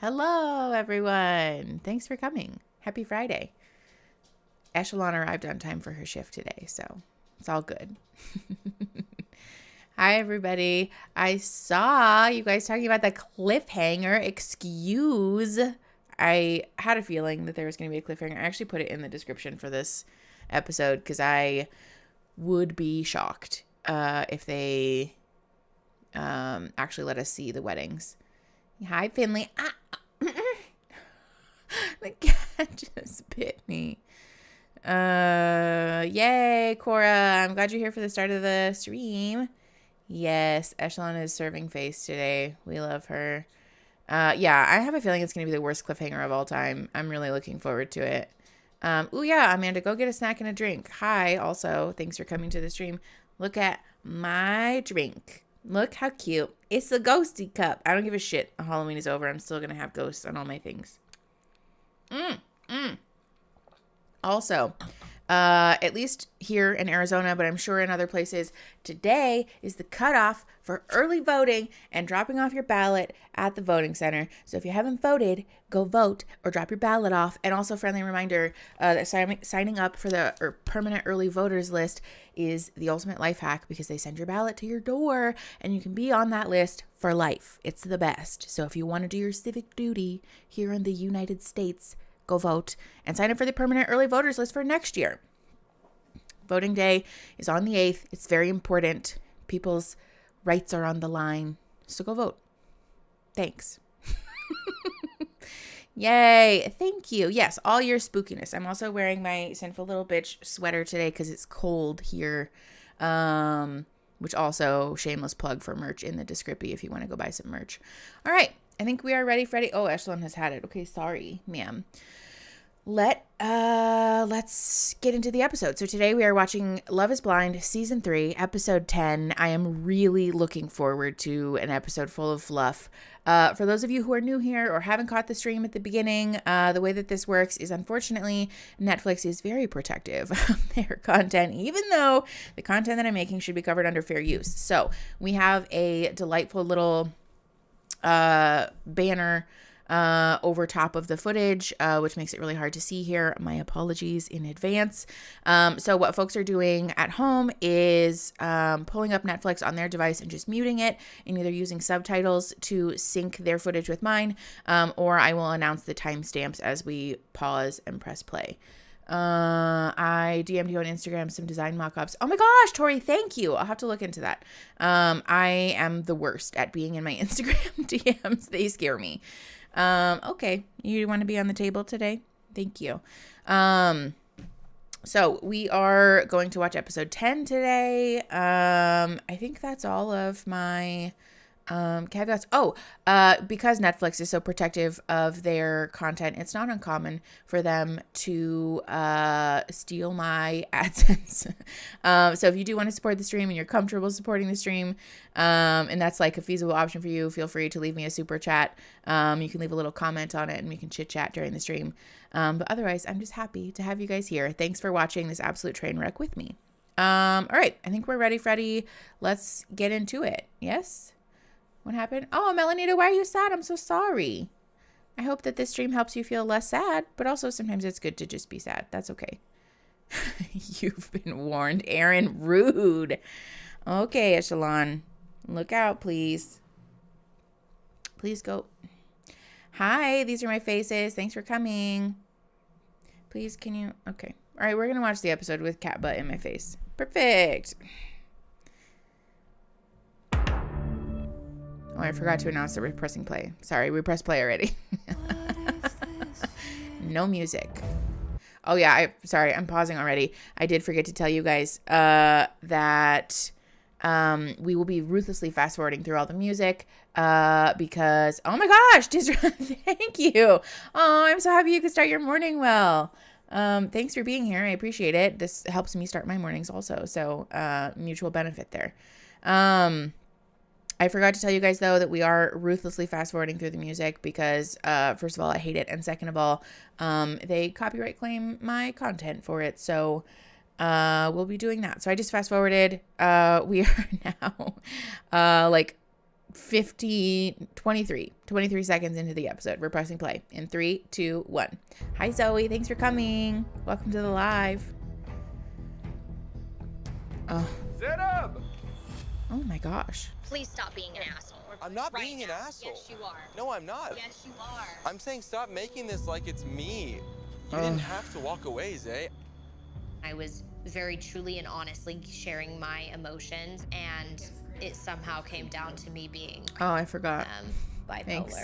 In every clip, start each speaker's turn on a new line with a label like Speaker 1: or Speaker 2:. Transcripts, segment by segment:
Speaker 1: Hello, everyone. Thanks for coming. Happy Friday. Echelon arrived on time for her shift today, so it's all good. Hi, everybody. I saw you guys talking about the cliffhanger. Excuse. I had a feeling that there was going to be a cliffhanger. I actually put it in the description for this episode because I would be shocked if they actually let us see the weddings. Hi, Finley. The cat just bit me. Yay, Cora. I'm glad you're here for the start of the stream. Yes, Echelon is serving face today. We love her. Yeah, I have a feeling it's going to be the worst cliffhanger of all time. I'm really looking forward to it. Oh yeah, Amanda, go get a snack and a drink. Hi, also, thanks for coming to the stream. Look at my drink. Look how cute. It's a ghosty cup. I don't give a shit. Halloween is over. I'm still going to have ghosts on all my things. Also, at least here in Arizona, but I'm sure in other places, today is the cutoff for early voting and dropping off your ballot at the voting center. So if you haven't voted, go vote or drop your ballot off. And also, friendly reminder that signing up for the permanent early voters list is the ultimate life hack because they send your ballot to your door and you can be on that list for life. It's the best. So if you want to do your civic duty here in the United States, go vote and sign up for the permanent early voters list for next year. Voting day is on the 8th. It's very important. People's rights are on the line. So go vote. Thanks. Yay. Thank you. Yes, all your spookiness. I'm also wearing my Sinful Little Bitch sweater today because it's cold here. Which also, shameless plug for merch in the description if you want to go buy some merch. All right. I think we are ready, Freddie. Oh, Echelon has had it. Okay, sorry, ma'am. Let's get into the episode. So today we are watching Love is Blind Season 3, Episode 10. I am really looking forward to an episode full of fluff. For those of you who are new here or haven't caught the stream at the beginning, the way that this works is unfortunately Netflix is very protective of their content, even though the content that I'm making should be covered under fair use. So we have a delightful little banner over top of the footage, which makes it really hard to see here. My apologies in advance. So what folks are doing at home is pulling up Netflix on their device and just muting it and either using subtitles to sync their footage with mine, or I will announce the timestamps as we pause and press play. I DM'd you on Instagram some design mock-ups. Oh my gosh, Tori, thank you. I'll have to look into that. I am the worst at being in my Instagram DMs. They scare me. Okay. You want to be on the table today? Thank you. So we are going to watch episode 10 today. I think that's all of my caveats. Because Netflix is so protective of their content, it's not uncommon for them to steal my AdSense. So if you do want to support the stream and you're comfortable supporting the stream, and that's like a feasible option for you, feel free to leave me a super chat. You can leave a little comment on it and we can chit chat during the stream. But otherwise, I'm just happy to have you guys here. Thanks for watching this absolute train wreck with me. All right. I think we're ready, Freddie. Let's get into it. Yes? What happened? Oh, Melanita, why are you sad? I'm so sorry. I hope that this stream helps you feel less sad, but also sometimes it's good to just be sad. That's okay. You've been warned, Aaron. Rude. Okay, Echelon. Look out, please. Please go. Hi, these are my faces. Thanks for coming. Please, can you? Okay. All right, we're going to watch the episode with cat butt in my face. Perfect. Oh, I forgot to announce that we're pressing play. Sorry, we pressed play already. No music. Oh, yeah. I'm pausing already. I did forget to tell you guys that we will be ruthlessly fast forwarding through all the music because, oh my gosh, Disra, thank you. Oh, I'm so happy you could start your morning well. Thanks for being here. I appreciate it. This helps me start my mornings also. So mutual benefit there. I forgot to tell you guys, though, that we are ruthlessly fast-forwarding through the music because, first of all, I hate it. And second of all, they copyright claim my content for it. So we'll be doing that. So I just fast-forwarded. We are now, 23 seconds into the episode. We're pressing play in 3, 2, 1. Hi, Zoe. Thanks for coming. Welcome to the live. Oh.
Speaker 2: Sit up!
Speaker 1: Oh my gosh.
Speaker 3: Please stop being an asshole.
Speaker 2: I'm not being an asshole.
Speaker 3: Yes, you are.
Speaker 2: No, I'm not.
Speaker 3: Yes, you are.
Speaker 2: I'm saying stop making this like it's me. You didn't have to walk away, Zay.
Speaker 3: I was very truly and honestly sharing my emotions, and it somehow came down to me being
Speaker 1: Oh, I forgot.
Speaker 3: bipolar.
Speaker 1: Thanks.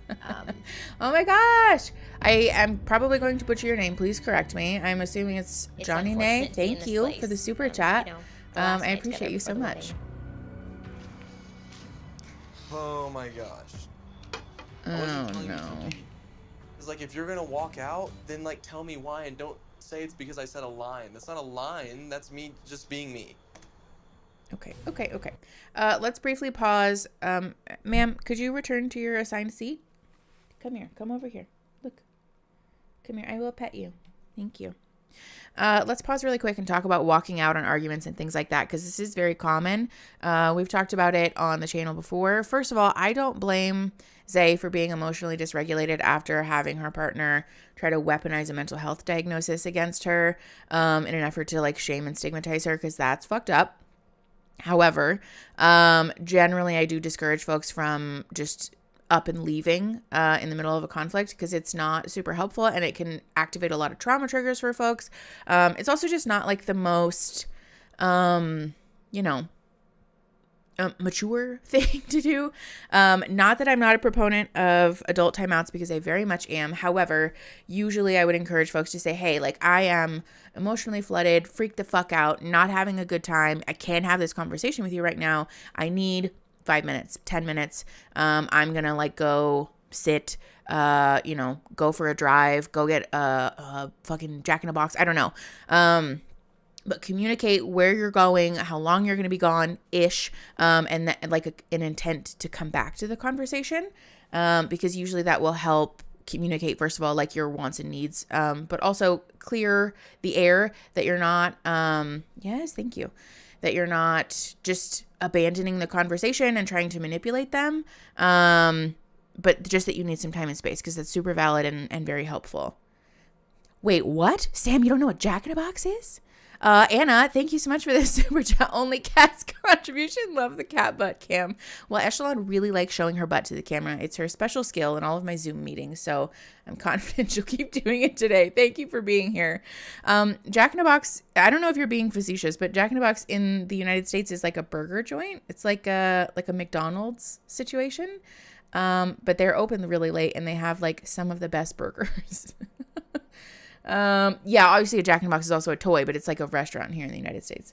Speaker 3: And
Speaker 1: Oh my gosh. I am probably going to butcher your name. Please correct me. I'm assuming it's Johnny Nay.
Speaker 3: unfortunate to be in
Speaker 1: Thank
Speaker 3: this
Speaker 1: you
Speaker 3: place.
Speaker 1: for the super chat.
Speaker 3: You know, the last
Speaker 1: I
Speaker 3: night
Speaker 1: appreciate
Speaker 3: together
Speaker 1: you so
Speaker 3: before the
Speaker 1: much.
Speaker 3: wedding.
Speaker 2: Oh my gosh.
Speaker 1: Oh no.
Speaker 2: It's like if you're gonna walk out, then like tell me why and don't say it's because I said a line. That's not a line. That's me just being me.
Speaker 1: Okay. Let's briefly pause. Ma'am, could you return to your assigned seat? Come here. Come over here. Look. Come here. I will pet you. Thank you. Let's pause really quick and talk about walking out on arguments and things like that, because this is very common. We've talked about it on the channel before. First of all, I don't blame Zay for being emotionally dysregulated after having her partner try to weaponize a mental health diagnosis against her in an effort to like shame and stigmatize her, because that's fucked up. However, generally I do discourage folks from just up and leaving in the middle of a conflict, because it's not super helpful and it can activate a lot of trauma triggers for folks. It's also just not like the most, mature thing to do. Not that I'm not a proponent of adult timeouts, because I very much am. However, usually I would encourage folks to say, hey, like I am emotionally flooded, freaked the fuck out, not having a good time. I can't have this conversation with you right now. I need 5 minutes, 10 minutes. I'm going to like go sit, go for a drive, go get a fucking Jack in a Box. I don't know. But communicate where you're going, how long you're going to be gone ish. And an intent to come back to the conversation. Because usually that will help communicate, first of all, like your wants and needs, but also clear the air that you're not, yes, thank you, that you're not just abandoning the conversation and trying to manipulate them, but just that you need some time and space, because that's super valid and very helpful. Wait, what? Sam, you don't know what Jack in a Box is? Anna, thank you so much for this super chat. Only Cat's contribution. Love the cat butt cam. Well, Echelon really likes showing her butt to the camera. It's her special skill in all of my Zoom meetings, so I'm confident she'll keep doing it today. Thank you for being here. Jack in a Box, I don't know if you're being facetious, but Jack in a Box in the United States is like a burger joint. It's like a McDonald's situation. But they're open really late and they have like some of the best burgers. Yeah, obviously a Jack in the Box is also a toy, but it's like a restaurant here in the United States.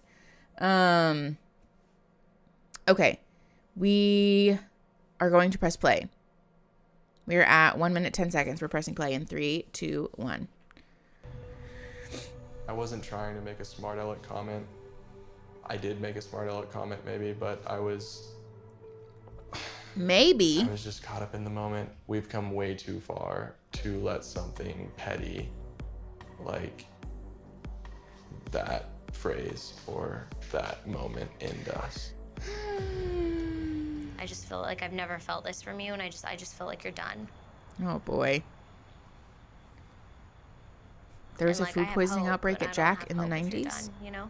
Speaker 1: Okay. We are going to press play. We are at 1 minute, 10 seconds. We're pressing play in 3, 2, 1.
Speaker 4: I wasn't trying to make a smart aleck comment. I did make a smart aleck comment maybe, but I was just caught up in the moment. We've come way too far to let something petty like that phrase or that moment end us.
Speaker 3: I just feel like I've never felt this from you, and I just feel like you're done.
Speaker 1: Oh boy. There was a food poisoning outbreak at Jack in the 90s.
Speaker 3: Done, you know?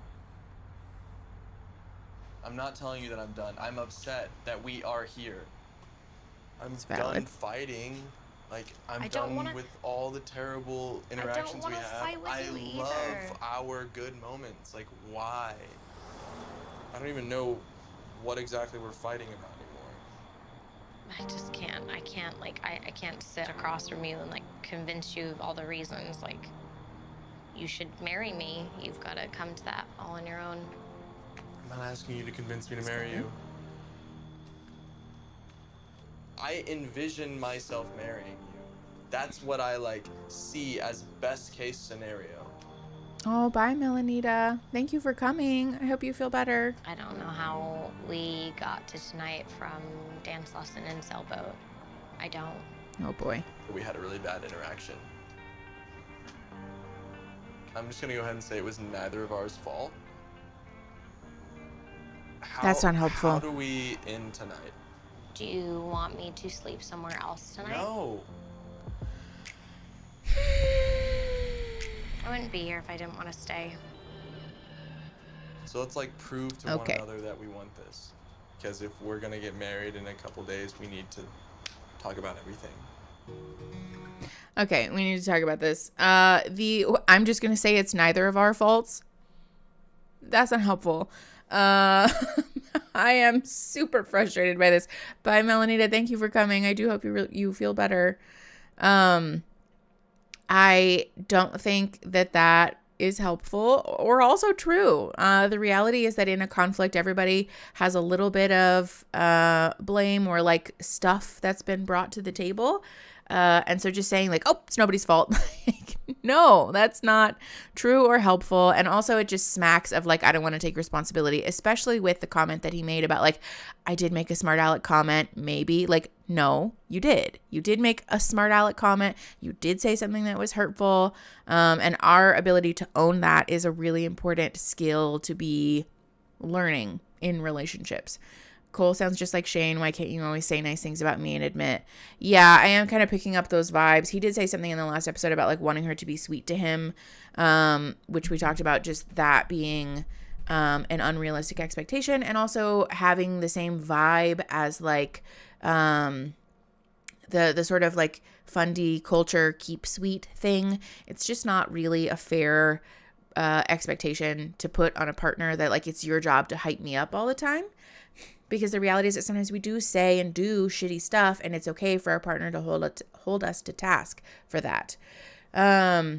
Speaker 2: I'm not telling you that I'm done. I'm upset that we are here. I'm
Speaker 1: valid.
Speaker 2: done fighting. Like, I'm done with all the terrible interactions we have. I love our good moments. Like, why? I don't even know what exactly we're fighting about anymore.
Speaker 3: I just can't. I can't sit across from you and like convince you of all the reasons. Like, you should marry me. You've got to come to that all on your own.
Speaker 2: I'm not asking you to convince me to marry you. I envision myself marrying you. That's what I like see as best case scenario.
Speaker 1: Oh, bye, Melanita. Thank you for coming. I hope you feel better.
Speaker 3: I don't know how we got to tonight from dance lesson and sailboat. I don't.
Speaker 1: Oh boy.
Speaker 2: We had a really bad interaction. I'm just gonna go ahead and say it was neither of ours fault.
Speaker 1: That's not helpful.
Speaker 2: How do we end tonight?
Speaker 3: Do you want me to sleep somewhere else tonight?
Speaker 2: No.
Speaker 3: I wouldn't be here if I didn't want to stay.
Speaker 2: So let's like prove to one another that we want this. Because if we're gonna get married in a couple days, we need to talk about everything.
Speaker 1: Okay, we need to talk about this. I'm just gonna say it's neither of our faults. That's not helpful. I am super frustrated by this. Bye, Melanita. Thank you for coming. I do hope you feel better. I don't think that is helpful or also true. The reality is that in a conflict, everybody has a little bit of blame or like stuff that's been brought to the table. And so just saying like, oh, it's nobody's fault. Like, no, that's not true or helpful. And also it just smacks of like, I don't want to take responsibility, especially with the comment that he made about like, I did make a smart aleck comment. Maybe like, no, you did. You did make a smart aleck comment. You did say something that was hurtful. And our ability to own that is a really important skill to be learning in relationships. Cole sounds just like Shane. Why can't you always say nice things about me and admit? Yeah, I am kind of picking up those vibes. He did say something in the last episode about like wanting her to be sweet to him, which we talked about, just that being an unrealistic expectation, and also having the same vibe as like the sort of like fundy culture keep sweet thing. It's just not really a fair expectation to put on a partner that like it's your job to hype me up all the time. Because the reality is that sometimes we do say and do shitty stuff, and it's okay for our partner to hold us to task for that. Yeah,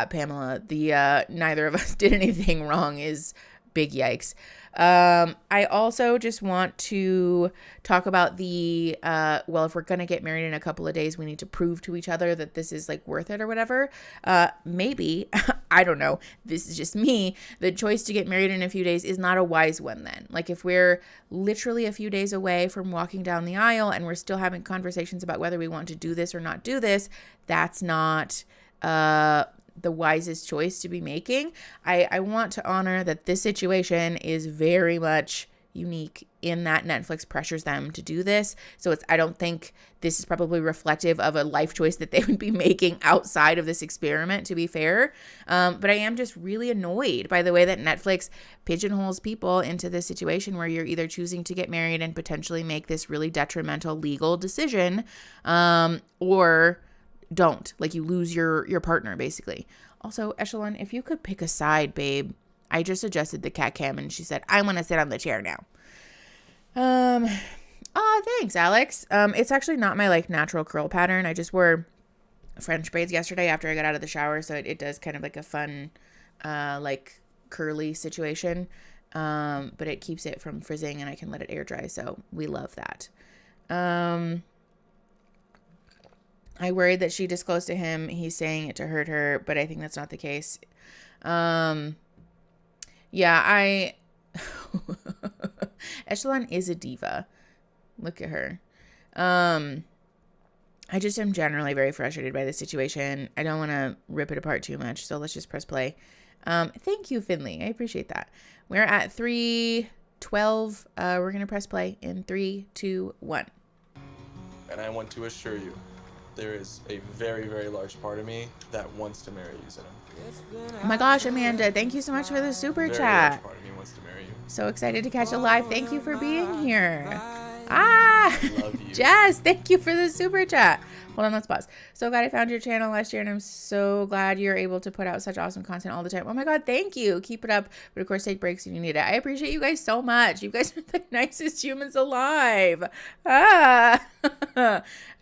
Speaker 1: Pamela, the neither of us did anything wrong is big yikes. I also just want to talk about the, well, if we're going to get married in a couple of days, we need to prove to each other that this is like worth it or whatever. Maybe, I don't know. This is just me. The choice to get married in a few days is not a wise one then. Like if we're literally a few days away from walking down the aisle and we're still having conversations about whether we want to do this or not do this, that's not, the wisest choice to be making. I want to honor that this situation is very much unique in that Netflix pressures them to do this. So I don't think this is probably reflective of a life choice that they would be making outside of this experiment, to be fair. But I am just really annoyed by the way that Netflix pigeonholes people into this situation where you're either choosing to get married and potentially make this really detrimental legal decision, or don't, like you lose your partner basically. Also, Echelon, if you could pick a side, babe. I just adjusted the cat cam and she said, I want to sit on the chair now. Oh, thanks, Alex. It's actually not my like natural curl pattern. I just wore French braids yesterday after I got out of the shower, so it does kind of like a fun like curly situation. But it keeps it from frizzing and I can let it air dry, so we love that. I worried that she disclosed to him he's saying it to hurt her, but I think that's not the case. Yeah, Echelon is a diva. Look at her. I just am generally very frustrated by this situation. I don't want to rip it apart too much, so let's just press play. Thank you, Finley. I appreciate that. We're at 3:12. We're going to press play in 3, 2, 1.
Speaker 2: And I want to assure you, there is a very, very large part of me that wants to marry you, Zena.
Speaker 1: Oh my gosh, Amanda, thank you so much for the super
Speaker 2: Very
Speaker 1: chat.
Speaker 2: large part of me wants to marry you.
Speaker 1: So excited to catch a live. Thank you for being here. Ah,
Speaker 2: Love you.
Speaker 1: Jess, thank you for the super chat. Hold on, let's pause. So glad I found your channel last year, and I'm so glad you're able to put out such awesome content all the time. Oh my God, thank you. Keep it up. But of course, take breaks if you need it. I appreciate you guys so much. You guys are the nicest humans alive. I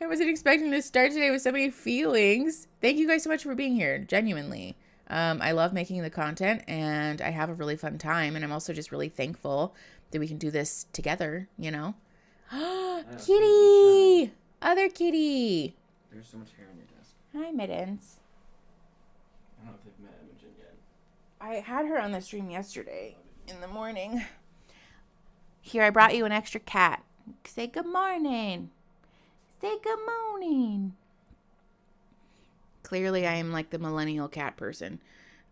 Speaker 1: wasn't expecting to start today with so many feelings. Thank you guys so much for being here, genuinely. I love making the content, and I have a really fun time, and I'm also just really thankful that we can do this together, you know? Kitty! Other kitty!
Speaker 5: There's so much hair on your desk.
Speaker 1: Hi, Mittens.
Speaker 5: I don't know if they've met Imogen yet.
Speaker 1: I had her on the stream yesterday in the morning. Here, I brought you an extra cat. Say good morning. Say good morning. Clearly, I am like the millennial cat person.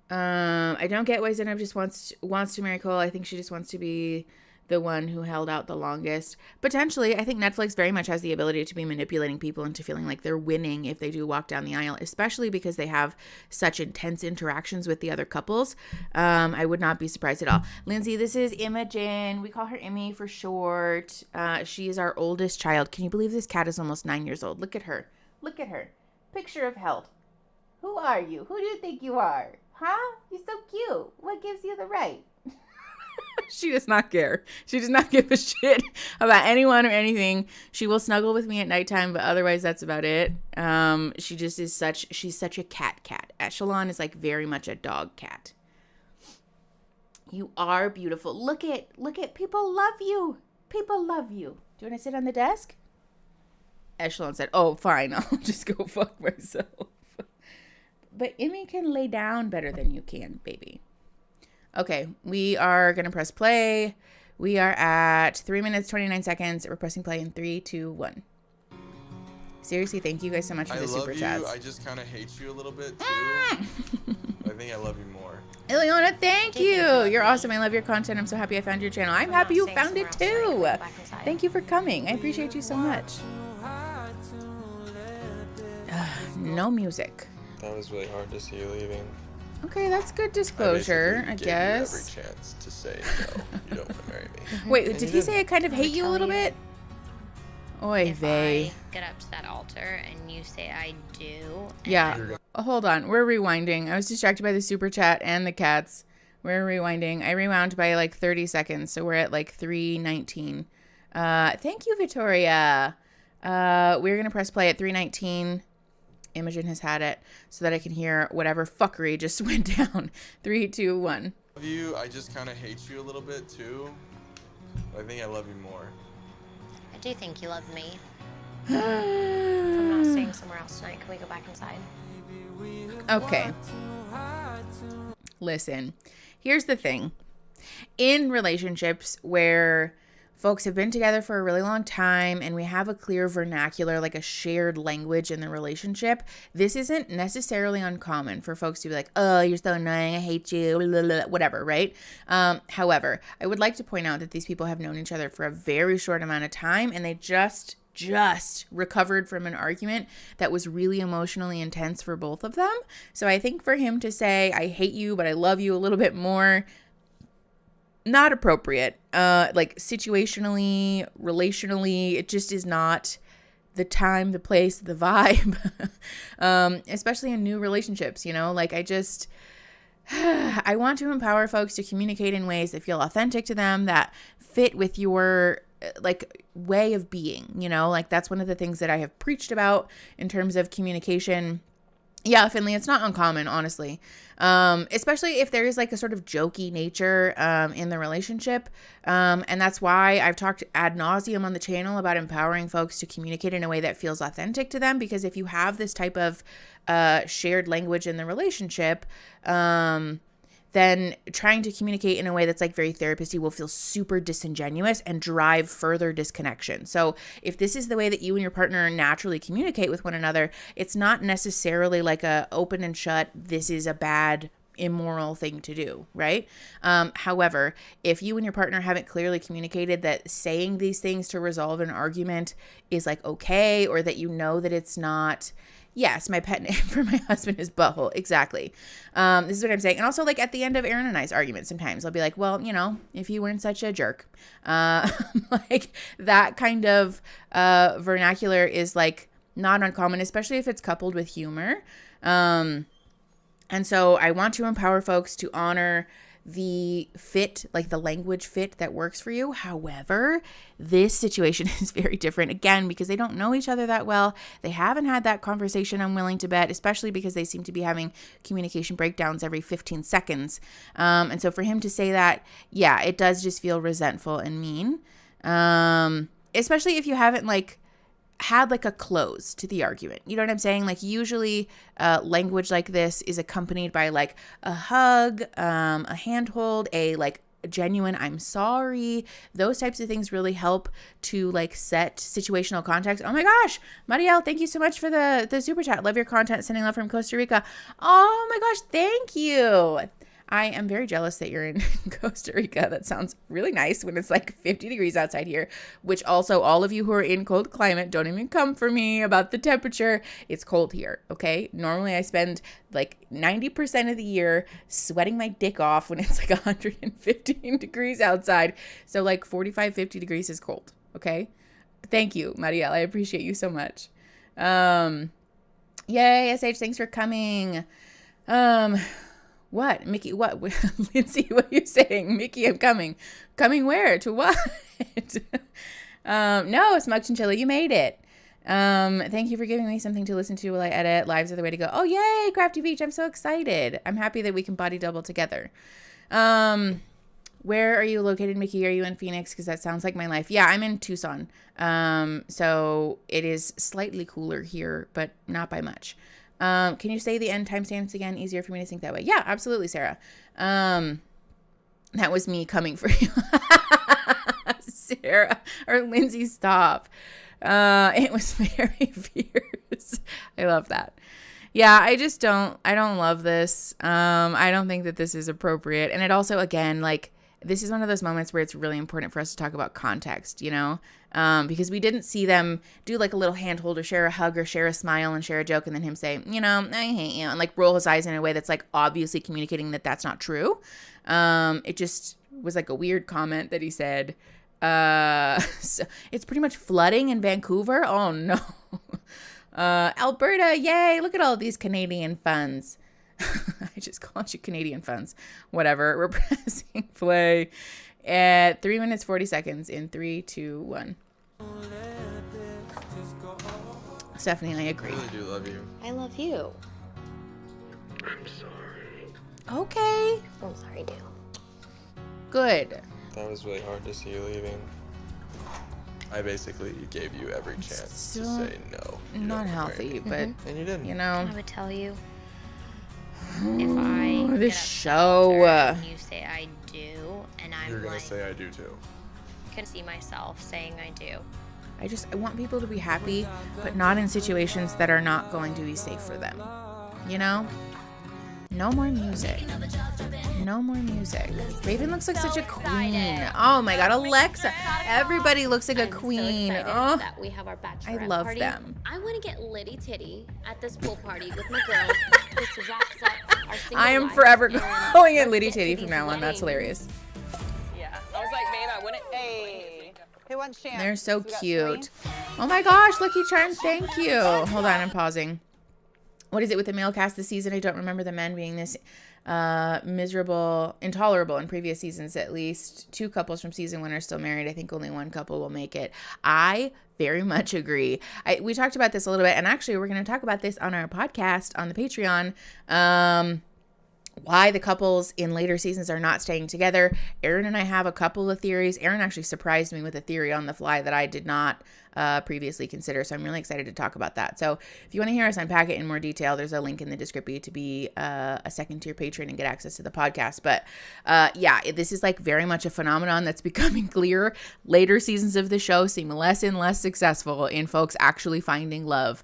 Speaker 1: I don't get why Zainab just wants to marry Cole. I think she just wants to be the one who held out the longest. Potentially, I think Netflix very much has the ability to be manipulating people into feeling like they're winning if they do walk down the aisle, especially because they have such intense interactions with the other couples. I would not be surprised at all. Lindsay, this is Imogen. We call her Immy for short. She is our oldest child. Can you believe this cat is almost 9 years old? Look at her. Look at her. Picture of health. Who are you? Who do you think you are? Huh? You're so cute. What gives you the right? She does not care. She does not give a shit about anyone or anything. She will snuggle with me at nighttime, but otherwise that's about it. She just is she's such a cat. Echelon is like very much a dog cat. You are beautiful. Look at, people love you. People love you. Do you want to sit on the desk? Echelon said, oh, fine. I'll just go fuck myself. But Emmy can lay down better than you can, baby. Okay, we are going to press play. We are at 3 minutes, 29 seconds. We're pressing play in 3, 2, 1. Seriously, thank you guys so much for the super chats.
Speaker 2: I just kind of hate you a little bit, too. I think I love you more.
Speaker 1: Ileana, thank you. You're awesome. I love your content. I'm so happy I found your channel. I'm happy you found it, too. Thank you for coming. I appreciate you so much. No music.
Speaker 4: That was really hard to see you leaving.
Speaker 1: Okay, that's good disclosure, I guess.
Speaker 4: You every chance to say no, you don't want to marry me.
Speaker 1: Wait, did he say I kind of hate you a little bit? Oy vey.
Speaker 3: I get up to that altar and you say I do.
Speaker 1: Yeah. Hold on. We're rewinding. I was distracted by the super chat and the cats. We're rewinding. I rewound by like 30 seconds, so we're at like 3:19. Thank you, Victoria. We're going to press play at 3:19. Imogen has had it so that I can hear whatever fuckery just went down. 3, 2, 1.
Speaker 2: Love you. I just kind of hate you a little bit too. I think I love you more.
Speaker 3: I do think you love me. If I'm not staying somewhere else tonight, can we go back inside?
Speaker 1: Okay. Listen, here's the thing. In relationships where folks have been together for a really long time and we have a clear vernacular, like a shared language in the relationship, this isn't necessarily uncommon for folks to be like, oh, you're so annoying, I hate you, blah, blah, blah, whatever, right? However, I would like to point out that these people have known each other for a very short amount of time and they just recovered from an argument that was really emotionally intense for both of them. So I think for him to say, I hate you, but I love you a little bit more, not appropriate. Like situationally, relationally, it just is not the time, the place, the vibe. Especially in new relationships, you know, like I want to empower folks to communicate in ways that feel authentic to them, that fit with your like way of being, you know, like that's one of the things that I have preached about in terms of communication. Yeah, Finley, it's not uncommon, honestly. Especially if there is like a sort of jokey nature in the relationship. And that's why I've talked ad nauseum on the channel about empowering folks to communicate in a way that feels authentic to them. Because if you have this type of shared language in the relationship, then trying to communicate in a way that's like very therapist-y will feel super disingenuous and drive further disconnection. So if this is the way that you and your partner naturally communicate with one another, it's not necessarily like a open and shut, this is a bad, immoral thing to do, right? However, if you and your partner haven't clearly communicated that saying these things to resolve an argument is like okay, or that you know that it's not, yes, my pet name for my husband is Butthole. Exactly. This is what I'm saying. And also, like, at the end of Aaron and I's arguments, sometimes I'll be like, well, you know, if you weren't such a jerk. Like, that kind of vernacular is, like, not uncommon, especially if it's coupled with humor. And so I want to empower folks to honor the fit, like the language fit that works for you. However, this situation is very different, again, because they don't know each other that well. They haven't had that conversation, I'm willing to bet, especially because they seem to be having communication breakdowns every 15 seconds. And so for him to say that, yeah, it does just feel resentful and mean. Especially if you haven't like had like a close to the argument. You know what I'm saying? Like usually language like this is accompanied by like a hug, a handhold, a like genuine I'm sorry. Those types of things really help to like set situational context. Oh my gosh, Marielle, thank you so much for the super chat. Love your content. Sending love from Costa Rica. Oh my gosh, thank you. I am very jealous that you're in Costa Rica. That sounds really nice when it's like 50 degrees outside here, which also all of you who are in cold climate, don't even come for me about the temperature. It's cold here, okay? Normally I spend like 90% of the year sweating my dick off when it's like 115 degrees outside. So like 45, 50 degrees is cold, okay? Thank you, Marielle. I appreciate you so much. Yay, SH, thanks for coming. What? Mickey, what? Lindsay, what are you saying? Mickey, I'm coming. Coming where? To what? No, Smug Chinchilla, you made it. Thank you for giving me something to listen to while I edit. Lives are the way to go. Oh, yay, Crafty Beach. I'm so excited. I'm happy that we can body double together. Where are you located, Mickey? Are you in Phoenix? Because that sounds like my life. Yeah, I'm in Tucson. So it is slightly cooler here, but not by much. Can you say the end timestamps again? Easier for me to think that way. Yeah, absolutely, Sarah. That was me coming for you. Sarah or Lindsay, stop. It was very fierce. I love that. Yeah, I don't love this. I don't think that this is appropriate. And it also, again, like, this is one of those moments where it's really important for us to talk about context, you know, because we didn't see them do like a little handhold or share a hug or share a smile and share a joke and then him say, you know, I hate you, and like roll his eyes in a way that's like obviously communicating that that's not true. It just was like a weird comment that he said. So it's pretty much flooding in Vancouver. Oh no. Alberta, yay, look at all these Canadian funds. I just called you Canadian funds. Whatever. We're pressing play at 3 minutes 40 seconds in 3, 2, 1. Stephanie, I agree.
Speaker 4: I really do love you.
Speaker 3: I love you.
Speaker 4: I'm sorry.
Speaker 1: Okay.
Speaker 3: I'm sorry too.
Speaker 1: Good.
Speaker 4: That was really hard to see you leaving. I basically gave you every chance to say no.
Speaker 1: Not healthy, but
Speaker 4: and you didn't.
Speaker 1: You know.
Speaker 3: I would tell you if I
Speaker 1: this show.
Speaker 3: And you say I do, and
Speaker 4: You're gonna
Speaker 3: like,
Speaker 4: say I do too.
Speaker 3: can see myself saying I do.
Speaker 1: I want people to be happy, but not in situations that are not going to be safe for them. You know? No more music. No more music. Raven looks like such a queen. Oh my god, Alexa. Everybody looks like a queen. Oh,
Speaker 3: that we have our bachelorette
Speaker 1: I love
Speaker 3: party.
Speaker 1: them.
Speaker 3: I want to get litty titty at this pool party with my girls. This wraps up our single
Speaker 1: I am
Speaker 3: life
Speaker 1: forever
Speaker 3: and
Speaker 1: calling it
Speaker 3: let's
Speaker 1: Liddy
Speaker 3: get
Speaker 1: Titty
Speaker 3: to
Speaker 1: from
Speaker 3: these
Speaker 1: now on. That's
Speaker 3: weddings.
Speaker 1: hilarious.
Speaker 6: Yeah, I was like, babe, I wouldn't. Hey, who wants chance?
Speaker 1: They're so
Speaker 6: We got
Speaker 1: cute.
Speaker 6: 3?
Speaker 1: Oh my gosh, Lucky Charms, thank you. Hold on, I'm pausing. What is it with the male cast this season? I don't remember the men being this miserable, intolerable in previous seasons. At least 2 couples from season 1 are still married. I think only 1 couple will make it. I very much agree. We talked about this a little bit, and actually we're going to talk about this on our podcast on the Patreon. Why the couples in later seasons are not staying together. Aaron and I have a couple of theories. Aaron actually surprised me with a theory on the fly that I did not previously consider. So I'm really excited to talk about that. So if you want to hear us unpack it in more detail, there's a link in the description to be a second-tier patron and get access to the podcast. But yeah, this is like very much a phenomenon that's becoming clear. Later seasons of the show seem less and less successful in folks actually finding love,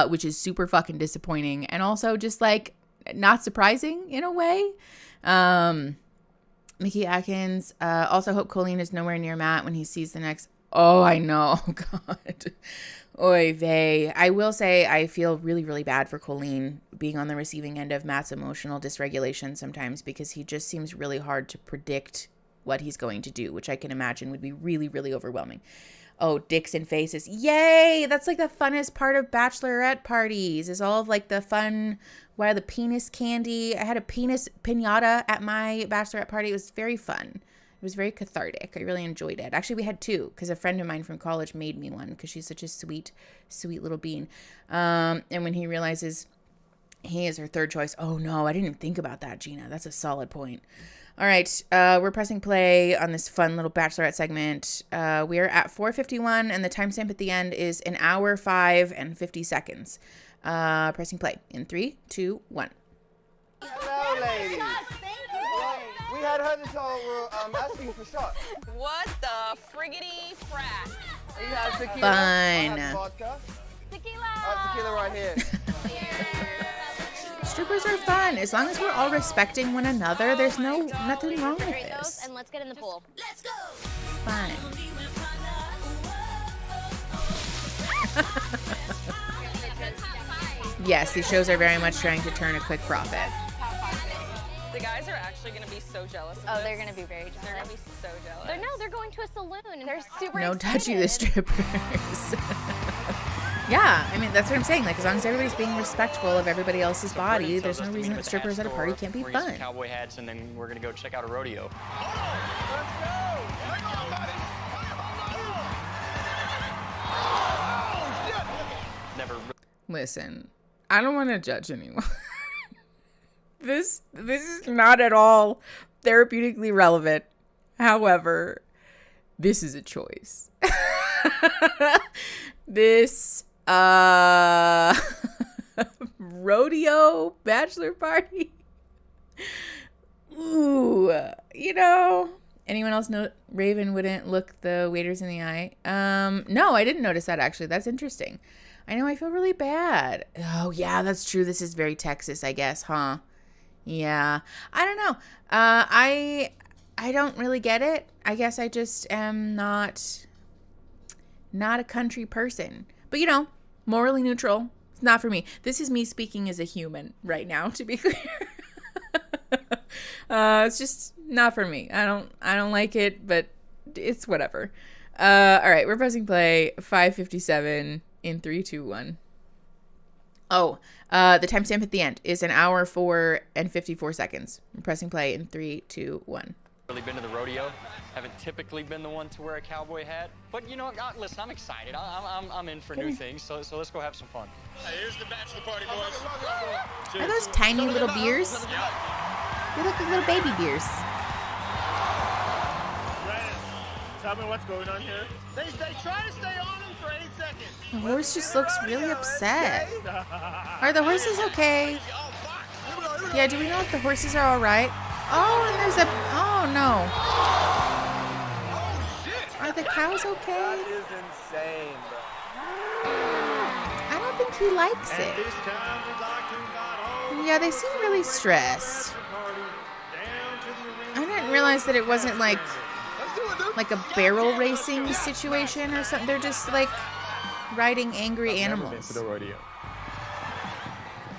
Speaker 1: which is super fucking disappointing. And also just like, not surprising in a way. Mickey Atkins, also hope Colleen is nowhere near Matt when he sees the next. Oh, I know. God. Oy vey. I will say I feel really, really bad for Colleen being on the receiving end of Matt's emotional dysregulation sometimes, because he just seems really hard to predict what he's going to do, which I can imagine would be really, really overwhelming. Oh, dicks and faces. Yay! That's like the funnest part of bachelorette parties, is all of like the fun, the penis candy. I had a penis piñata at my bachelorette party. It was very fun. It was very cathartic. I really enjoyed it. Actually, we had 2 because a friend of mine from college made me one because she's such a sweet, sweet little bean. And when he realizes he is her third choice, oh no, I didn't even think about that, Gina. That's a solid point. All right, we're pressing play on this fun little bachelorette segment. We are at 4:51, and the timestamp at the end is 1 hour, 5 and 50 seconds. Pressing play in 3, 2, 1.
Speaker 7: Hello, ladies. We had heard that y'all were asking for shots.
Speaker 6: What the friggity frack?
Speaker 7: You have tequila.
Speaker 1: Fun.
Speaker 7: I have vodka.
Speaker 6: Tequila.
Speaker 7: Tequila right here.
Speaker 1: Strippers are fun. As long as we're all respecting one another, there's nothing wrong with
Speaker 3: Great,
Speaker 1: this.
Speaker 3: and let's get in the pool. Let's go.
Speaker 1: Fun. Yes, these shows are very much trying to turn a quick profit.
Speaker 6: The guys are actually going to be so jealous of
Speaker 3: Oh,
Speaker 6: this.
Speaker 3: they're going to be very jealous.
Speaker 6: They're going to be so jealous.
Speaker 3: They're going to a saloon and they're super
Speaker 1: No
Speaker 3: excited.
Speaker 1: touchy the strippers. Yeah, I mean, that's what I'm saying. Like, as long as everybody's being respectful of everybody else's body, there's no reason that strippers at a party can't be
Speaker 8: We're gonna
Speaker 1: fun.
Speaker 8: get some cowboy hats, and then we're gonna go check out a rodeo. Never.
Speaker 1: Listen, I don't want to judge anyone. This is not at all therapeutically relevant. However, this is a choice. This rodeo bachelor party. Ooh, anyone else know Raven wouldn't look the waiters in the eye? No, I didn't notice that actually. That's interesting. I know, I feel really bad. Oh yeah, that's true. This is very Texas, I guess, huh? Yeah. I don't know. I don't really get it. I guess I just am not a country person. But morally neutral. It's not for me. This is me speaking as a human right now, to be clear. It's just not for me. I don't like it, but it's whatever. All right, we're pressing play. 5:57 in 3, 2, 1. Oh, the timestamp at the end is 1 hour 4 and 54 seconds. I'm pressing play in 3, 2, 1.
Speaker 8: Really been to the rodeo. Haven't typically been the one to wear a cowboy hat, but listen, I'm excited. I'm in for new things, so let's go have some fun.
Speaker 9: Hey, here's the bachelor party, boys.
Speaker 1: Are those tiny little beers? They look like little baby beers.
Speaker 9: Brandon, tell me what's going on here. They try to stay on him for 8 seconds.
Speaker 1: The horse just looks really upset. Are the horses okay? Yeah, do we know if the horses are all right? Oh, and there's oh no. Are the cows okay?
Speaker 7: That is insane, bro.
Speaker 1: I don't think he likes it. Yeah, they seem really stressed. I didn't realize that it wasn't like a barrel racing situation or something. They're just like riding angry animals.
Speaker 10: Never been to the rodeo.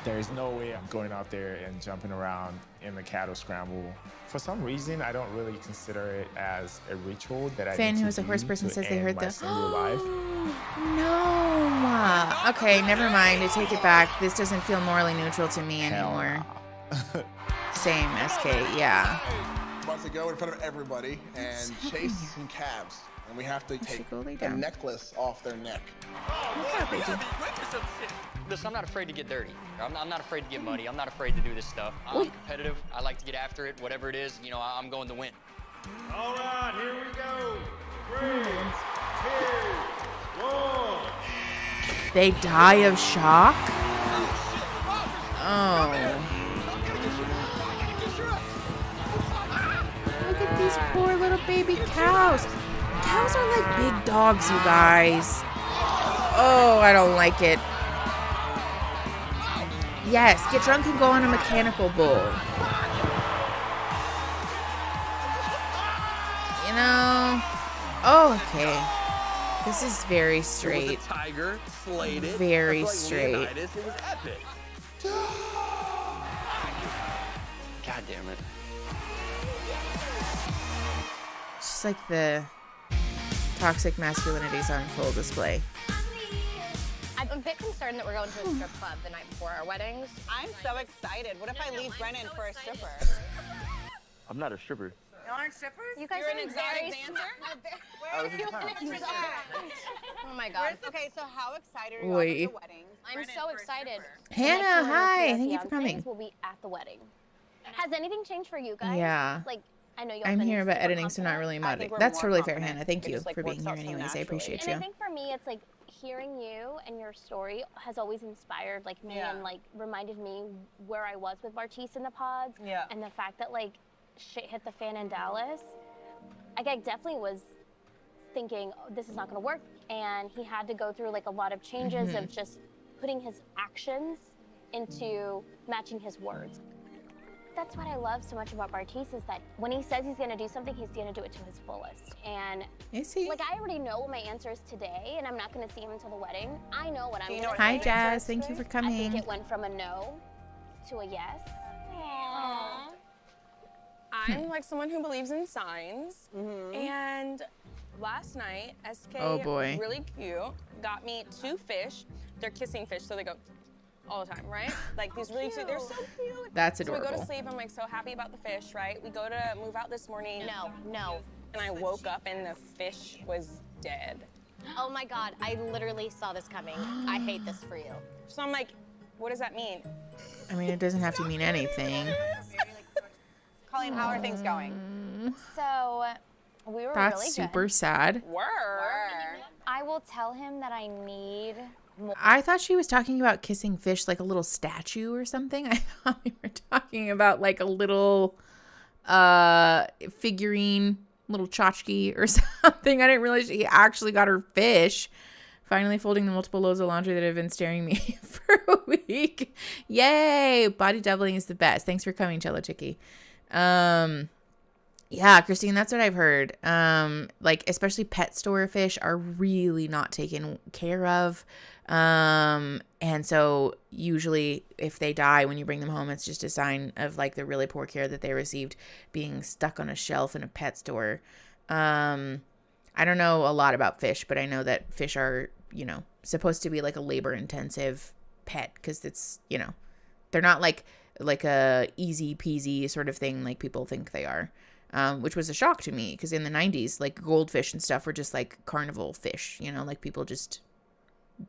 Speaker 10: There's no way I'm going out there and jumping around in the cattle scramble. For some reason, I don't really consider it as a ritual that I
Speaker 1: Fan
Speaker 10: need
Speaker 1: who
Speaker 10: to
Speaker 1: is a horse
Speaker 10: do
Speaker 1: person
Speaker 10: to
Speaker 1: says they
Speaker 10: end
Speaker 1: heard
Speaker 10: my
Speaker 1: the
Speaker 10: single life.
Speaker 1: No. Okay, never mind. I take it back. This doesn't feel morally neutral to me anymore. Same, SK. Yeah.
Speaker 11: About to go in front of everybody and chase some calves, and we have to take the necklace off their neck.
Speaker 8: Listen, I'm not afraid to get dirty. I'm not afraid to get muddy. I'm not afraid to do this stuff. I'm competitive. I like to get after it. Whatever it is, I'm going to win.
Speaker 9: All right, here we go. 3, 2, 1.
Speaker 1: They die of shock? Oh. Look at these poor little baby cows. Cows are like big dogs, you guys. Oh, I don't like it. Yes, get drunk and go on a mechanical bull. Oh, okay. This is very straight.
Speaker 2: It was a tiger, slayed it.
Speaker 1: Very straight.
Speaker 2: Leonidas. It was epic.
Speaker 8: God damn it.
Speaker 1: It's just like the toxic masculinities on full display.
Speaker 3: I'm a bit concerned that we're going to a strip club the night before our weddings.
Speaker 6: I'm so excited. What if I leave Brennan for a stripper?
Speaker 8: I'm not a stripper.
Speaker 6: You aren't strippers?
Speaker 3: You guys
Speaker 6: You're
Speaker 3: are
Speaker 6: an exotic dancer?
Speaker 3: Oh my god.
Speaker 6: Okay, so how excited are you
Speaker 1: Oi.
Speaker 6: about your weddings?
Speaker 3: I'm so excited.
Speaker 1: Hannah, hi. Thank you for coming.
Speaker 3: We'll be at the wedding. Has anything changed for you guys?
Speaker 1: Yeah.
Speaker 3: Like, I know
Speaker 1: I'm here about editing, so not really modding. That's totally fair, Hannah. Thank you for being here anyways. I appreciate you.
Speaker 3: And I think for me, it's like hearing you and your story has always inspired like me and like reminded me where I was with Martise in the pods.
Speaker 6: Yeah.
Speaker 3: And the fact that like shit hit the fan in Dallas. I definitely was thinking, oh, this is not going to work. And he had to go through like a lot of changes of just putting his actions
Speaker 12: into matching his words. That's what I love so much about Bartiz is that when he says he's gonna do something, he's gonna do it to his fullest. And
Speaker 1: is he?
Speaker 12: Like, I already know what my answer is today, and I'm not gonna see him until the wedding. I know what I'm gonna say.
Speaker 1: Hi, Jazz. Thank you for coming.
Speaker 12: I think it went from a no to a yes.
Speaker 6: Aww. I'm like someone who believes in signs, and last night, SK,
Speaker 1: oh boy,
Speaker 6: really cute, got me 2 fish. They're kissing fish, so they go all the time, right? Like these really cute, they're so cute.
Speaker 1: That's adorable.
Speaker 6: So we go to sleep, I'm like so happy about the fish, right? We go to move out this morning.
Speaker 12: No.
Speaker 6: And I woke up and the fish was dead.
Speaker 12: Oh my God, I literally saw this coming. I hate this for you.
Speaker 6: So I'm like, what does that mean?
Speaker 1: I mean, it doesn't have to mean anything.
Speaker 6: Colleen, how are things going?
Speaker 12: So, we were
Speaker 1: That's
Speaker 12: really
Speaker 1: super
Speaker 12: good.
Speaker 1: sad.
Speaker 12: I will tell him that I need more.
Speaker 1: I thought she was talking about kissing fish like a little statue or something. I thought we were talking about like a little figurine, little tchotchke or something. I didn't realize she actually got her fish. Finally folding the multiple loads of laundry that have been staring me for a week. Yay! Body doubling is the best. Thanks for coming, Cello Chicky. Yeah, Christine, that's what I've heard. Like especially pet store fish are really not taken care of. And so usually if they die when you bring them home, it's just a sign of like the really poor care that they received being stuck on a shelf in a pet store. I don't know a lot about fish, but I know that fish are, supposed to be like a labor intensive pet because it's, they're not like a easy peasy sort of thing like people think they are. Which was a shock to me because in the 90s, like goldfish and stuff were just like carnival fish, like people just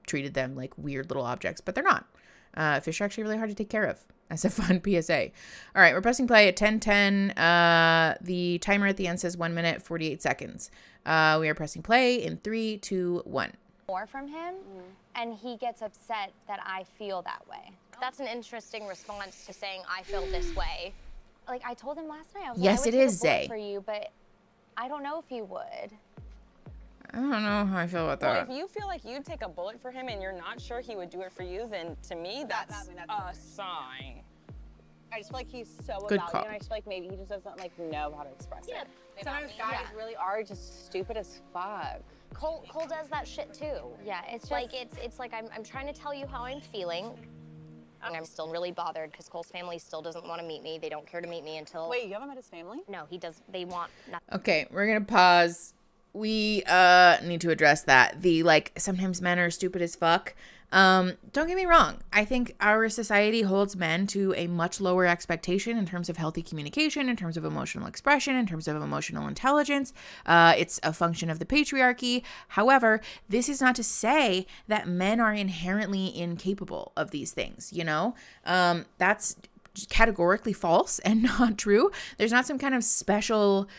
Speaker 1: treated them like weird little objects, but they're not. Fish are actually really hard to take care of. That's a fun PSA. All right, we're pressing play at 10:10. The timer at the end says 1 minute, 48 seconds. We are pressing play in 3, 2, 1.
Speaker 12: More from him, and he gets upset that I feel that way.
Speaker 3: That's an interesting response to saying, I feel this way.
Speaker 12: Like I told him last night, I was
Speaker 1: yes,
Speaker 12: like,
Speaker 1: it is
Speaker 12: Zay
Speaker 1: Zay
Speaker 12: for you, but I don't know if you would.
Speaker 1: I don't know how I feel about that.
Speaker 6: Well, if you feel like you'd take a bullet for him and you're not sure he would do it for you, then to me, that's a sign.
Speaker 13: I just feel like he's so
Speaker 1: Good
Speaker 13: about
Speaker 1: call.
Speaker 13: you, and I just feel like maybe he just doesn't like know how to express it. Sometimes
Speaker 12: Yeah.
Speaker 13: guys really are just stupid as fuck.
Speaker 12: Cole does that shit too. Yeah, it's just
Speaker 3: Like, it's like I'm trying to tell you how I'm feeling. And I'm still really bothered because Cole's family still doesn't want to meet me. They don't care to meet me until...
Speaker 13: Wait, you haven't met his family?
Speaker 3: No, he does. They want nothing.
Speaker 1: Okay, we're going to pause. We need to address that. The, sometimes men are stupid as fuck. Don't get me wrong. I think our society holds men to a much lower expectation in terms of healthy communication, in terms of emotional expression, in terms of emotional intelligence. It's a function of the patriarchy. However, this is not to say that men are inherently incapable of these things, That's categorically false and not true. There's not some kind of special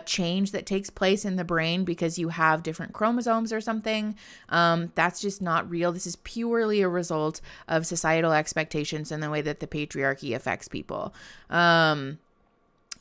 Speaker 1: change that takes place in the brain because you have different chromosomes or something. That's just not real. This is purely a result of societal expectations and the way that the patriarchy affects people.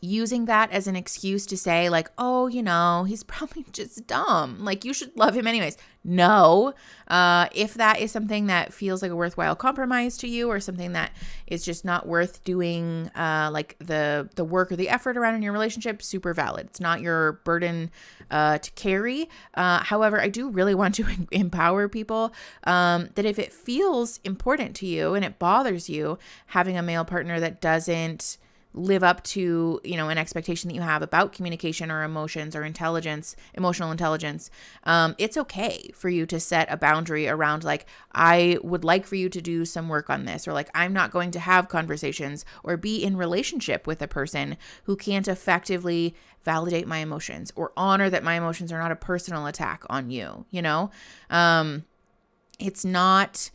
Speaker 1: Using that as an excuse to say he's probably just dumb. You should love him anyways. No. If that is something that feels like a worthwhile compromise to you or something that is just not worth doing, the work or the effort around in your relationship, super valid. It's not your burden to carry. However, I do really want to empower people that if it feels important to you and it bothers you having a male partner that doesn't live up to, an expectation that you have about communication or emotions or emotional intelligence, it's okay for you to set a boundary around I would like for you to do some work on this, or I'm not going to have conversations or be in relationship with a person who can't effectively validate my emotions or honor that my emotions are not a personal attack on you, It's not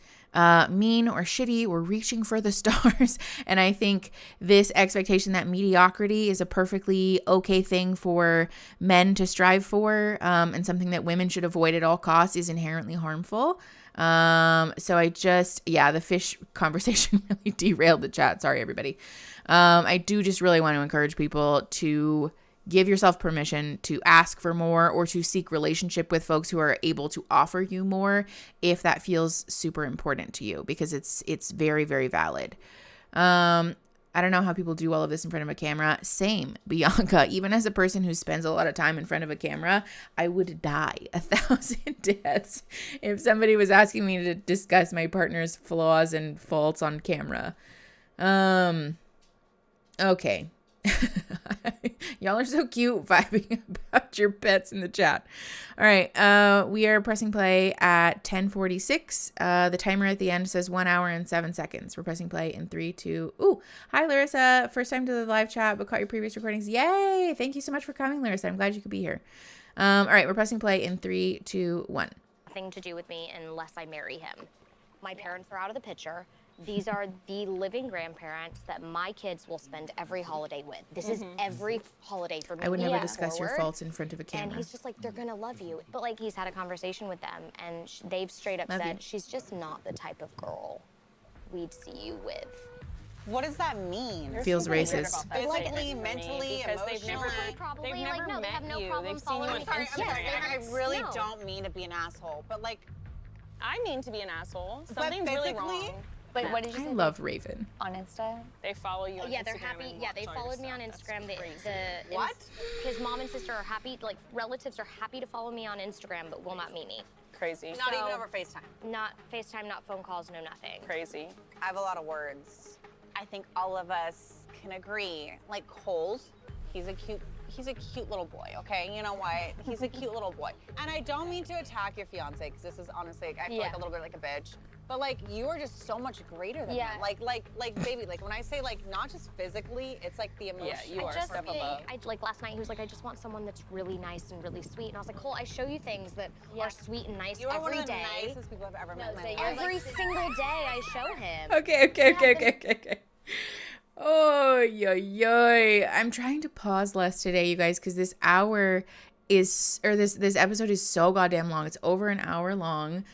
Speaker 1: mean or shitty or reaching for the stars. And I think this expectation that mediocrity is a perfectly okay thing for men to strive for, and something that women should avoid at all costs is inherently harmful. So the fish conversation really derailed the chat. Sorry, everybody. I do just really want to encourage people to give yourself permission to ask for more or to seek relationship with folks who are able to offer you more if that feels super important to you, because it's very, very valid. I don't know how people do all of this in front of a camera. Same, Bianca. Even as a person who spends a lot of time in front of a camera, I would die 1,000 deaths if somebody was asking me to discuss my partner's flaws and faults on camera. Okay. Y'all are so cute vibing about your pets in the chat. All right. We are pressing play at 10:46. The timer at the end says 1 hour and 7 seconds. We're pressing play in 3, 2. Ooh, hi Larissa. First time to the live chat, but caught your previous recordings. Yay! Thank you so much for coming, Larissa. I'm glad you could be here. All right, we're pressing play in 3, 2, 1.
Speaker 3: Nothing to do with me unless I marry him. My parents are out of the picture. These are the living grandparents that my kids will spend every holiday with. This is every holiday for me.
Speaker 1: I would never discuss your faults in front of a camera.
Speaker 3: And he's just like, they're gonna love you. But like, he's had a conversation with them, and they've straight up said, she's just not the type of girl we'd see you with.
Speaker 13: What does that mean?
Speaker 1: Feels racist.
Speaker 13: Physically, mentally,
Speaker 6: because
Speaker 13: emotionally.
Speaker 3: Probably,
Speaker 13: They've never
Speaker 3: they have
Speaker 13: met
Speaker 3: no
Speaker 13: you.
Speaker 3: problem
Speaker 13: They've seen you on
Speaker 3: following
Speaker 13: Instagram.
Speaker 3: Yes,
Speaker 13: I really don't mean to be an asshole, but like,
Speaker 6: I mean to be an asshole. Something's really wrong.
Speaker 12: But what did you say?
Speaker 1: I love Raven.
Speaker 12: On Insta?
Speaker 6: They follow you on Instagram.
Speaker 3: Yeah, they're happy. Yeah, they followed me on Instagram.
Speaker 13: What?
Speaker 3: His mom and sister are happy, like relatives are happy to follow me on Instagram, but will not meet me.
Speaker 6: Crazy.
Speaker 13: Not even over FaceTime.
Speaker 3: Not FaceTime, not phone calls, no nothing.
Speaker 6: Crazy.
Speaker 13: I have a lot of words. I think all of us can agree. Like Cole's, he's a cute little boy, okay? You know what? He's a cute little boy. And I don't mean to attack your fiance, because this is honestly, I feel like a little bit like a bitch. But like, you are just so much greater than that. Like, baby, like when I say like, not just physically, it's like the emotion.
Speaker 6: Yeah, you are step above.
Speaker 3: Like last night, he was like, I just want someone that's really nice and really sweet. And I was like, Cole, I show you things that are sweet and nice every day.
Speaker 13: You are one of the nicest people I've ever met in my life.
Speaker 3: Every single day I show him.
Speaker 1: Okay. Oh, yo. I'm trying to pause less today, you guys, because this hour is, or this episode is so goddamn long. It's over an hour long.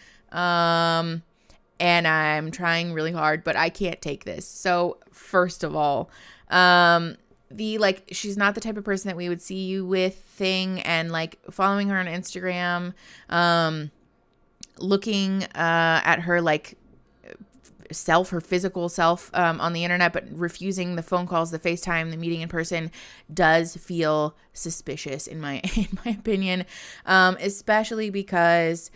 Speaker 1: And I'm trying really hard, but I can't take this. So first of all, the like, she's not the type of person that we would see you with thing, and like following her on Instagram, looking at her like her physical self on the internet, but refusing the phone calls, the FaceTime, the meeting in person does feel suspicious in my opinion, especially because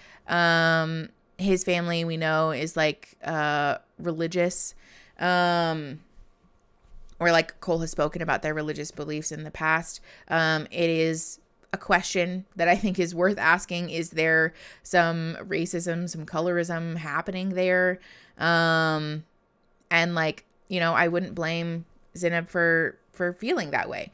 Speaker 1: his family, we know, is like religious, or like Cole has spoken about their religious beliefs in the past. It is a question that I think is worth asking. Is there some racism, some colorism happening there? And like, you know, I wouldn't blame Zainab for feeling that way.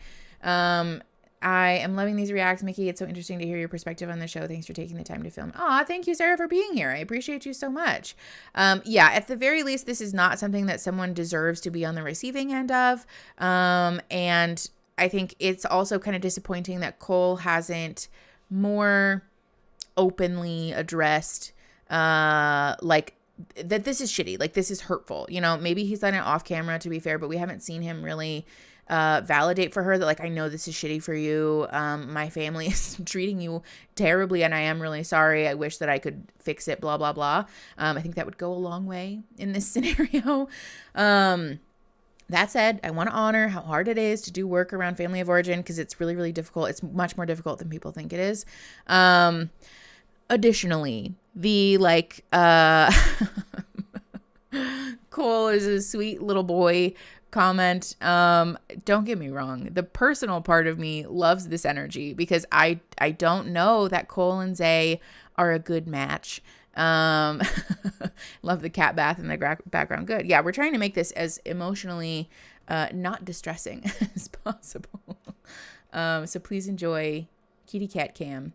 Speaker 1: I am loving these reacts, Mickey. It's so interesting to hear your perspective on the show. Thanks for taking the time to film. Aw, thank you, Sarah, for being here. I appreciate you so much. Yeah, at the very least, this is not something that someone deserves to be on the receiving end of. And I think it's also kind of disappointing that Cole hasn't more openly addressed, like, that this is shitty. Like, this is hurtful. You know, maybe he's done it off camera, to be fair, but we haven't seen him really validate for her that, like, I know this is shitty for you. My family is treating you terribly, and I am really sorry. I wish that I could fix it, blah, blah, blah. I think that would go a long way in this scenario. That said, I want to honor how hard it is to do work around family of origin, because it's really, really difficult. It's much more difficult than people think it is. Additionally, the like Cole is a sweet little boy comment. Don't get me wrong. The personal part of me loves this energy, because I don't know that Cole and Zay are a good match. Love the cat bath in the background. Good. Yeah, we're trying to make this as emotionally not distressing as possible. So please enjoy Kitty Cat Cam.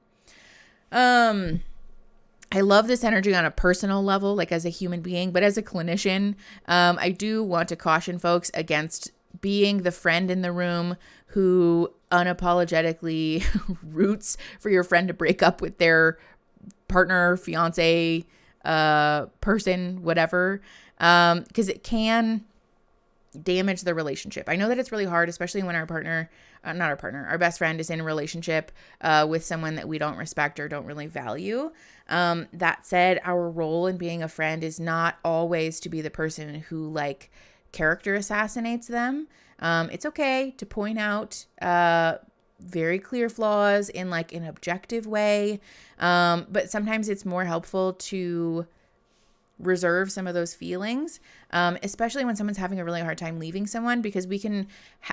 Speaker 1: I love this energy on a personal level, like as a human being, but as a clinician, I do want to caution folks against being the friend in the room who unapologetically roots for your friend to break up with their partner, fiance, person, whatever. Because it can damage the relationship. I know that it's really hard, especially when our partner, our best friend is in a relationship with someone that we don't respect or don't really value. That said, our role in being a friend is not always to be the person who like character assassinates them. It's okay to point out very clear flaws in like an objective way. But sometimes it's more helpful to reserve some of those feelings, especially when someone's having a really hard time leaving someone, because we can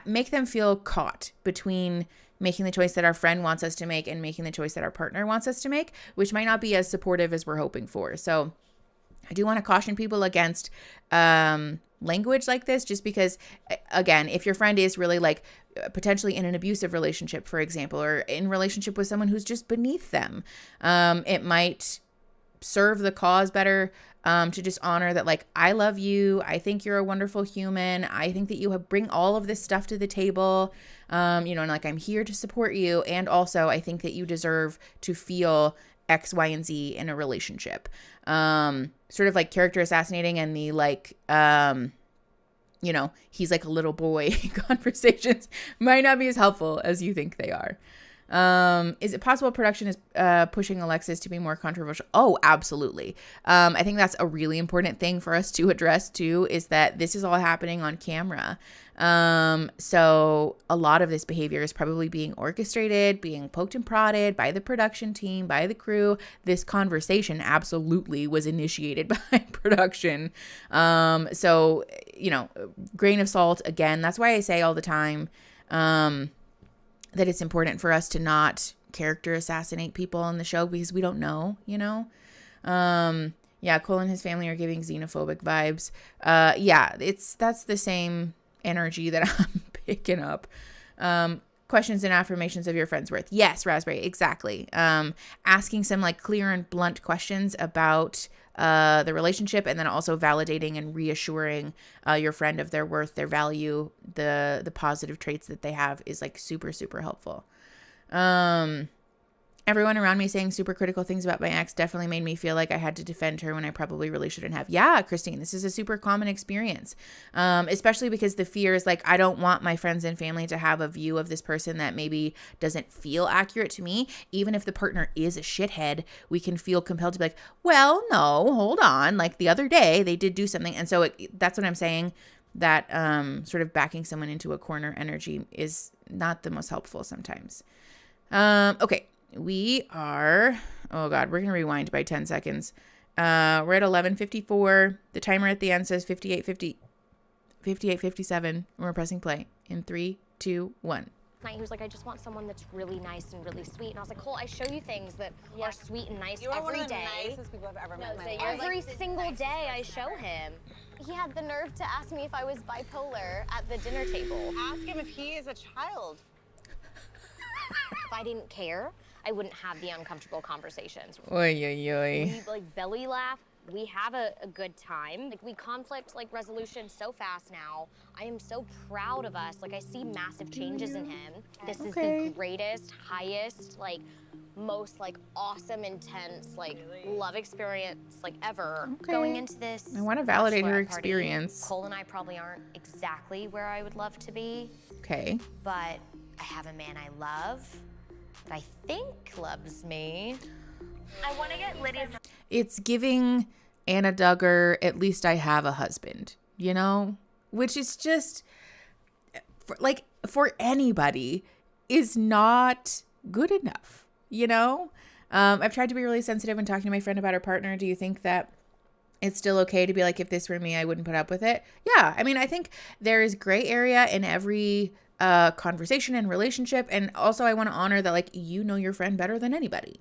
Speaker 1: make them feel caught between making the choice that our friend wants us to make and making the choice that our partner wants us to make, which might not be as supportive as we're hoping for. So I do want to caution people against language like this, just because, again, if your friend is really like potentially in an abusive relationship, for example, or in relationship with someone who's just beneath them, it might serve the cause better to just honor that, like, I love you. I think you're a wonderful human. I think that you bring all of this stuff to the table, and like, I'm here to support you. And also, I think that you deserve to feel X, Y, and Z in a relationship. Sort of like character assassinating and the like, he's like a little boy conversations might not be as helpful as you think they are. Is it possible production is pushing Alexis to be more controversial? Oh, absolutely. I think that's a really important thing for us to address too, is that this is all happening on camera. So a lot of this behavior is probably being orchestrated, being poked and prodded by the production team, by the crew. This conversation absolutely was initiated by production. So, grain of salt, again, that's why I say all the time, that it's important for us to not character assassinate people on the show, because we don't know, Cole and his family are giving xenophobic vibes. That's the same energy that I'm picking up. Questions and affirmations of your friend's worth. Yes, Raspberry, exactly. Asking some like clear and blunt questions about the relationship, and then also validating and reassuring your friend of their worth, their value, the positive traits that they have is like super, super helpful. Everyone around me saying super critical things about my ex definitely made me feel like I had to defend her when I probably really shouldn't have. Yeah, Christine, this is a super common experience, especially because the fear is like, I don't want my friends and family to have a view of this person that maybe doesn't feel accurate to me. Even if the partner is a shithead, we can feel compelled to be like, well, no, hold on. Like the other day they did do something. And so that's what I'm saying, that sort of backing someone into a corner energy is not the most helpful sometimes. Okay. We are, we're going to rewind by 10 seconds. We're at 11:54. The timer at the end says 58:57. And we're pressing play in 3, 2, 1.
Speaker 3: He was like, I just want someone that's really nice and really sweet. And I was like, Cole, I show you things that are sweet and nice
Speaker 13: You are
Speaker 3: every
Speaker 13: one of the
Speaker 3: day.
Speaker 13: nicest people I've ever met in my life.
Speaker 3: Every single day I show him.
Speaker 12: He had the nerve to ask me if I was bipolar at the dinner table.
Speaker 13: Ask him if he is a child.
Speaker 3: If I didn't care, I wouldn't have the uncomfortable conversations.
Speaker 1: Oy, oy, oy.
Speaker 3: We like belly laugh. We have a good time. Like we conflict like resolution so fast now. I am so proud of us. Like I see massive changes in him. This is the greatest, highest, like most like awesome, intense, like love experience like ever. Going into this,
Speaker 1: I want to validate her
Speaker 3: party,
Speaker 1: experience.
Speaker 3: Cole and I probably aren't exactly where I would love to be.
Speaker 1: Okay.
Speaker 3: But I have a man I love that I think loves me.
Speaker 12: I want to get Lydia's.
Speaker 1: It's giving Anna Duggar, at least I have a husband, which is just for anybody is not good enough, I've tried to be really sensitive when talking to my friend about her partner. Do you think that it's still okay to be like, if this were me, I wouldn't put up with it? Yeah. I mean, I think there is gray area in every conversation and relationship. And also I want to honor that, like, your friend better than anybody,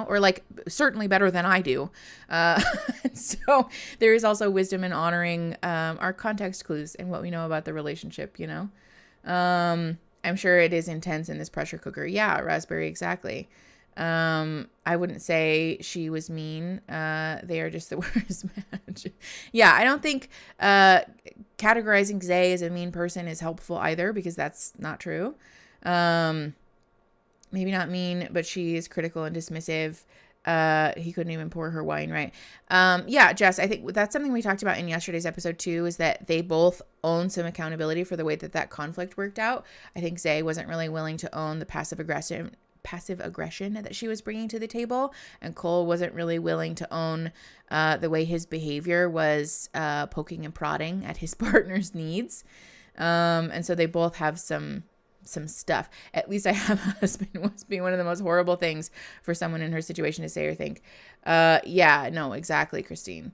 Speaker 1: or like certainly better than I do. So there is also wisdom in honoring our context clues and what we know about the relationship, I'm sure it is intense in this pressure cooker. Yeah, Raspberry, exactly. I wouldn't say she was mean. They are just the worst match. Yeah, I don't think categorizing Zay as a mean person is helpful either, because that's not true. Maybe not mean, but she is critical and dismissive. He couldn't even pour her wine right. Yeah, Jess, I think that's something we talked about in yesterday's episode too, is that they both own some accountability for the way that conflict worked out. I think Zay wasn't really willing to own the passive aggression that she was bringing to the table, and Cole wasn't really willing to own the way his behavior was poking and prodding at his partner's needs. And so they both have some stuff. At least I have a husband must be one of the most horrible things for someone in her situation to say or think. Yeah, no, exactly, Christine.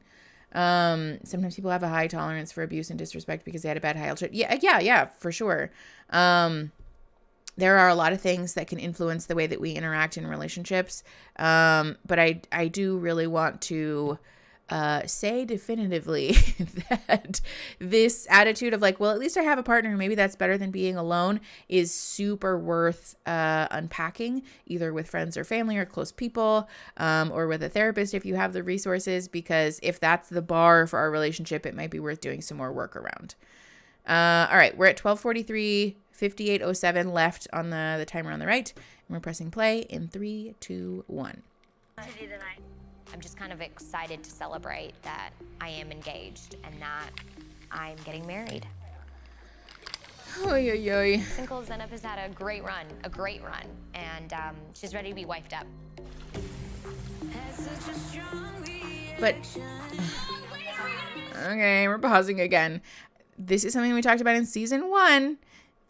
Speaker 1: Sometimes people have a high tolerance for abuse and disrespect because they had a bad childhood. Yeah, for sure. There are a lot of things that can influence the way that we interact in relationships. But I do really want to say definitively that this attitude of like, well, at least I have a partner, maybe that's better than being alone, is super worth unpacking, either with friends or family or close people, or with a therapist if you have the resources, because if that's the bar for our relationship, it might be worth doing some more work around. All right, we're at 12:43, 58:07 left on the timer on the right, and we're pressing play in 3, 2, 1.
Speaker 3: I'm just kind of excited to celebrate that I am engaged and that I'm getting married.
Speaker 1: Oy, oy, oy.
Speaker 3: Single Zeynep has had a great run, and she's ready to be wifed up.
Speaker 1: But, okay, we're pausing again. This is something we talked about in season 1.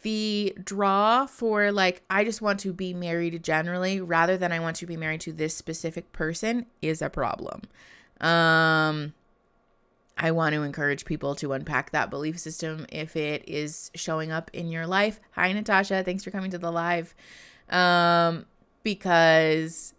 Speaker 1: The draw for like, I just want to be married generally rather than I want to be married to this specific person is a problem. I want to encourage people to unpack that belief system if it is showing up in your life. Hi, Natasha. Thanks for coming to the live. Because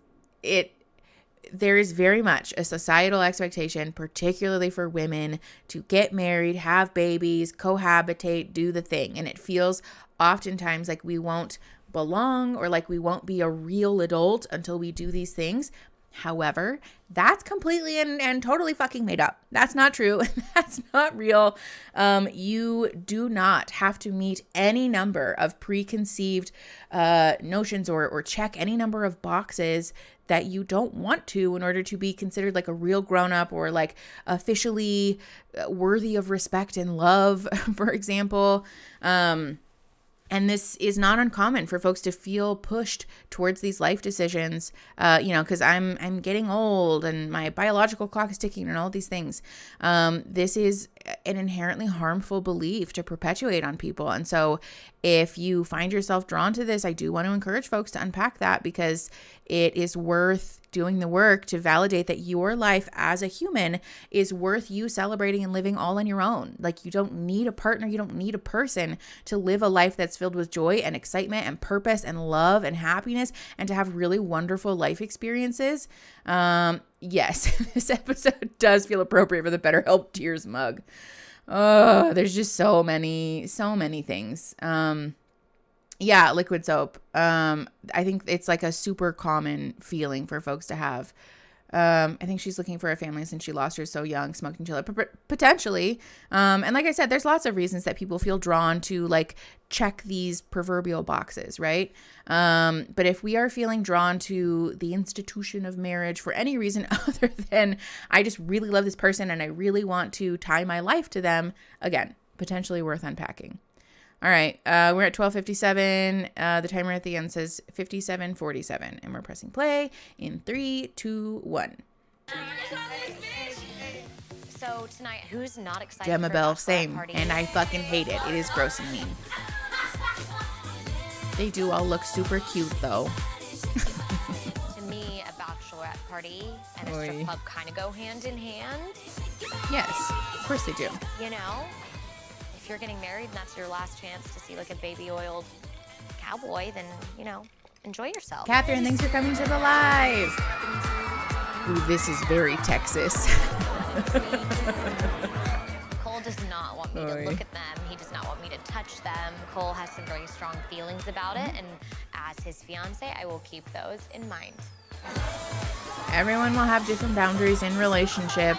Speaker 1: there is very much a societal expectation, particularly for women, to get married, have babies, cohabitate, do the thing. And it feels oftentimes like we won't belong or like we won't be a real adult until we do these things. However, that's completely and totally fucking made up. That's not true. That's not real. You do not have to meet any number of preconceived notions or check any number of boxes that you don't want to in order to be considered like a real grown-up or like officially worthy of respect and love, for example. And this is not uncommon for folks to feel pushed towards these life decisions, because I'm getting old and my biological clock is ticking and all these things. This is an inherently harmful belief to perpetuate on people. And so if you find yourself drawn to this, I do want to encourage folks to unpack that, because it is worth doing the work to validate that your life as a human is worth you celebrating and living all on your own. Like, you don't need a partner, you don't need a person to live a life that's filled with joy and excitement and purpose and love and happiness, and to have really wonderful life experiences. Yes, this episode does feel appropriate for the BetterHelp Tears mug. Oh, there's just so many things. Yeah, liquid soap. I think it's like a super common feeling for folks to have. I think she's looking for a family since she lost her so young, smoking chiller, potentially. And like I said, there's lots of reasons that people feel drawn to like check these proverbial boxes, right? But if we are feeling drawn to the institution of marriage for any reason other than I just really love this person and I really want to tie my life to them, again, potentially worth unpacking. All right, we're at 12:57. The timer at the end says 57:47, and we're pressing play in 3, 2, 1.
Speaker 3: So tonight, who's not excited?
Speaker 1: Gemma
Speaker 3: for
Speaker 1: Bell,
Speaker 3: a
Speaker 1: same,
Speaker 3: party?
Speaker 1: and I fucking hate it. It is gross and mean. They do all look super cute, though.
Speaker 3: To me, a bachelorette party and a strip club kind of go hand in hand.
Speaker 1: Yes, of course they do.
Speaker 3: You know? If you're getting married and that's your last chance to see like a baby oiled cowboy, then, enjoy yourself.
Speaker 1: Catherine, thanks for coming to the live. Ooh, this is very Texas.
Speaker 3: Cole does not want me to look at them. He does not want me to touch them. Cole has some very strong feelings about it, and as his fiance, I will keep those in mind.
Speaker 1: Everyone will have different boundaries in relationship.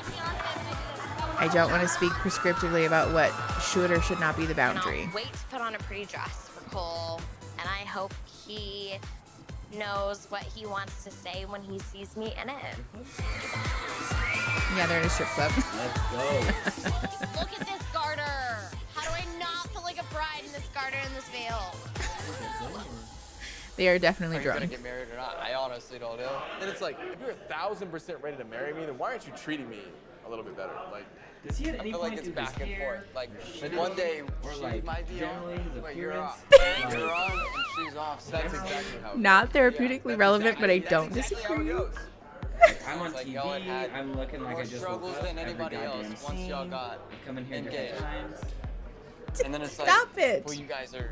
Speaker 1: I don't want to speak prescriptively about what should or should not be the boundary.
Speaker 3: And I'll wait to put on a pretty dress for Cole, and I hope he knows what he wants to say when he sees me in it.
Speaker 1: Yeah, they're in a strip club.
Speaker 5: Let's go.
Speaker 3: Look at this garter. How do I not feel like a bride in this garter and this veil?
Speaker 1: They are definitely
Speaker 2: Are you
Speaker 1: drunk.
Speaker 2: gonna get married or not? I honestly don't know. And it's like, if you're 1,000% ready to marry me, then why aren't you treating me a little bit better? Like,
Speaker 5: Does he at
Speaker 2: I
Speaker 5: any
Speaker 2: feel
Speaker 5: point
Speaker 2: like it's
Speaker 5: do
Speaker 2: back
Speaker 5: his
Speaker 2: and
Speaker 5: hair?
Speaker 2: forth. Like,
Speaker 5: Should
Speaker 2: one day
Speaker 5: or
Speaker 2: she
Speaker 5: like
Speaker 2: might be
Speaker 5: generally
Speaker 2: on,
Speaker 5: his
Speaker 2: but you're
Speaker 5: appearance?
Speaker 2: off. You're on and she's off. So that's exactly how it
Speaker 1: Not
Speaker 2: goes.
Speaker 1: therapeutically
Speaker 2: Yeah,
Speaker 1: relevant, but I
Speaker 2: that's
Speaker 1: don't
Speaker 2: exactly how it
Speaker 1: disagree.
Speaker 2: goes.
Speaker 5: Like, I'm on
Speaker 2: Like,
Speaker 5: TV,
Speaker 2: y'all had had
Speaker 5: I'm looking like
Speaker 2: more
Speaker 5: I just
Speaker 2: struggles
Speaker 5: woke up
Speaker 2: than
Speaker 5: every
Speaker 2: anybody
Speaker 5: goddamn
Speaker 2: else once y'all
Speaker 5: scene.
Speaker 2: got
Speaker 5: I come in here
Speaker 2: engaged.
Speaker 5: different times.
Speaker 2: And then it's like,
Speaker 1: Stop it.
Speaker 2: well, you guys are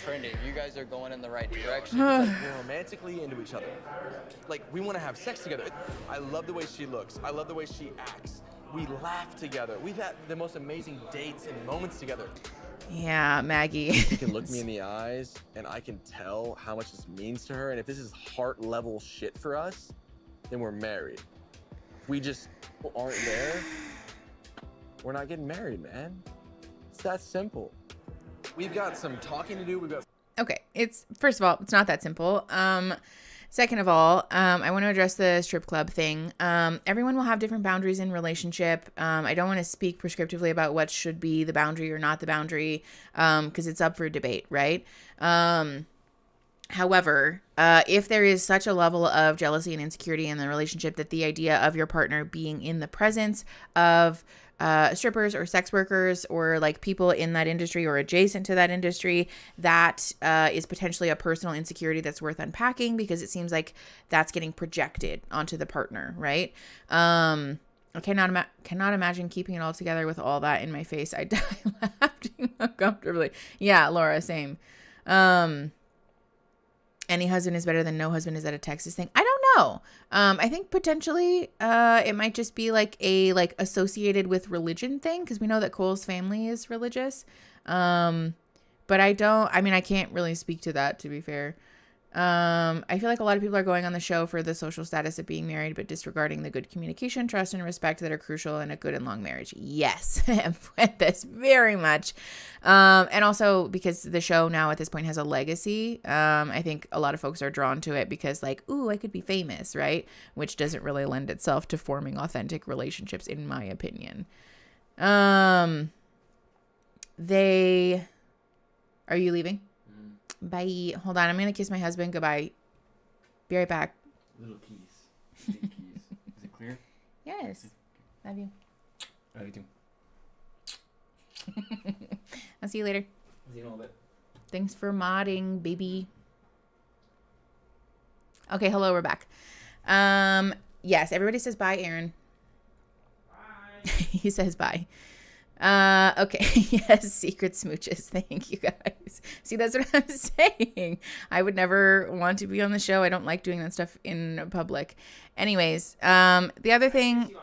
Speaker 2: trending. You guys are going in the right direction. It's like we're romantically into each other. Like, we want to have sex together. I love the way she looks. I love the way she acts. We laugh together. We've had the most amazing dates and moments together.
Speaker 1: Yeah, Maggie.
Speaker 2: She can look me in the eyes, and I can tell how much this means to her. And if this is heart-level shit for us, then we're married. If we just aren't there, we're not getting married, man. It's that simple. We've got some talking to do. We've got.
Speaker 1: Okay, it's first of all, it's not that simple. Second of all, I want to address the strip club thing. Everyone will have different boundaries in relationship. I don't want to speak prescriptively about what should be the boundary or not the boundary, because it's up for debate, right? However, if there is such a level of jealousy and insecurity in the relationship that the idea of your partner being in the presence of strippers or sex workers or like people in that industry or adjacent to that industry, that is potentially a personal insecurity that's worth unpacking, because it seems like that's getting projected onto the partner, right? I cannot imagine keeping it all together with all that in my face. I die laughing uncomfortably. Yeah, Laura, same. Any husband is better than no husband. Is that a Texas thing? I don't know. I think potentially it might just be like a associated with religion thing, because we know that Cole's family is religious. But I can't really speak to that, to be fair. I feel like a lot of people are going on the show for the social status of being married, but disregarding the good communication, trust, and respect that are crucial in a good and long marriage. Yes, with this very much. And also because the show now at this point has a legacy. I think a lot of folks are drawn to it because like, ooh, I could be famous, right? Which doesn't really lend itself to forming authentic relationships, in my opinion. Are you leaving? Bye. Hold on. I'm going to kiss my husband. Goodbye. Be right back.
Speaker 5: Little keys. Big keys. Is it clear?
Speaker 1: Yes. Love you.
Speaker 5: Love you too.
Speaker 1: I'll see you later.
Speaker 5: See you in a little bit.
Speaker 1: Thanks for modding, baby. Okay. Hello. We're back. Yes. Everybody says bye, Aaron. Bye. He says bye. Okay. Yes. Secret smooches. Thank you guys. See, that's what I'm saying. I would never want to be on the show. I don't like doing that stuff in public. Anyways, the other thing,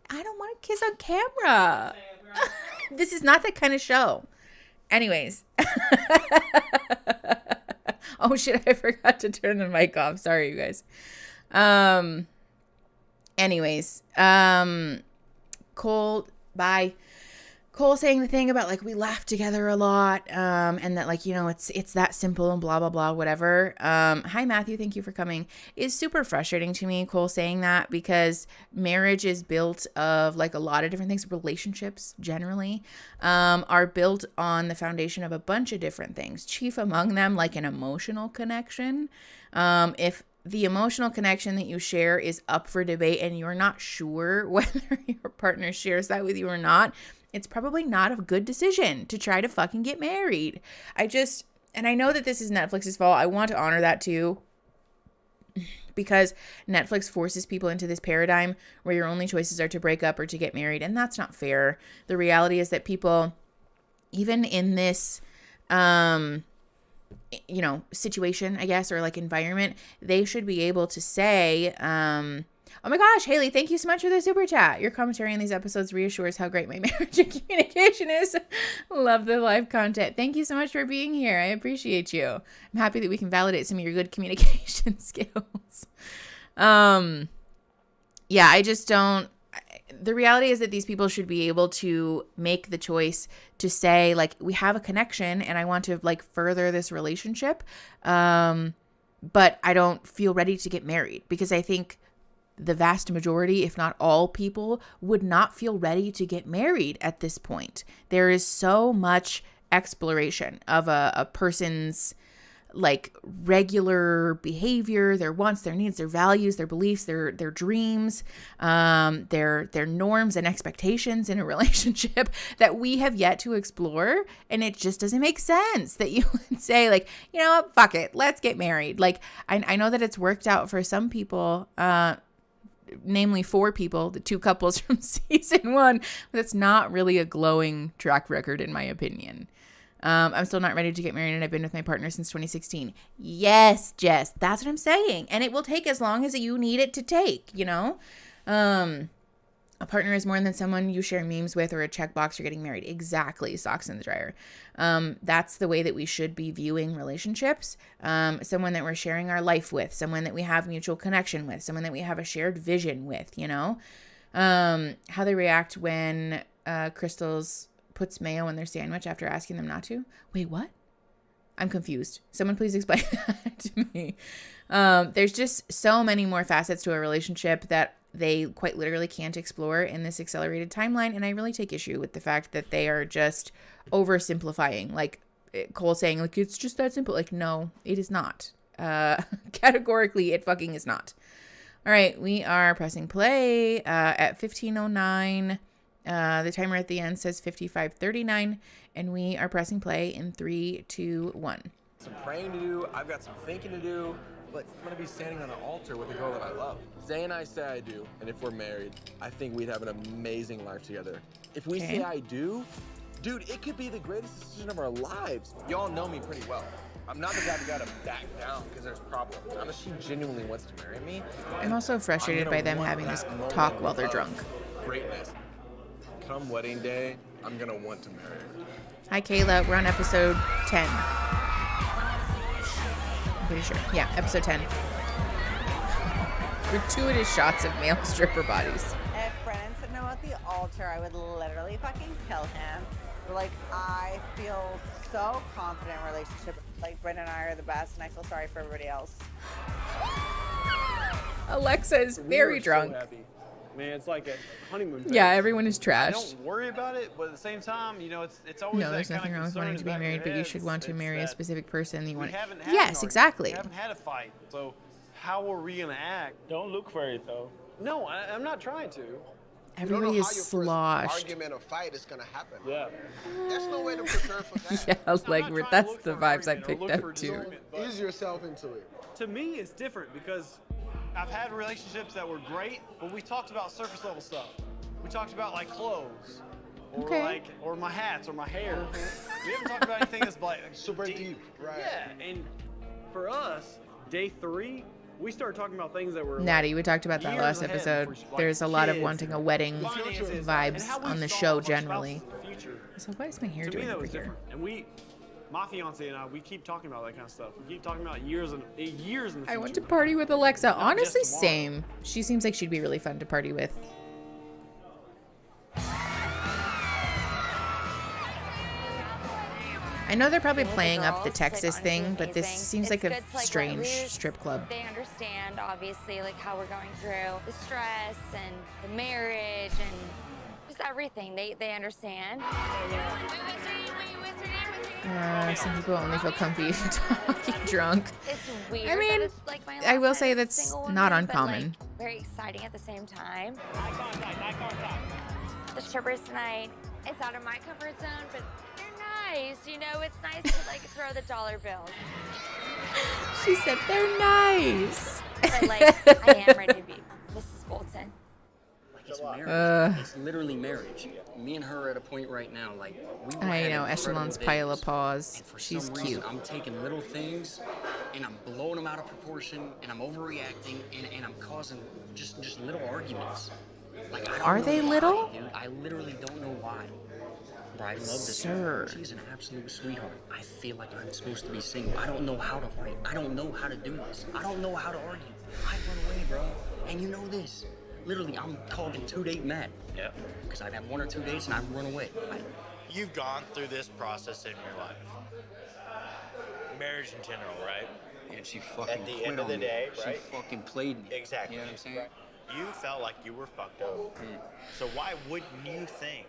Speaker 1: I don't want to kiss on camera. This is not that kind of show. Anyways. Oh shit. I forgot to turn the mic off. Sorry, you guys. Anyways, Cole, bye. Cole saying the thing about like we laugh together a lot, and that like, you know, it's that simple and blah blah blah whatever. Hi Matthew, thank you for coming. Is super frustrating to me, Cole saying that, because marriage is built of like a lot of different things. Relationships generally are built on the foundation of a bunch of different things. Chief among them, like an emotional connection. If the emotional connection that you share is up for debate and you're not sure whether your partner shares that with you or not, it's probably not a good decision to try to fucking get married. And I know that this is Netflix's fault. I want to honor that too, because Netflix forces people into this paradigm where your only choices are to break up or to get married. And that's not fair. The reality is that people, even in this, situation, I guess, or like environment, they should be able to say, oh my gosh, Haley, thank you so much for the super chat. Your commentary on these episodes reassures how great my marriage and communication is. Love the live content. Thank you so much for being here. I appreciate you. I'm happy that we can validate some of your good communication skills. Yeah, I just don't. The reality is that these people should be able to make the choice to say, like, we have a connection and I want to like further this relationship. but I don't feel ready to get married, because I think the vast majority, if not all people, would not feel ready to get married at this point. There is so much exploration of a person's like regular behavior, their wants, their needs, their values, their beliefs, their dreams, their norms and expectations in a relationship that we have yet to explore. And it just doesn't make sense that you would say like, you know what, fuck it, let's get married. Like I know that it's worked out for some people, namely 4 people, the 2 couples from season 1, but that's not really a glowing track record in my opinion. I'm still not ready to get married, and I've been with my partner since 2016. Yes, Jess, that's what I'm saying. And it will take as long as you need it to take, you know? A partner is more than someone you share memes with or a checkbox for getting married. Exactly, socks in the dryer. That's the way that we should be viewing relationships. Someone that we're sharing our life with, someone that we have mutual connection with, someone that we have a shared vision with, you know? How they react when Crystals puts mayo in their sandwich after asking them not to. Wait, what? I'm confused. Someone please explain that to me. There's just so many more facets to a relationship that they quite literally can't explore in this accelerated timeline. And I really take issue with the fact that they are just oversimplifying. Like Cole saying, like, it's just that simple. Like, no, it is not. Categorically, it fucking is not. All right, we are pressing play at 15:09. The timer at the end says 55:39, and we are pressing play in 3, 2, 1.
Speaker 2: Some praying to do, I've got some thinking to do, but I'm gonna be standing on an altar with a girl that I love. Zay and I say I do, and if we're married, I think we'd have an amazing life together. If we say I do, dude, it could be the greatest decision of our lives. Y'all know me pretty well. I'm not the guy that gotta back down because there's problems. Unless she genuinely wants to marry me.
Speaker 1: I'm also frustrated by them having this talk while they're drunk.
Speaker 2: Greatness. Come wedding day, I'm gonna want to marry her.
Speaker 1: Hi, Kayla. We're on episode 10. I'm pretty sure. Yeah, episode 10. Gratuitous shots of male stripper bodies.
Speaker 13: If Brennan said no at the altar, I would literally fucking kill him. But, like, I feel so confident in a relationship. Like, Brennan and I are the best, and I feel sorry for everybody else.
Speaker 1: Alexa is very drunk.
Speaker 14: So happy. Man, it's like a honeymoon phase.
Speaker 1: Yeah, everyone is trashed.
Speaker 14: Don't worry about it, but at the same time, you know, it's always
Speaker 1: No, there's
Speaker 14: that
Speaker 1: nothing
Speaker 14: kind
Speaker 1: wrong
Speaker 14: of
Speaker 1: with wanting to be married, but you should want to marry a specific person. You want. Yes, exactly.
Speaker 14: We haven't had a fight, so how are we gonna act? Don't look for it though. No, I'm not trying to.
Speaker 1: Everybody is sloshed.
Speaker 7: Argument or fight is gonna happen.
Speaker 14: Yeah.
Speaker 7: There's no way to prepare for that.
Speaker 1: Yeah, like that's the vibes I picked up too.
Speaker 7: Ease yourself into it.
Speaker 14: To me, it's different because I've had relationships that were great, but we talked about surface level stuff. We talked about like clothes, or or my hats, or my hair. We haven't talked about anything that's like
Speaker 7: super deep, right?
Speaker 14: Yeah, and for us, day 3, we started talking about things that were
Speaker 1: Natty, we talked about that last episode. There's a lot of wanting a wedding vibes on the show generally. So what is my hair doing over here?
Speaker 14: And my fiance and I, we keep talking about that kind of stuff. We keep talking about years in the future.
Speaker 1: I want to party with Alexa. Honestly, same. She seems like she'd be really fun to party with. I know they're probably playing up the Texas thing, but this seems like a strange strip club.
Speaker 3: They understand, obviously, like how we're going through the stress and the marriage and just everything. They understand.
Speaker 1: Some people only feel comfy talking drunk.
Speaker 3: It's weird.
Speaker 1: I mean,
Speaker 3: it's like my
Speaker 1: I will
Speaker 3: last
Speaker 1: say
Speaker 3: time
Speaker 1: that's
Speaker 3: single woman,
Speaker 1: not
Speaker 3: but,
Speaker 1: uncommon.
Speaker 3: like, very exciting at the same time. Eye contact. The strippers tonight, it's out of my comfort zone, but they're nice. You know, it's nice to like throw the dollar bills.
Speaker 1: She said they're nice.
Speaker 3: But like, I am ready to be Mrs. Bolton.
Speaker 15: It's marriage. It's literally marriage. Me and her are at a point right now, like
Speaker 1: I know, Echelon's pile of paws. She's
Speaker 15: some
Speaker 1: cute.
Speaker 15: Reason, I'm taking little things and I'm blowing them out of proportion and I'm overreacting and I'm causing just little arguments. Like, I don't
Speaker 1: Are
Speaker 15: know
Speaker 1: they
Speaker 15: why,
Speaker 1: little?
Speaker 15: Dude. I literally don't know why. But I love this
Speaker 1: Sir.
Speaker 15: girl. She's an absolute sweetheart. I feel like I'm supposed to be single. I don't know how to fight. I don't know how to do this. I don't know how to argue. I run away, bro. And you know this. Literally, I'm called 2-date mad. Yeah. Because I've had 1 or 2 dates and I run away.
Speaker 16: You've gone through this process in your life. Marriage in general, right?
Speaker 15: And she fucking
Speaker 16: at the end of the day, right?
Speaker 15: She fucking played me.
Speaker 16: Exactly.
Speaker 15: You know what I'm saying?
Speaker 16: Right. You felt like you were fucked up. So why wouldn't you think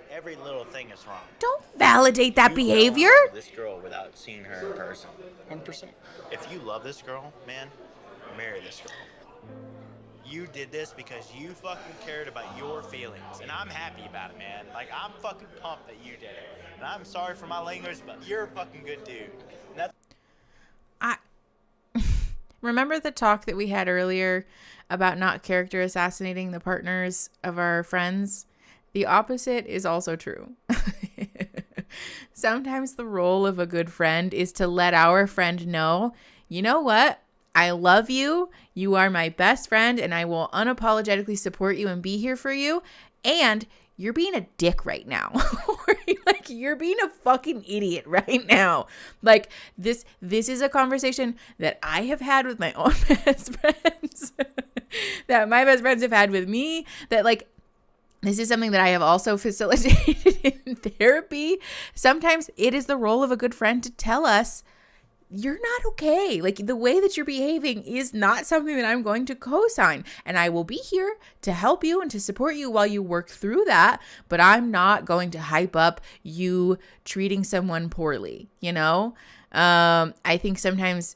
Speaker 16: every little thing is wrong?
Speaker 1: Don't validate that behavior.
Speaker 16: Love this girl without seeing her in person.
Speaker 15: 100%.
Speaker 16: If you love this girl, man, marry this girl. You did this because you fucking cared about your feelings, and I'm happy about it, man. Like, I'm fucking pumped that you did it. And I'm sorry for my language, but you're a fucking good dude. And that's
Speaker 1: Remember the talk that we had earlier about not character assassinating the partners of our friends? The opposite is also true. Sometimes the role of a good friend is to let our friend know, you know what? I love you. You are my best friend, and I will unapologetically support you and be here for you. And you're being a dick right now. Like, you're being a fucking idiot right now. Like, this is a conversation that I have had with my own best friends, that my best friends have had with me, that, like, this is something that I have also facilitated in therapy. Sometimes it is the role of a good friend to tell us, you're not okay. Like, the way that you're behaving is not something that I'm going to co-sign. And I will be here to help you and to support you while you work through that. But I'm not going to hype up you treating someone poorly, you know? I think sometimes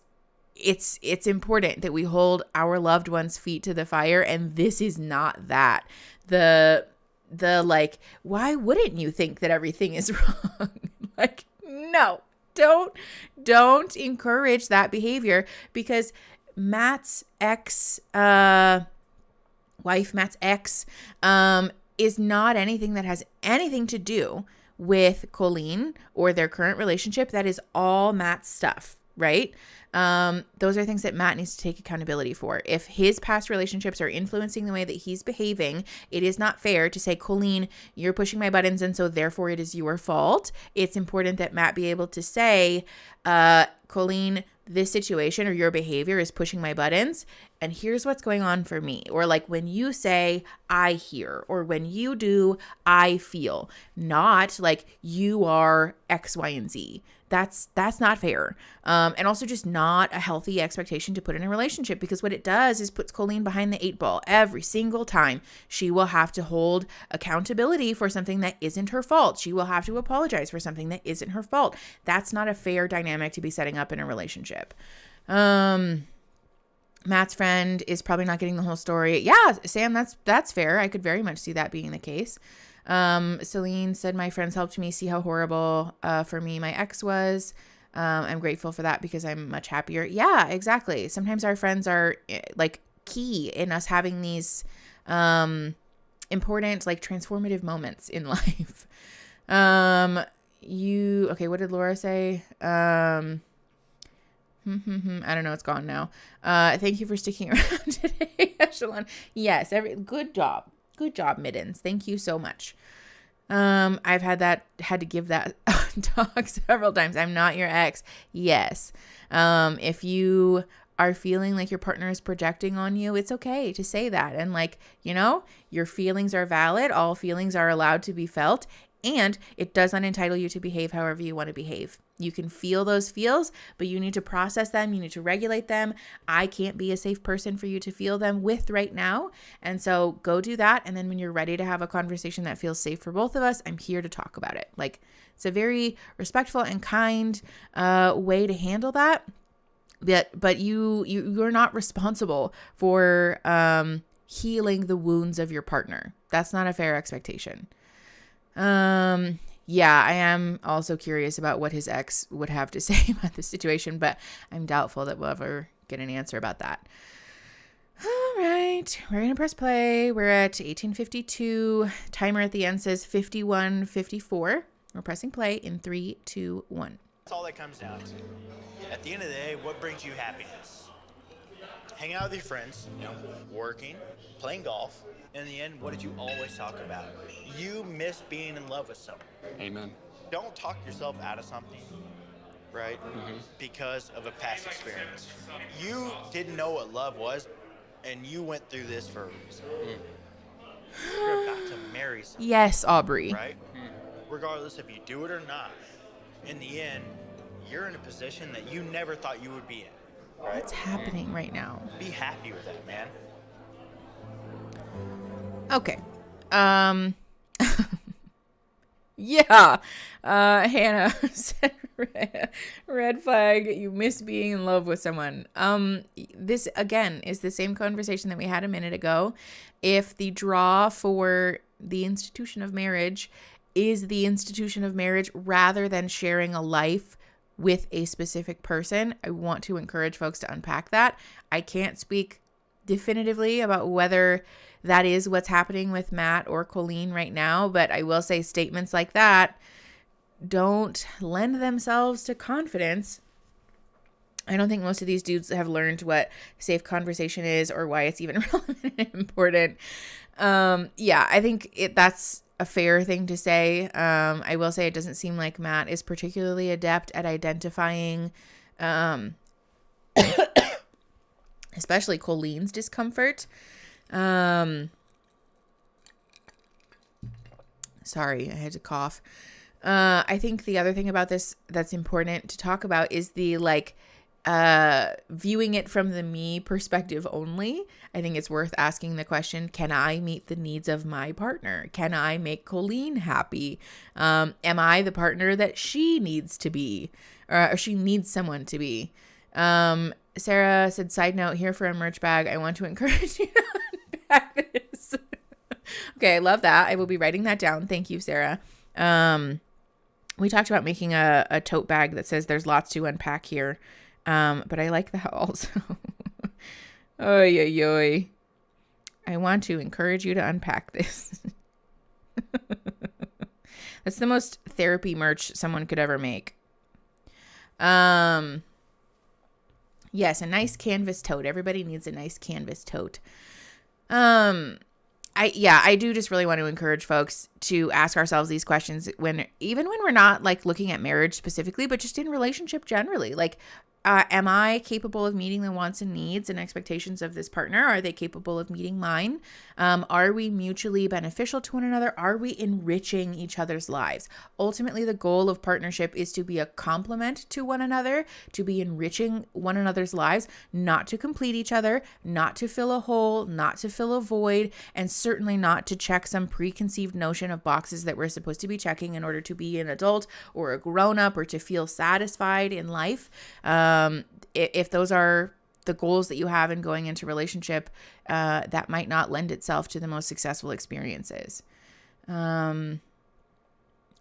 Speaker 1: it's important that we hold our loved ones' feet to the fire. And this is not that. The like, why wouldn't you think that everything is wrong? Like, no. Don't encourage that behavior, because Matt's ex, is not anything that has anything to do with Colleen or their current relationship. That is all Matt's stuff, right? Those are things that Matt needs to take accountability for. If his past relationships are influencing the way that he's behaving, it is not fair to say, Colleen, you're pushing my buttons, and so therefore it is your fault. It's important that Matt be able to say, Colleen, this situation or your behavior is pushing my buttons, and here's what's going on for me. Or like, when you say, I hear, or when you do, I feel. Not like you are X, Y, and Z. That's not fair. And also just not a healthy expectation to put in a relationship, because what it does is puts Colleen behind the 8 ball every single time. She will have to hold accountability for something that isn't her fault. She will have to apologize for something that isn't her fault. That's not a fair dynamic to be setting up in a relationship. Matt's friend is probably not getting the whole story. Yeah, Sam, that's fair. I could very much see that being the case. Celine said, my friends helped me see how horrible for me my ex was. I'm grateful for that because I'm much happier. Yeah, exactly. Sometimes our friends are like key in us having these important, like, transformative moments in life. Okay, what did Laura say? I don't know. It's gone now. Thank you for sticking around today, Echelon. Yes, good job. Good job, Middens. Thank you so much. I've had to give that talk several times. I'm not your ex. Yes. If you are feeling like your partner is projecting on you, it's okay to say that. And, like, you know, your feelings are valid. All feelings are allowed to be felt. And it does not entitle you to behave however you want to behave. You can feel those feels, but you need to process them. You need to regulate them. I can't be a safe person for you to feel them with right now. And so go do that. And then when you're ready to have a conversation that feels safe for both of us, I'm here to talk about it. Like, it's a very respectful and kind way to handle that. But you're not responsible for healing the wounds of your partner. That's not a fair expectation. Yeah, I am also curious about what his ex would have to say about the situation, but I'm doubtful that we'll ever get an answer about that. All right, we're going to press play. We're at 18:52. Timer at the end says 51:54. We're pressing play in 3, 2, 1.
Speaker 16: That's all that comes down to. At the end of the day, what brings you happiness? Hanging out with your friends, working, playing golf. In the end, what did you always talk about? You miss being in love with someone.
Speaker 15: Amen.
Speaker 16: Don't talk yourself out of something, right? Because of a past experience. You didn't know what love was, and you went through this for a reason. You're about to marry someone.
Speaker 1: Yes, Aubrey.
Speaker 16: Right? Regardless if you do it or not, in the end, you're in a position that you never thought you would be in. Right?
Speaker 1: What's happening right now?
Speaker 16: Be happy with that, man.
Speaker 1: Okay. Yeah. Hannah said red flag, you miss being in love with someone. This again is the same conversation that we had a minute ago. If the draw for the institution of marriage is the institution of marriage rather than sharing a life with a specific person, I want to encourage folks to unpack that. I can't speak definitively about whether that is what's happening with Matt or Colleen right now, but I will say statements like that don't lend themselves to confidence. I don't think most of these dudes have learned what safe conversation is or why it's even relevant and important. Yeah, I think that's a fair thing to say. I will say it doesn't seem like Matt is particularly adept at identifying especially Colleen's discomfort. Sorry, I had to cough. I think the other thing about this that's important to talk about is the viewing it from the me perspective only. I think it's worth asking the question, can I meet the needs of my partner? Can I make Colleen happy? Am I the partner that she needs to be, or she needs someone to be? Sarah said, side note, here for a merch bag. I want to encourage you to unpack this. Okay, I love that. I will be writing that down. Thank you, Sarah. We talked about making a tote bag that says there's lots to unpack here. But I like that also. Oy, oy, oy. I want to encourage you to unpack this. That's the most therapy merch someone could ever make. Yes, a nice canvas tote. Everybody needs a nice canvas tote. I do just really want to encourage folks to ask ourselves these questions even when we're not looking at marriage specifically, but just in relationship generally. Am I capable of meeting the wants and needs and expectations of this partner? Are they capable of meeting mine? Are we mutually beneficial to one another? Are we enriching each other's lives? Ultimately, the goal of partnership is to be a complement to one another, to be enriching one another's lives, not to complete each other, not to fill a hole, not to fill a void, and certainly not to check some preconceived notion of boxes that we're supposed to be checking in order to be an adult or a grown-up or to feel satisfied in life. If those are the goals that you have in going into relationship, that might not lend itself to the most successful experiences. Do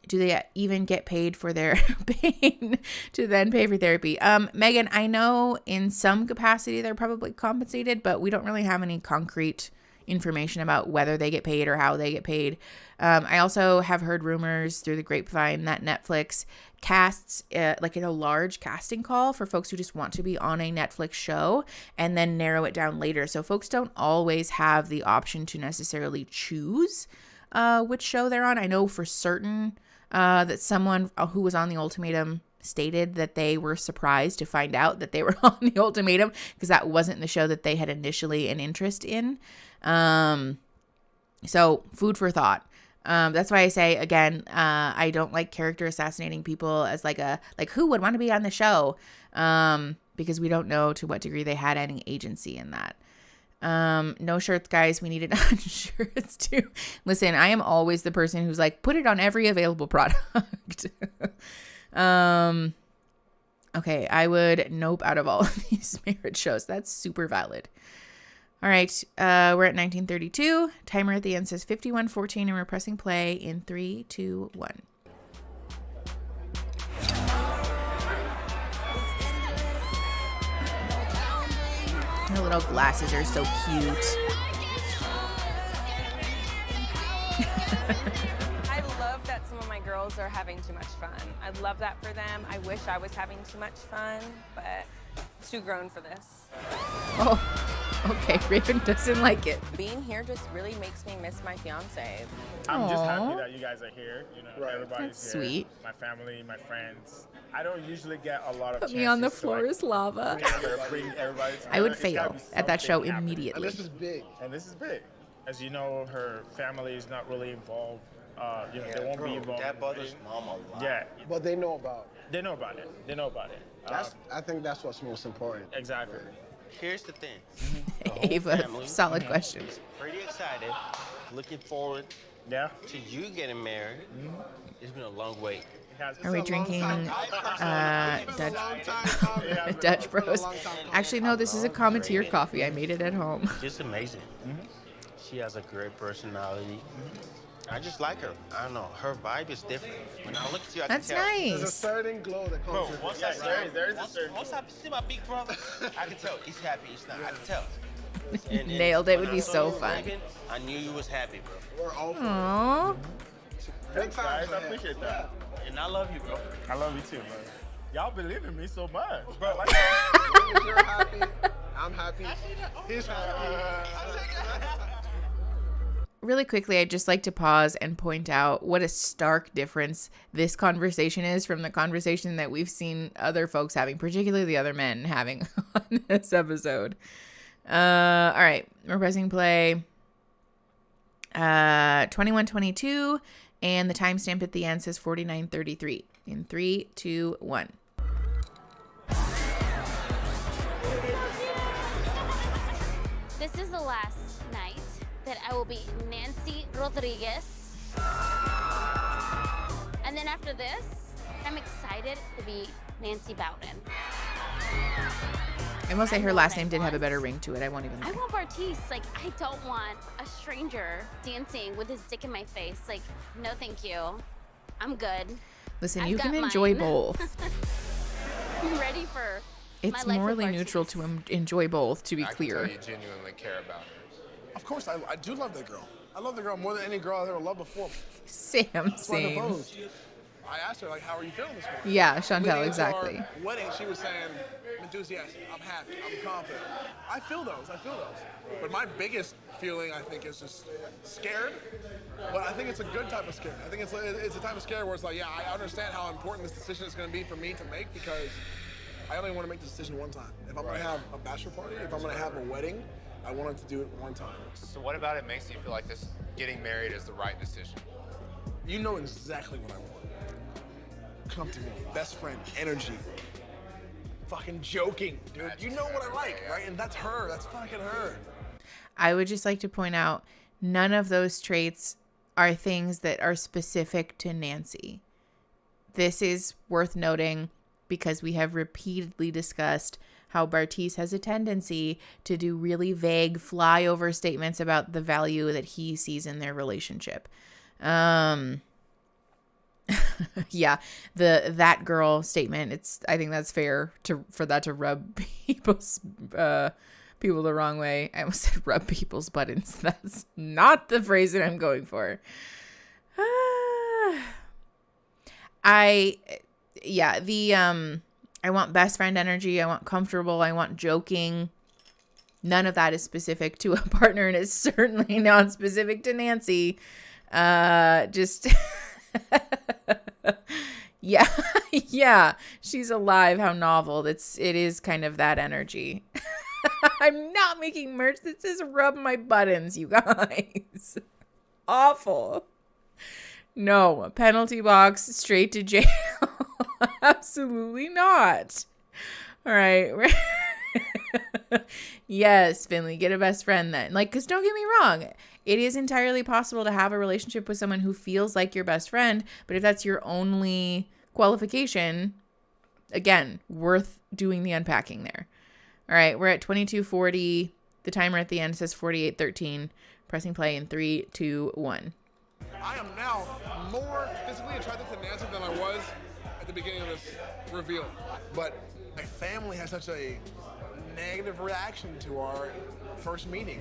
Speaker 1: they even get paid for their pain to then pay for therapy? Megan, I know in some capacity they're probably compensated, but we don't really have any concrete information about whether they get paid or how they get paid. I also have heard rumors through the grapevine that Netflix casts a large casting call for folks who just want to be on a Netflix show and then narrow it down later. So folks don't always have the option to necessarily choose which show they're on. I know for certain that someone who was on The Ultimatum stated that they were surprised to find out that they were on The Ultimatum because that wasn't the show that they had initially an interest in. So food for thought. That's why I say, again, I don't like character assassinating people as who would want to be on the show? Because we don't know to what degree they had any agency in that. No shirts, guys. We needed on shirts too. Listen, I am always the person who's put it on every available product. Okay, I would nope out of all of these marriage shows. That's super valid. All right, we're at 1932. Timer at the end says 51:14, and we're pressing play in 3, 2, 1. Her little glasses are so cute.
Speaker 6: I love that some of my girls are having too much fun. I love that for them. I wish I was having too much fun, but I'm too grown for this.
Speaker 1: Oh, okay. Raven doesn't like it.
Speaker 6: Being here just really makes me miss my fiance.
Speaker 10: I'm just happy that you guys are here. Everybody's
Speaker 1: That's
Speaker 10: here.
Speaker 1: sweet.
Speaker 10: My family, my friends. I don't usually get a lot of
Speaker 1: Put
Speaker 10: chances
Speaker 1: me on the
Speaker 10: to,
Speaker 1: floor is lava.
Speaker 10: bring everybody together.
Speaker 1: I would
Speaker 10: It's gotta
Speaker 1: fail
Speaker 10: be
Speaker 1: at that show
Speaker 10: something happening.
Speaker 1: immediately.
Speaker 11: And this is big.
Speaker 10: And this is big. As you know, her family is not really involved they won't be involved.
Speaker 16: That bothers mom a lot.
Speaker 10: Yeah.
Speaker 11: But they know about it.
Speaker 10: They know about it. They know about it.
Speaker 11: I think that's what's most important.
Speaker 10: Exactly.
Speaker 16: Here's the thing.
Speaker 1: Ava, solid question.
Speaker 16: Pretty excited, looking forward to you getting married. It's been a long wait.
Speaker 1: Are we drinking Dutch Bros? Actually, no, this is a Cometeer coffee. I made it at home.
Speaker 16: Just amazing. She has a great personality. I just like her. I don't know. Her vibe is different. When I look at you, I
Speaker 1: That's
Speaker 16: can tell.
Speaker 1: nice.
Speaker 11: There's a certain glow that comes with
Speaker 16: Once I see my big brother, I can tell he's happy. He's not. I can tell. And
Speaker 1: Nailed it. Would
Speaker 16: when
Speaker 1: be
Speaker 16: I saw
Speaker 1: so
Speaker 16: you
Speaker 1: fun.
Speaker 16: leaving, I knew you was happy, bro.
Speaker 11: We're all for
Speaker 1: Aww.
Speaker 10: Thanks, guys. I appreciate that.
Speaker 16: And I love you, bro.
Speaker 10: I love you too, bro. Y'all believe in me so much, bro.
Speaker 11: Like, you're happy. I'm happy. He's happy.
Speaker 1: Really quickly, I'd just like to pause and point out what a stark difference this conversation is from the conversation that we've seen other folks having, particularly the other men having on this episode. All right, we're pressing play. 21:22, and the timestamp at the end says 49:33. In 3, 2, 1.
Speaker 12: This is the last night that I will be Nancy Rodriguez. And then after this, I'm excited to be Nancy Bowden.
Speaker 1: I will say her last name did have a better ring to it. I won't even lie.
Speaker 12: I want Bartise. Like, I don't want a stranger dancing with his dick in my face. Like, no thank you. I'm good.
Speaker 1: Listen, you can enjoy both.
Speaker 12: I'm ready for
Speaker 1: It's
Speaker 12: my life
Speaker 1: morally
Speaker 12: with
Speaker 1: neutral to enjoy both, to be
Speaker 10: I can
Speaker 1: clear.
Speaker 10: tell you genuinely care about her.
Speaker 11: Of course, I do love that girl. I love the girl more than any girl I've ever loved before.
Speaker 1: Same.
Speaker 11: I asked her, like, how are you feeling this morning?
Speaker 1: Yeah, Chantel,
Speaker 11: Leading into
Speaker 1: exactly.
Speaker 11: our wedding, she was saying, I'm enthusiastic, I'm happy, I'm confident. I feel those. But my biggest feeling, I think, is just scared. But I think it's a good type of scared. I think it's a type of scared where it's like, yeah, I understand how important this decision is going to be for me to make because I only want to make the decision one time. If I'm going to have a bachelor party, if I'm going to have a wedding, I wanted to do it one time.
Speaker 10: So what about it makes you feel like this getting married is the right decision?
Speaker 11: You know exactly what I want. Comfortable, best friend, energy, fucking joking, dude. You know what I like, right? And that's her. That's fucking her.
Speaker 1: I would just like to point out none of those traits are things that are specific to Nancy. This is worth noting because we have repeatedly discussed how Bartise has a tendency to do really vague flyover statements about the value that he sees in their relationship. Yeah, that girl statement, I think that's fair for that to rub people the wrong way. I almost said rub people's buttons. That's not the phrase that I'm going for. I want best friend energy. I want comfortable. I want joking. None of that is specific to a partner, and it's certainly not specific to Nancy. Just yeah, she's alive. How novel. It is kind of that energy. I'm not making merch that says rub my buttons, you guys. Awful. No, penalty box, straight to jail. Absolutely not. All right. Yes, Finley, get a best friend then. Like, because don't get me wrong. It is entirely possible to have a relationship with someone who feels like your best friend. But if that's your only qualification, again, worth doing the unpacking there. All right, we're at 22:40. The timer at the end says 48:13. Pressing play in 3, 2, 1.
Speaker 11: I am now more physically attracted to Nancy than I was at the beginning of this reveal. But my family has such a negative reaction to our first meeting.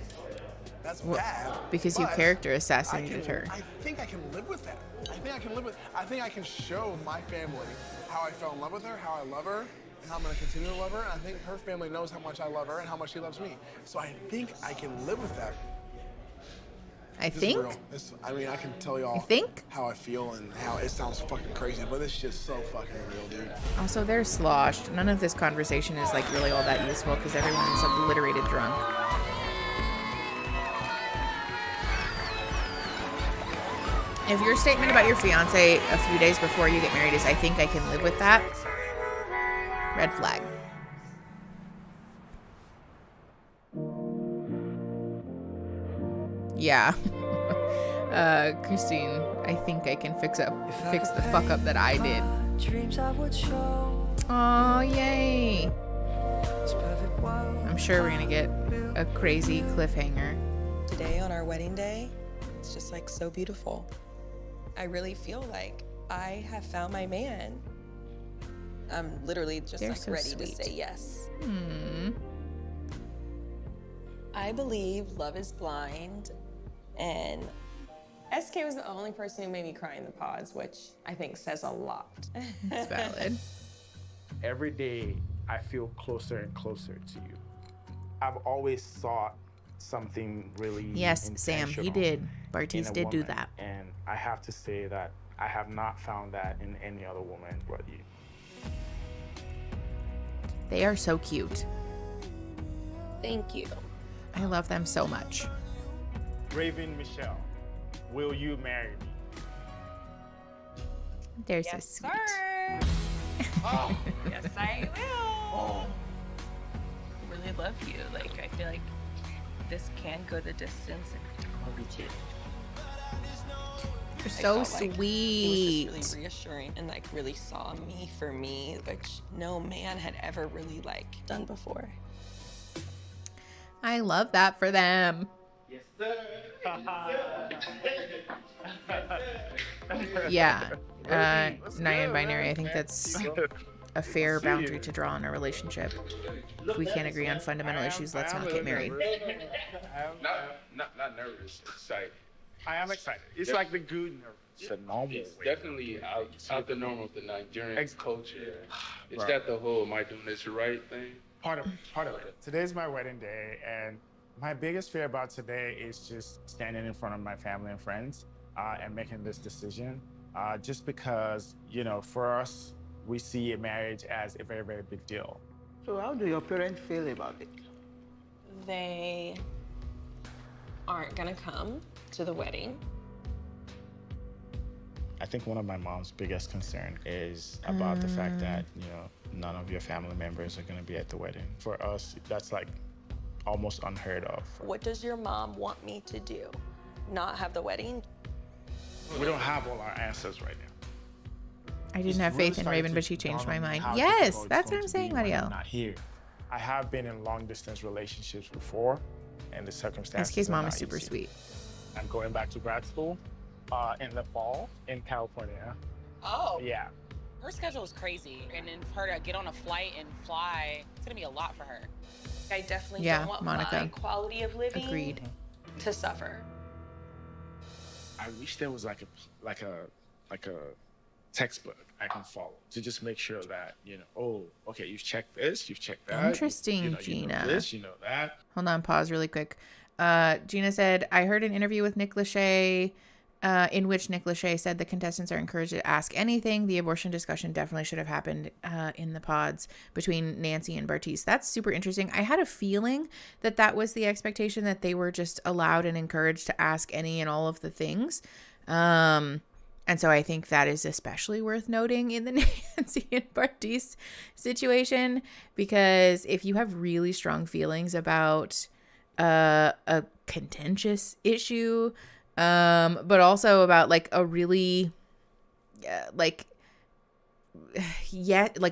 Speaker 11: That's bad.
Speaker 1: Because you character assassinated her.
Speaker 11: I think I can live with that. I think I can show my family how I fell in love with her, how I love her, and how I'm going to continue to love her. And I think her family knows how much I love her and how much she loves me. So I think I can live with that.
Speaker 1: I think.
Speaker 11: I mean, I can tell y'all how I feel and how it sounds fucking crazy, but it's just so fucking real, dude.
Speaker 1: Also, they're sloshed. None of this conversation is like really all that useful because everyone is obliterated drunk. If your statement about your fiance a few days before you get married is, I think I can live with that, red flag. Yeah. Christine, I think I can fix the fuck up that I did. Oh, yay. I'm sure we're gonna get a crazy cliffhanger.
Speaker 17: Today on our wedding day, it's just like so beautiful. I really feel like I have found my man. I'm literally just
Speaker 1: They're
Speaker 17: like
Speaker 1: so
Speaker 17: ready
Speaker 1: sweet.
Speaker 17: to say yes.
Speaker 1: Hmm.
Speaker 17: I believe love is blind, and SK was the only person who made me cry in the pods, which I think says a lot.
Speaker 1: It's valid.
Speaker 10: Every day, I feel closer and closer to you. I've always sought something really
Speaker 1: Yes, Sam, he did.
Speaker 10: in
Speaker 1: Bartiz
Speaker 10: a
Speaker 1: did do
Speaker 10: woman,
Speaker 1: that.
Speaker 10: And I have to say that I have not found that in any other woman but you.
Speaker 1: They are so cute.
Speaker 17: Thank you.
Speaker 1: I love them so much.
Speaker 10: Raven Michelle, will you marry me?
Speaker 1: They're so sweet.
Speaker 17: Sir.
Speaker 10: Oh.
Speaker 17: Yes, I will. Really love you. Like, I feel like this can go the distance.
Speaker 15: Love you too.
Speaker 1: You're so
Speaker 17: I felt like
Speaker 1: sweet.
Speaker 17: It was just really reassuring and like really saw me for me, which no man had ever really like done before.
Speaker 1: I love that for them.
Speaker 10: Yes, sir.
Speaker 1: Yeah. Non-binary, I think that's a fair boundary to draw in a relationship. If we can't agree on fundamental issues, let's not get married.
Speaker 10: Not nervous, excited. I am excited. It's like the good nervous. It's a normal
Speaker 18: It's
Speaker 10: way.
Speaker 18: definitely out the norm of the Nigerian culture. Is
Speaker 10: Right.
Speaker 18: that the whole "am I doing this right" thing?
Speaker 10: Part of it. Today's my wedding day, and my biggest fear about today is just standing in front of my family and friends and making this decision. Just because, you know, for us, we see a marriage as a very, very big deal.
Speaker 19: So how do your parents feel about it?
Speaker 17: They aren't gonna come to the wedding.
Speaker 10: I think one of my mom's biggest concern is about the fact that, you know, none of your family members are going to be at the wedding. For us, that's like almost unheard of.
Speaker 17: What does your mom want me to do? Not have the wedding?
Speaker 10: We don't have all our answers right now.
Speaker 1: I didn't have faith in Raven, but she changed my mind. Yes, that's what I'm saying, Mario.
Speaker 10: Not here. I have been in long distance relationships before, and the circumstances.
Speaker 1: SK's
Speaker 10: are
Speaker 1: mom
Speaker 10: not
Speaker 1: is super
Speaker 10: easy.
Speaker 1: sweet.
Speaker 10: I'm going back to grad school in the fall in California.
Speaker 20: Oh.
Speaker 10: Yeah.
Speaker 20: Her schedule is crazy. And then for her to get on a flight and fly, it's gonna be a lot for her.
Speaker 17: I definitely
Speaker 1: Yeah,
Speaker 17: don't want
Speaker 1: Monica.
Speaker 17: my quality of living
Speaker 1: Agreed.
Speaker 17: to suffer.
Speaker 10: I wish there was like a textbook I can follow to just make sure that, you know, oh, okay, you've checked this, you've checked that.
Speaker 1: Interesting,
Speaker 10: you know
Speaker 1: Gina.
Speaker 10: this, you know that.
Speaker 1: Hold on, pause really quick. Gina said, I heard an interview with Nick Lachey in which Nick Lachey said the contestants are encouraged to ask anything. The abortion discussion definitely should have happened in the pods between Nancy and Bartiz. That's super interesting. I had a feeling that that was the expectation, that they were just allowed and encouraged to ask any and all of the things. And so I think that is especially worth noting in the Nancy and Bartiz situation, because if you have really strong feelings about a contentious issue, but also about like a really like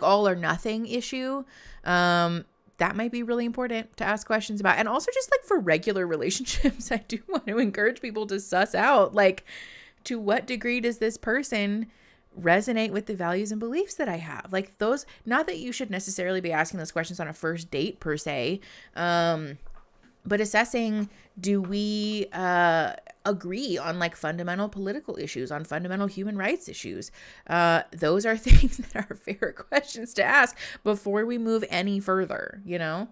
Speaker 1: all or nothing issue, that might be really important to ask questions about. And also just like for regular relationships, I do want to encourage people to suss out, like, to what degree does this person resonate with the values and beliefs that I have? Like those, not that you should necessarily be asking those questions on a first date per se, but assessing, do we agree on like fundamental political issues, on fundamental human rights issues? Those are things that are fair questions to ask before we move any further, you know?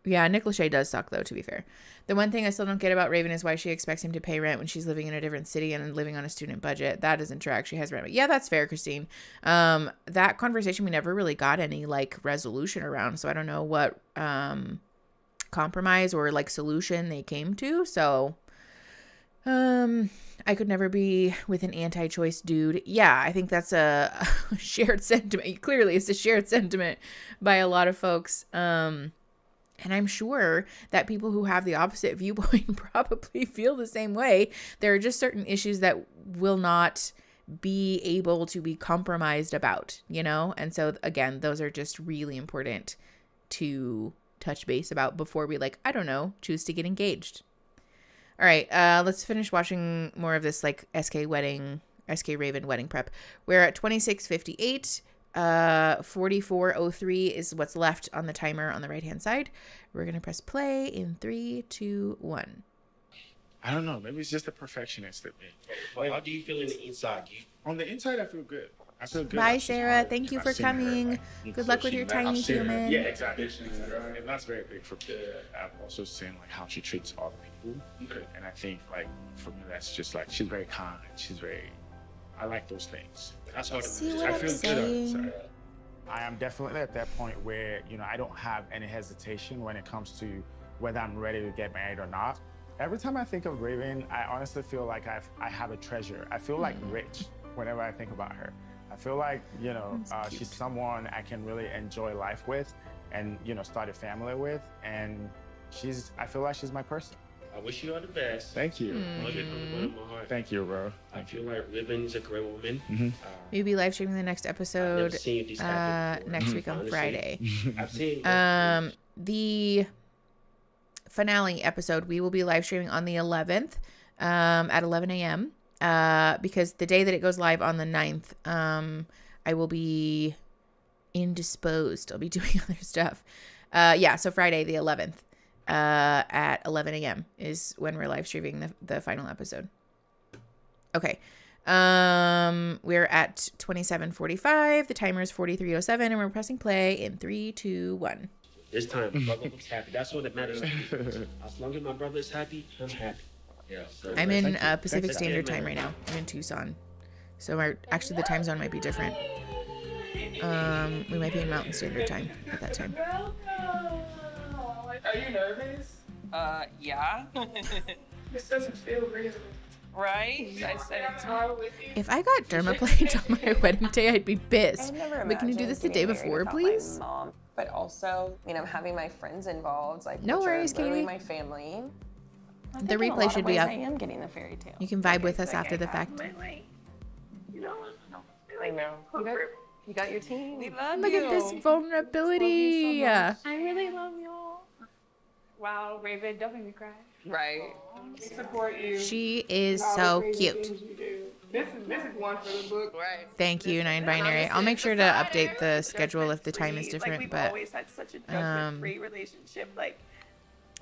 Speaker 1: Yeah, Nick Lachey does suck though, to be fair. The one thing I still don't get about Raven is why she expects him to pay rent when she's living in a different city and living on a student budget. That doesn't track. She has rent. But yeah, that's fair, Christine. That conversation we never really got any like resolution around. So I don't know what compromise or like solution they came to. So I could never be with an anti-choice dude. Yeah, I think that's a shared sentiment. Clearly, it's a shared sentiment by a lot of folks. And I'm sure that people who have the opposite viewpoint probably feel the same way. There are just certain issues that will not be able to be compromised about, you know? And so, again, those are just really important to touch base about before we, like, I don't know, choose to get engaged. All right, let's finish watching more of this, like, SK Raven wedding prep. We're at 26:58. 44:03 is what's left on the timer on the right-hand side. We're going to press play in 3, 2, 1.
Speaker 10: I don't know. Maybe it's just a perfectionist in me.
Speaker 21: Well, how do you feel in the inside?
Speaker 10: On the inside, I feel good. I feel good.
Speaker 1: Bye, Sarah. Thank you for coming. Good luck with your tiny human.
Speaker 10: Yeah, exactly. And that's very big for me. I've also seen like how she treats other people. Okay. And I think like for me, that's just like she's very kind. I like those things. That's how I feel good. I am definitely at that point where, you know, I don't have any hesitation when it comes to whether I'm ready to get married or not. Every time I think of Raven, I honestly feel like I have a treasure. I feel like rich whenever I think about her. I feel like, you know, she's someone I can really enjoy life with and, you know, start a family with. And I feel like she's my person.
Speaker 21: I wish you all the best.
Speaker 10: Thank you. Thank you, bro.
Speaker 21: I feel like Raven is a great woman.
Speaker 1: We'll be live streaming the next episode next week on Friday.
Speaker 21: I've seen
Speaker 1: the finale episode we will be live streaming on the 11th at 11 a.m. Because the day that it goes live on the 9th, I will be indisposed. I'll be doing other stuff. So Friday the 11th at 11 a.m. is when we're live streaming the final episode. Okay. We're at 27:45. The timer is 43:07, and we're pressing play in 3, 2, 1.
Speaker 21: This time, my brother looks happy. That's what it matters to me. As long as my brother is happy, I'm happy. Yeah. So
Speaker 1: I'm in Pacific Standard Time right now. I'm in Tucson. So actually the time zone might be different. We might be in Mountain Standard Time at that time.
Speaker 22: Are you nervous?
Speaker 20: Yeah.
Speaker 22: This doesn't feel real.
Speaker 20: Right? I said it's hard with you.
Speaker 1: If I got dermaplane on my wedding day, I'd be pissed. But can you do this the day before, please?
Speaker 17: Mom, but also, you know, having my friends involved, like
Speaker 1: no worries, Katie.
Speaker 17: My family.
Speaker 1: The replay should be up.
Speaker 17: I am getting the fairy tale.
Speaker 1: You can vibe with us after the fact.
Speaker 22: You know,
Speaker 17: I know. You got your team.
Speaker 20: We love
Speaker 1: Look at this vulnerability.
Speaker 22: I really love y'all. Wow, Raven, don't make me cry.
Speaker 17: Right.
Speaker 22: Support you.
Speaker 1: She is so cute.
Speaker 22: This is one for the book.
Speaker 17: Right.
Speaker 1: Thank you, 9binary. I'll make sure to update the schedule if the time is different.
Speaker 22: We've
Speaker 1: but
Speaker 22: always had such a judgment-free relationship. Like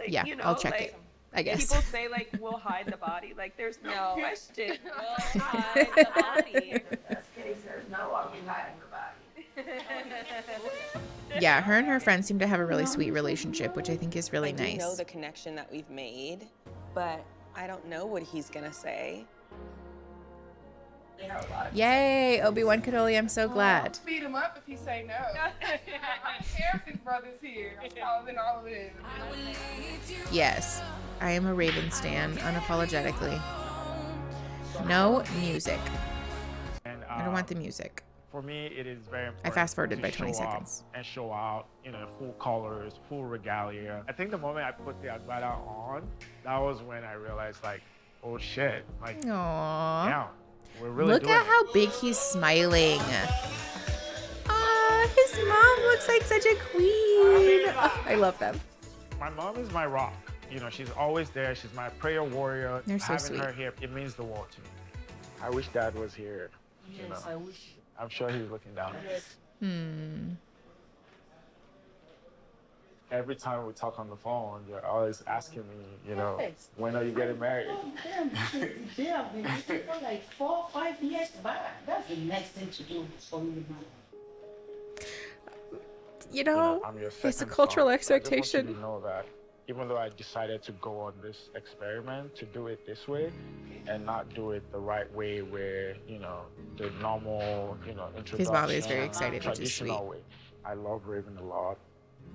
Speaker 1: yeah,
Speaker 22: you know,
Speaker 1: I'll check it. I guess.
Speaker 22: People say like we'll hide the body. Like there's no question. We'll hide the body. There's no walking hiding the body.
Speaker 1: Yeah, her and her friends seem to have a really sweet relationship, which I think is really nice.
Speaker 17: I know the connection that we've made, but I don't know what he's gonna say.
Speaker 1: Yay, Obi-Wan Kenobi, I'm so glad.
Speaker 22: Speed him up if he say no. I don't care if his brother's here. I'm causing all of this.
Speaker 1: Yes, I am a Raven stan, unapologetically. No music. I don't want the music.
Speaker 10: For me, it is very important.
Speaker 1: I fast-forwarded by 20 seconds.
Speaker 10: And show out, you know, full colors, full regalia. I think the moment I put the agbada on, that was when I realized, like, oh shit, like,
Speaker 1: aww.
Speaker 10: Yeah, we're really
Speaker 1: Look
Speaker 10: doing
Speaker 1: at
Speaker 10: it.
Speaker 1: how big he's smiling. Ah, his mom looks like such a queen. Oh, I love them.
Speaker 10: My mom is my rock. You know, she's always there. She's my prayer warrior.
Speaker 1: They're so
Speaker 10: Having
Speaker 1: sweet.
Speaker 10: her here, it means the world to me. I wish Dad was here.
Speaker 22: Yes,
Speaker 10: you know.
Speaker 22: I wish.
Speaker 10: I'm sure he's looking down. Every time we talk on the phone, you're always asking me, you know, when are you getting married?
Speaker 22: Yeah, been for like 4 or 5 years back. That's the next thing to do for me now.
Speaker 1: You know,
Speaker 10: I'm your
Speaker 1: it's a
Speaker 10: second
Speaker 1: cultural
Speaker 10: son. I
Speaker 1: expectation.
Speaker 10: just want you to know that even though I decided to go on this experiment, to do it this way and not do it the right way where, you know, the normal, you know, introduction.
Speaker 1: His mom is very excited, which is
Speaker 10: traditional
Speaker 1: sweet.
Speaker 10: way. I love Raven a lot.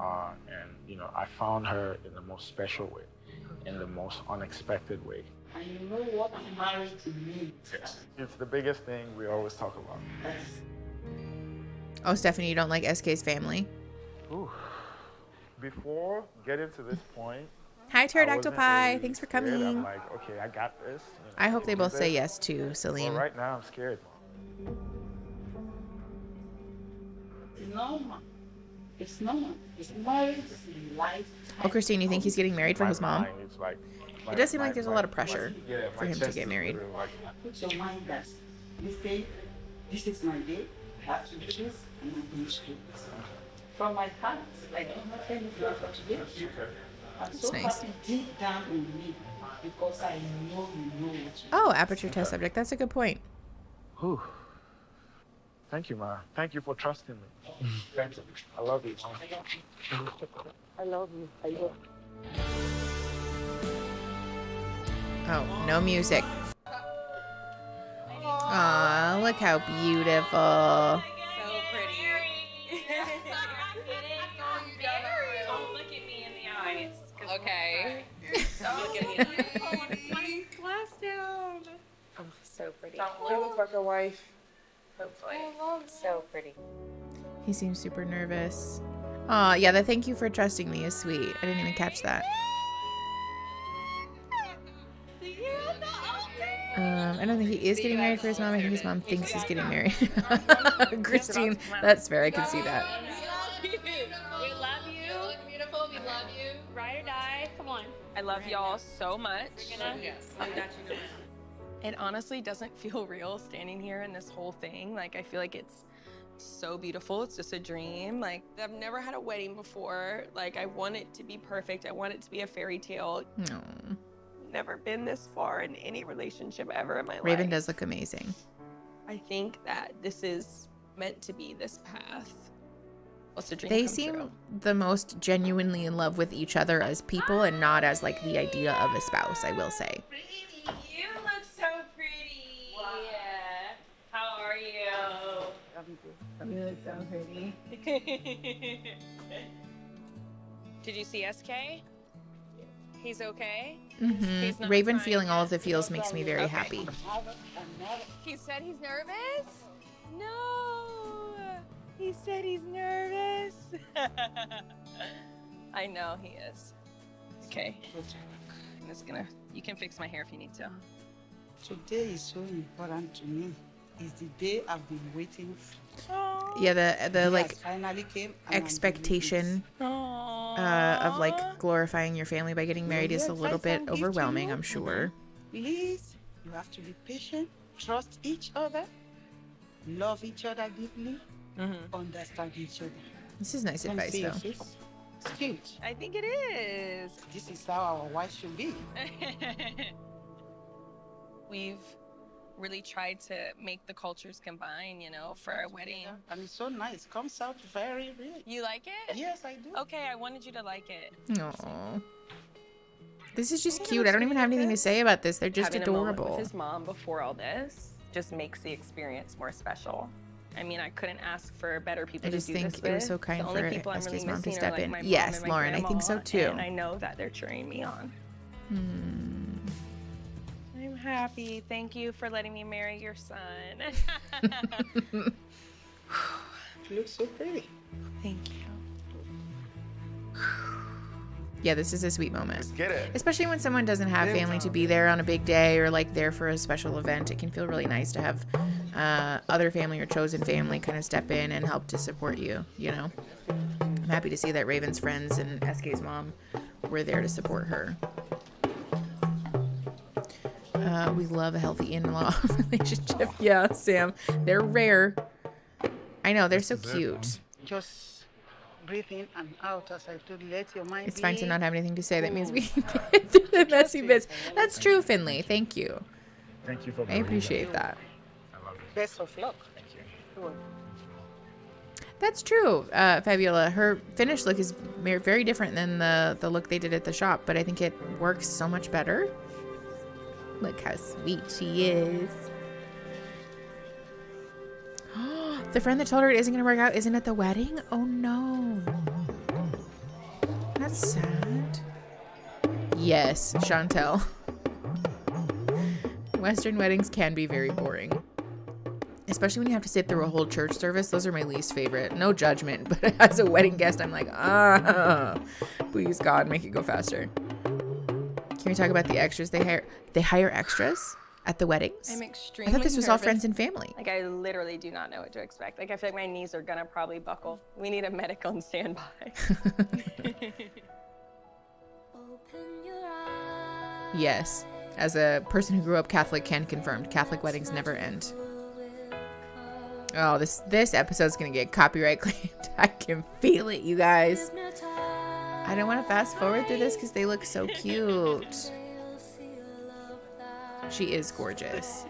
Speaker 10: And, you know, I found her in the most special way, in the most unexpected way.
Speaker 19: And you know what marriage means.
Speaker 10: It's the biggest thing we always talk about.
Speaker 1: Oh, Stephanie, you don't like SK's family?
Speaker 10: Ooh. Before getting to this point,
Speaker 1: Hi, Pterodactyl
Speaker 10: I wasn't
Speaker 1: Pie.
Speaker 10: really
Speaker 1: Thanks for
Speaker 10: scared.
Speaker 1: coming.
Speaker 10: I'm like, okay, I got this. You know,
Speaker 1: I hope they
Speaker 10: can
Speaker 1: both
Speaker 10: do
Speaker 1: say
Speaker 10: this.
Speaker 1: yes too, Salim.
Speaker 10: Well, right now, I'm scared.
Speaker 19: Normal. It's normal. It's marriage. It's life.
Speaker 1: Oh, Christine, you think he's getting married for his mom?
Speaker 10: It's like,
Speaker 1: It does seem like there's a lot of pressure for him to get married.
Speaker 19: Put your mind that this day, this is my day. I have to do this, and I'm going to do this. From my heart, I don't have anything for today. I'm so
Speaker 1: nice.
Speaker 19: happy deep down in me because I know you know what you
Speaker 1: Oh, aperture test subject. That's a good point.
Speaker 10: Whew. Thank you, Ma. Thank you for trusting me. Thank you. I love you, Ma.
Speaker 19: I love you. I love you.
Speaker 1: Oh, no music. Aw, look how beautiful.
Speaker 6: So pretty. Don't look at me in the eyes. Okay. Don't look at me in the eyes. Pulling my glass down.
Speaker 20: Oh, so pretty.
Speaker 6: You look like a wife.
Speaker 20: Hopefully. So pretty.
Speaker 1: He seems super nervous. Aw, yeah, the thank you for trusting me is sweet. I didn't even catch that. I don't think he is getting married for his mom. I think his mom thinks he's getting married. Christine, that's fair. I can see that.
Speaker 3: We love you. You look beautiful. We love you. Ride or die. Come on.
Speaker 6: I love y'all so much.
Speaker 20: Yes, I got you.
Speaker 6: It honestly doesn't feel real standing here in this whole thing. Like, I feel like it's so beautiful. It's just a dream. Like, I've never had a wedding before. Like, I want it to be perfect. I want it to be a fairy tale.
Speaker 1: No.
Speaker 6: Never been this far in any relationship ever in my life.
Speaker 1: Raven does look amazing.
Speaker 6: I think that this is meant to be this path. What's the dream
Speaker 1: They
Speaker 6: come
Speaker 1: seem
Speaker 6: true?
Speaker 1: the most genuinely in love with each other as people and not as like the idea of a spouse, I will say.
Speaker 6: You look so pretty. Yeah. How are you?
Speaker 19: You look so pretty.
Speaker 6: Did you see SK? He's okay?
Speaker 1: Mm-hmm.
Speaker 6: Not
Speaker 1: Raven
Speaker 6: crying
Speaker 1: feeling all
Speaker 6: yet?
Speaker 1: of the feels makes me very
Speaker 6: Okay.
Speaker 1: happy.
Speaker 6: He said he's nervous? No. He said he's nervous. I know he is. Okay. I'm just gonna, you can fix my hair if you need to.
Speaker 19: Today is so important to me. It's the day I've been waiting for.
Speaker 1: Yeah, the like
Speaker 19: finally came, and I'm
Speaker 1: expectation of like glorifying your family by getting married is a little bit overwhelming, I'm sure.
Speaker 19: Please, you have to be patient, trust each other, love each other deeply, understand each other.
Speaker 1: This is nice
Speaker 19: Let me
Speaker 1: advice,
Speaker 19: see your
Speaker 1: though.
Speaker 19: face. It's cute.
Speaker 6: I think it is.
Speaker 19: This is how our wife should be.
Speaker 6: We've really tried to make the cultures combine, you know, for our wedding.
Speaker 19: And it's so nice. Comes out very rich.
Speaker 6: You like it?
Speaker 19: Yes, I do.
Speaker 6: Okay, I wanted you to like it.
Speaker 1: Aww. This is just cute. I don't even have anything to say about this. They're just
Speaker 6: Having a moment
Speaker 1: adorable.
Speaker 6: with his mom before all this just makes the experience more special. I mean, I couldn't ask for better people
Speaker 1: I just
Speaker 6: to do
Speaker 1: think
Speaker 6: this
Speaker 1: it was
Speaker 6: with.
Speaker 1: so kind
Speaker 6: The only
Speaker 1: for
Speaker 6: people I'm
Speaker 1: SK's
Speaker 6: really
Speaker 1: mom to
Speaker 6: missing
Speaker 1: step
Speaker 6: are, like,
Speaker 1: in.
Speaker 6: my mom
Speaker 1: Yes,
Speaker 6: and my
Speaker 1: Lauren, I think so
Speaker 6: grandma,
Speaker 1: too.
Speaker 6: And I know that they're cheering me on.
Speaker 1: Hmm.
Speaker 6: I'm happy. Thank you for letting me marry your son.
Speaker 19: You look so pretty.
Speaker 6: Thank you.
Speaker 1: Yeah, this is a sweet moment.
Speaker 10: Get it.
Speaker 1: Especially when someone doesn't have family to be there on a big day or like there for a special event. It can feel really nice to have other family or chosen family kind of step in and help to support you, you know? I'm happy to see that Raven's friends and SK's mom were there to support her. We love a healthy in-law relationship. Yeah, Sam. They're rare. I know, they're so cute.
Speaker 19: Just breathe in and out as I told you. Let your mind
Speaker 1: It's fine to
Speaker 19: be
Speaker 1: not have anything to say. That means we
Speaker 19: cool.
Speaker 1: can get through the messy bits. That's true, Finley. Thank you.
Speaker 10: Thank you for
Speaker 1: I appreciate that.
Speaker 19: Best of luck.
Speaker 10: Thank you.
Speaker 19: Sure.
Speaker 1: That's true, Fabiola. Her finished look is very different than the look they did at the shop, but I think it works so much better. Look how sweet she is. The friend that told her it isn't going to work out isn't at the wedding? Oh no. That's sad. Yes, Chantel. Western weddings can be very boring. Especially when you have to sit through a whole church service. Those are my least favorite. No judgment, but as a wedding guest, I'm like, please God, make it go faster. Can we talk about the extras they hire? They hire extras at the weddings?
Speaker 6: I'm extremely
Speaker 1: I thought this was all
Speaker 6: nervous.
Speaker 1: friends and family.
Speaker 6: Like, I literally do not know what to expect. Like, I feel like my knees are gonna probably buckle. We need a medic on standby.
Speaker 1: Yes. As a person who grew up Catholic can confirm, Catholic weddings never end. Oh, this episode's gonna get copyright claimed. I can feel it, you guys. I don't want to fast forward through this because they look so cute. She is gorgeous.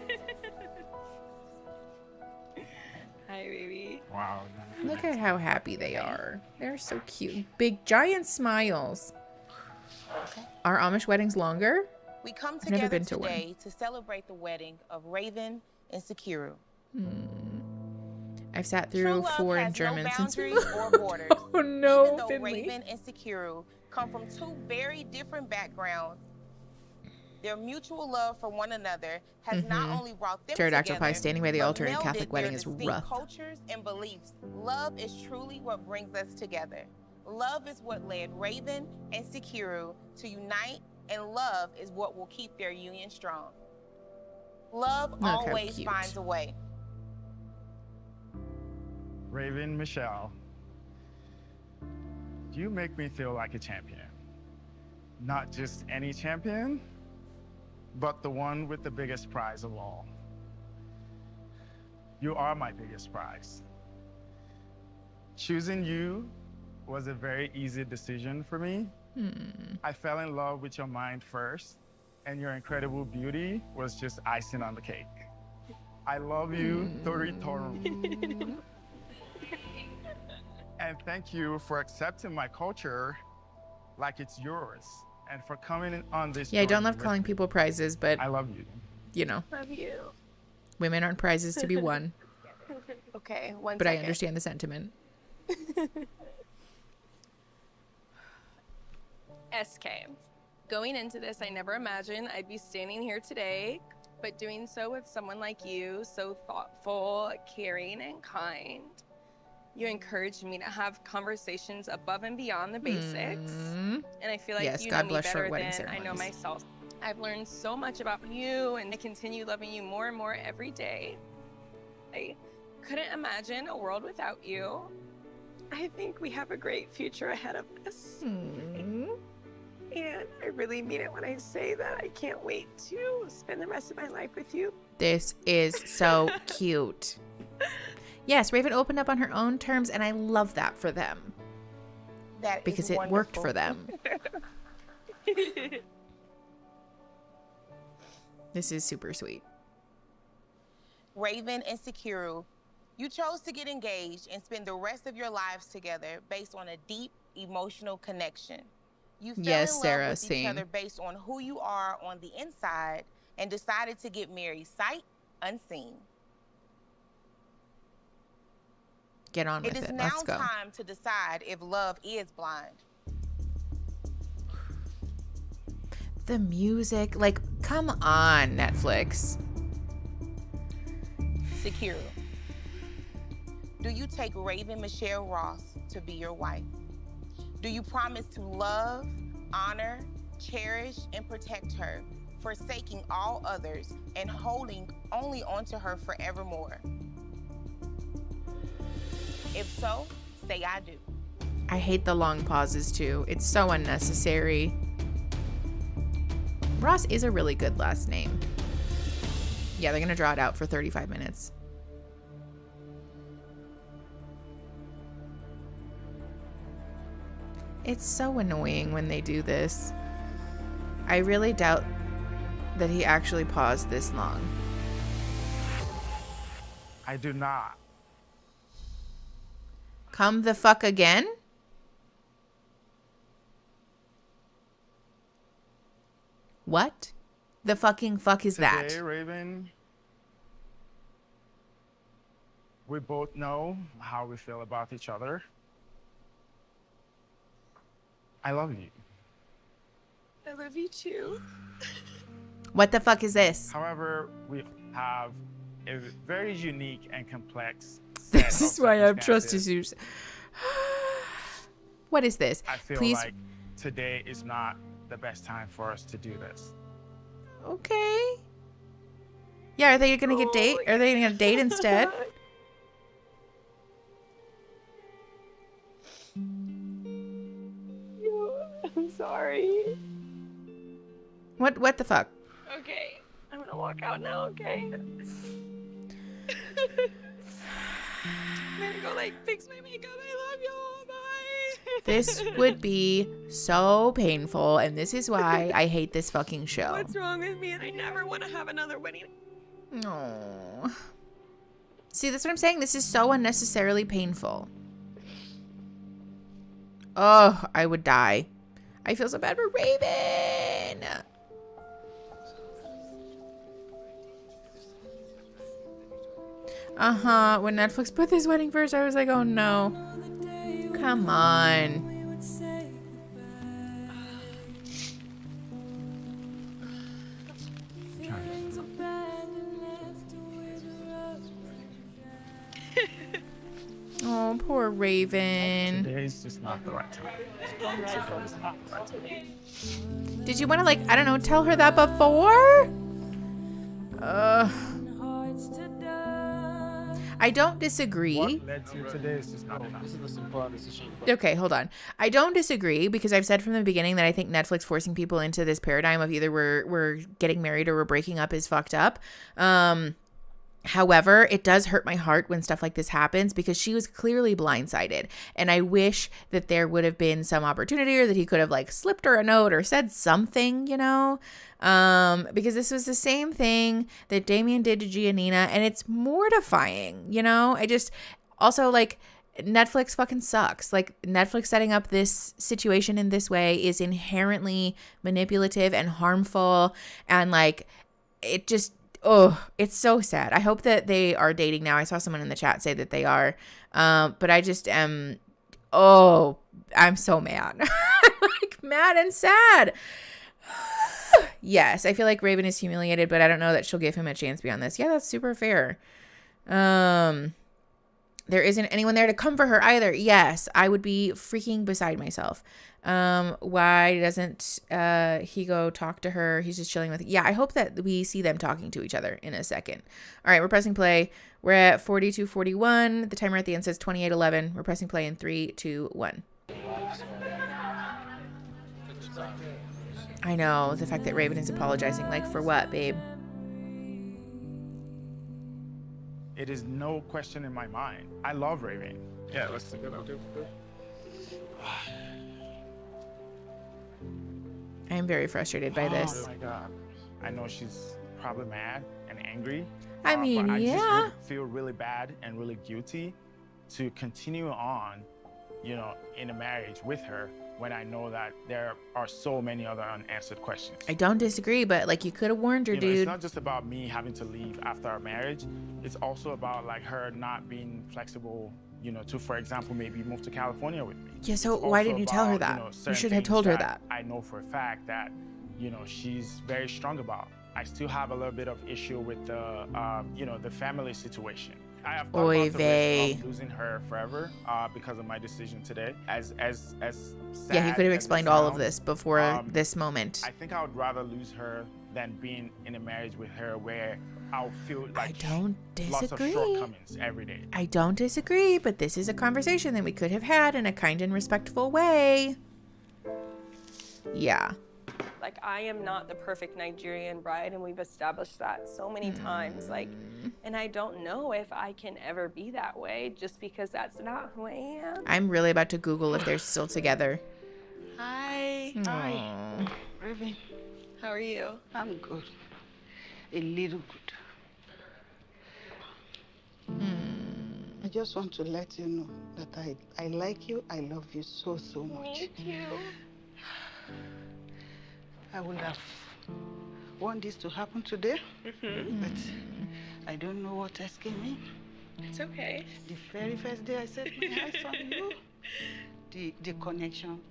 Speaker 6: Hi, baby.
Speaker 10: Wow.
Speaker 1: Look at how happy they are. They're so cute. Big, giant smiles. Are Amish weddings longer?
Speaker 4: We come
Speaker 1: I've never
Speaker 4: together
Speaker 1: been to one.
Speaker 4: today to celebrate the wedding of Raven and Sakiru.
Speaker 1: I've sat
Speaker 4: True
Speaker 1: through
Speaker 4: love
Speaker 1: 4 in
Speaker 4: has
Speaker 1: German
Speaker 4: no
Speaker 1: since.
Speaker 4: boundaries or borders.
Speaker 1: Oh no,
Speaker 4: Even though
Speaker 1: Finley.
Speaker 4: Raven and Sakiru come from two very different backgrounds, their mutual love for one another has not only brought them
Speaker 1: Pterodactyl
Speaker 4: together,
Speaker 1: pie standing by the
Speaker 4: but
Speaker 1: altar in a
Speaker 4: melded
Speaker 1: Catholic wedding
Speaker 4: their
Speaker 1: is
Speaker 4: distinct
Speaker 1: rough.
Speaker 4: cultures and beliefs. Love is truly what brings us together. Love is what led Raven and Sakiru to unite, and love is what will keep their union strong. Love
Speaker 10: Look how
Speaker 4: always
Speaker 10: cute.
Speaker 4: finds a way.
Speaker 10: Raven, Michelle, you make me feel like a champion. Not just any champion, but the one with the biggest prize of all. You are my biggest prize. Choosing you was a very easy decision for me. I fell in love with your mind first, and your incredible beauty was just icing on the cake. I love you, Tori Toru. And thank you for accepting my culture like it's yours, and for coming in on this
Speaker 1: Yeah, I don't
Speaker 10: journey
Speaker 1: love
Speaker 10: with
Speaker 1: calling
Speaker 10: me.
Speaker 1: people prizes, but
Speaker 10: I love you.
Speaker 1: You know,
Speaker 6: Love you.
Speaker 1: women aren't prizes to be won.
Speaker 6: Okay, one
Speaker 1: But I
Speaker 6: second.
Speaker 1: understand the sentiment.
Speaker 6: SK. Going into this, I never imagined I'd be standing here today, but doing so with someone like you, so thoughtful, caring, and kind. You encouraged me to have conversations above and beyond the basics. And I feel like
Speaker 1: Yes,
Speaker 6: you
Speaker 1: God
Speaker 6: know me
Speaker 1: bless
Speaker 6: better
Speaker 1: short wedding
Speaker 6: than I know
Speaker 1: ceremonies.
Speaker 6: myself. I've learned so much about you, and I continue loving you more and more every day. I couldn't imagine a world without you. I think we have a great future ahead of us. And I really mean it when I say that I can't wait to spend the rest of my life with you.
Speaker 1: This is so cute. Yes, Raven opened up on her own terms, and I love that for them.
Speaker 4: That
Speaker 1: because
Speaker 4: is
Speaker 1: it worked
Speaker 4: wonderful.
Speaker 1: for them. This is super sweet.
Speaker 4: Raven and Sakiru, you chose to get engaged and spend the rest of your lives together based on a deep emotional connection. You fell
Speaker 1: Yes,
Speaker 4: in love
Speaker 1: Sarah,
Speaker 4: with each
Speaker 1: same.
Speaker 4: other based on who you are on the inside and decided to get married sight unseen.
Speaker 1: Get on with
Speaker 4: It is
Speaker 1: it.
Speaker 4: now
Speaker 1: Let's go.
Speaker 4: time to decide if love is blind.
Speaker 1: The music, like, come on, Netflix.
Speaker 4: Sakiru, do you take Raven Michelle Ross to be your wife? Do you promise to love, honor, cherish, and protect her, forsaking all others and holding only onto her forevermore? If so, say I do.
Speaker 1: I hate the long pauses too. It's so unnecessary. Ross is a really good last name. Yeah, they're gonna draw it out for 35 minutes. It's so annoying when they do this. I really doubt that he actually paused this long.
Speaker 10: I do not.
Speaker 1: Come the fuck again? What the fucking fuck is that?
Speaker 10: Today, Raven, we both know how we feel about each other. I love you.
Speaker 6: I love you too.
Speaker 1: What the fuck is this?
Speaker 10: However, we have a very unique and complex
Speaker 1: This is why I have trust issues. What is this?
Speaker 10: I feel
Speaker 1: Please.
Speaker 10: like today is not the best time for us to do this.
Speaker 1: Okay. Yeah, are they gonna get date? Are they gonna date instead?
Speaker 6: I'm sorry.
Speaker 1: What the fuck?
Speaker 6: Okay, I'm gonna walk out now, okay? I'm gonna go like fix my makeup. I love you. Bye.
Speaker 1: This would be so painful, and this is why I hate this fucking show.
Speaker 6: What's wrong with me? And I never want to have another wedding.
Speaker 1: No. See, that's what I'm saying. This is so unnecessarily painful. Oh, I would die. I feel so bad for Raven. When Netflix put this wedding first, I was like, oh no. Come on. Oh, poor Raven.
Speaker 10: Today's just not the right time. Today's not the right time.
Speaker 1: Did you want to, like, I don't know, tell her that before? I don't disagree.
Speaker 10: What led to today is just not enough. This is the simple decision.
Speaker 1: Okay, hold on. I don't disagree because I've said from the beginning that I think Netflix forcing people into this paradigm of either we're getting married or we're breaking up is fucked up. However, it does hurt my heart when stuff like this happens because she was clearly blindsided. And I wish that there would have been some opportunity or that he could have like slipped her a note or said something, you know, because this was the same thing that Damien did to Giannina and it's mortifying, you know. I just also like Netflix fucking sucks. Like Netflix setting up this situation in this way is inherently manipulative and harmful and like it just it's so sad. I hope that they are dating now. I saw someone in the chat say that they are. But I just am, I'm so mad. Like mad and sad. Yes, I feel like Raven is humiliated, but I don't know that she'll give him a chance beyond this. Yeah, that's super fair. There isn't anyone there to comfort her either. Yes, I would be freaking beside myself. Why doesn't he go talk to her? He's just chilling with. Yeah, I hope that we see them talking to each other in a second. All right, we're pressing play. We're at 42:41. The timer at the end says 28:11. We're pressing play in 3, 2, 1. I know the fact that Raven is apologizing. Like for what, babe?
Speaker 10: It is no question in my mind. I love Raven. Yeah, let's think about it.
Speaker 1: I am very frustrated by this.
Speaker 10: Oh my God. I know she's probably mad and angry.
Speaker 1: I mean,
Speaker 10: but I
Speaker 1: yeah.
Speaker 10: just really feel really bad and really guilty to continue on, you know, in a marriage with her when I know that there are so many other unanswered questions.
Speaker 1: I don't disagree, but like you could have warned her, dude.
Speaker 10: It's not just about me having to leave after our marriage. It's also about like her not being flexible, you know, to, for example, maybe move to California with me.
Speaker 1: Yeah, so why didn't you tell her that? You should have told her that.
Speaker 10: I know for a fact that, you know, she's very strong about. I still have a little bit of issue with the, you know, the family situation. I have thought about the risk of losing her forever because of my decision today. As sad
Speaker 1: yeah, he could have explained all of this before this moment.
Speaker 10: I think I would rather lose her than being in a marriage with her where I'll feel like
Speaker 1: I don't disagree.
Speaker 10: Lots of shortcomings every day.
Speaker 1: I don't disagree, but this is a conversation that we could have had in a kind and respectful way. Yeah.
Speaker 6: Like, I am not the perfect Nigerian bride, and we've established that so many times. Like, and I don't know if I can ever be that way just because that's not who I am.
Speaker 1: I'm really about to Google if they're still together.
Speaker 6: Hi.
Speaker 19: Hi. Raven.
Speaker 6: How are you?
Speaker 19: I'm good. A little good. I just want to let you know that I like you. I love you so, so much.
Speaker 6: Me too.
Speaker 19: I would have want this to happen today, but I don't know what else came in.
Speaker 6: It's okay.
Speaker 19: The very first day I set my eyes on you, the connection.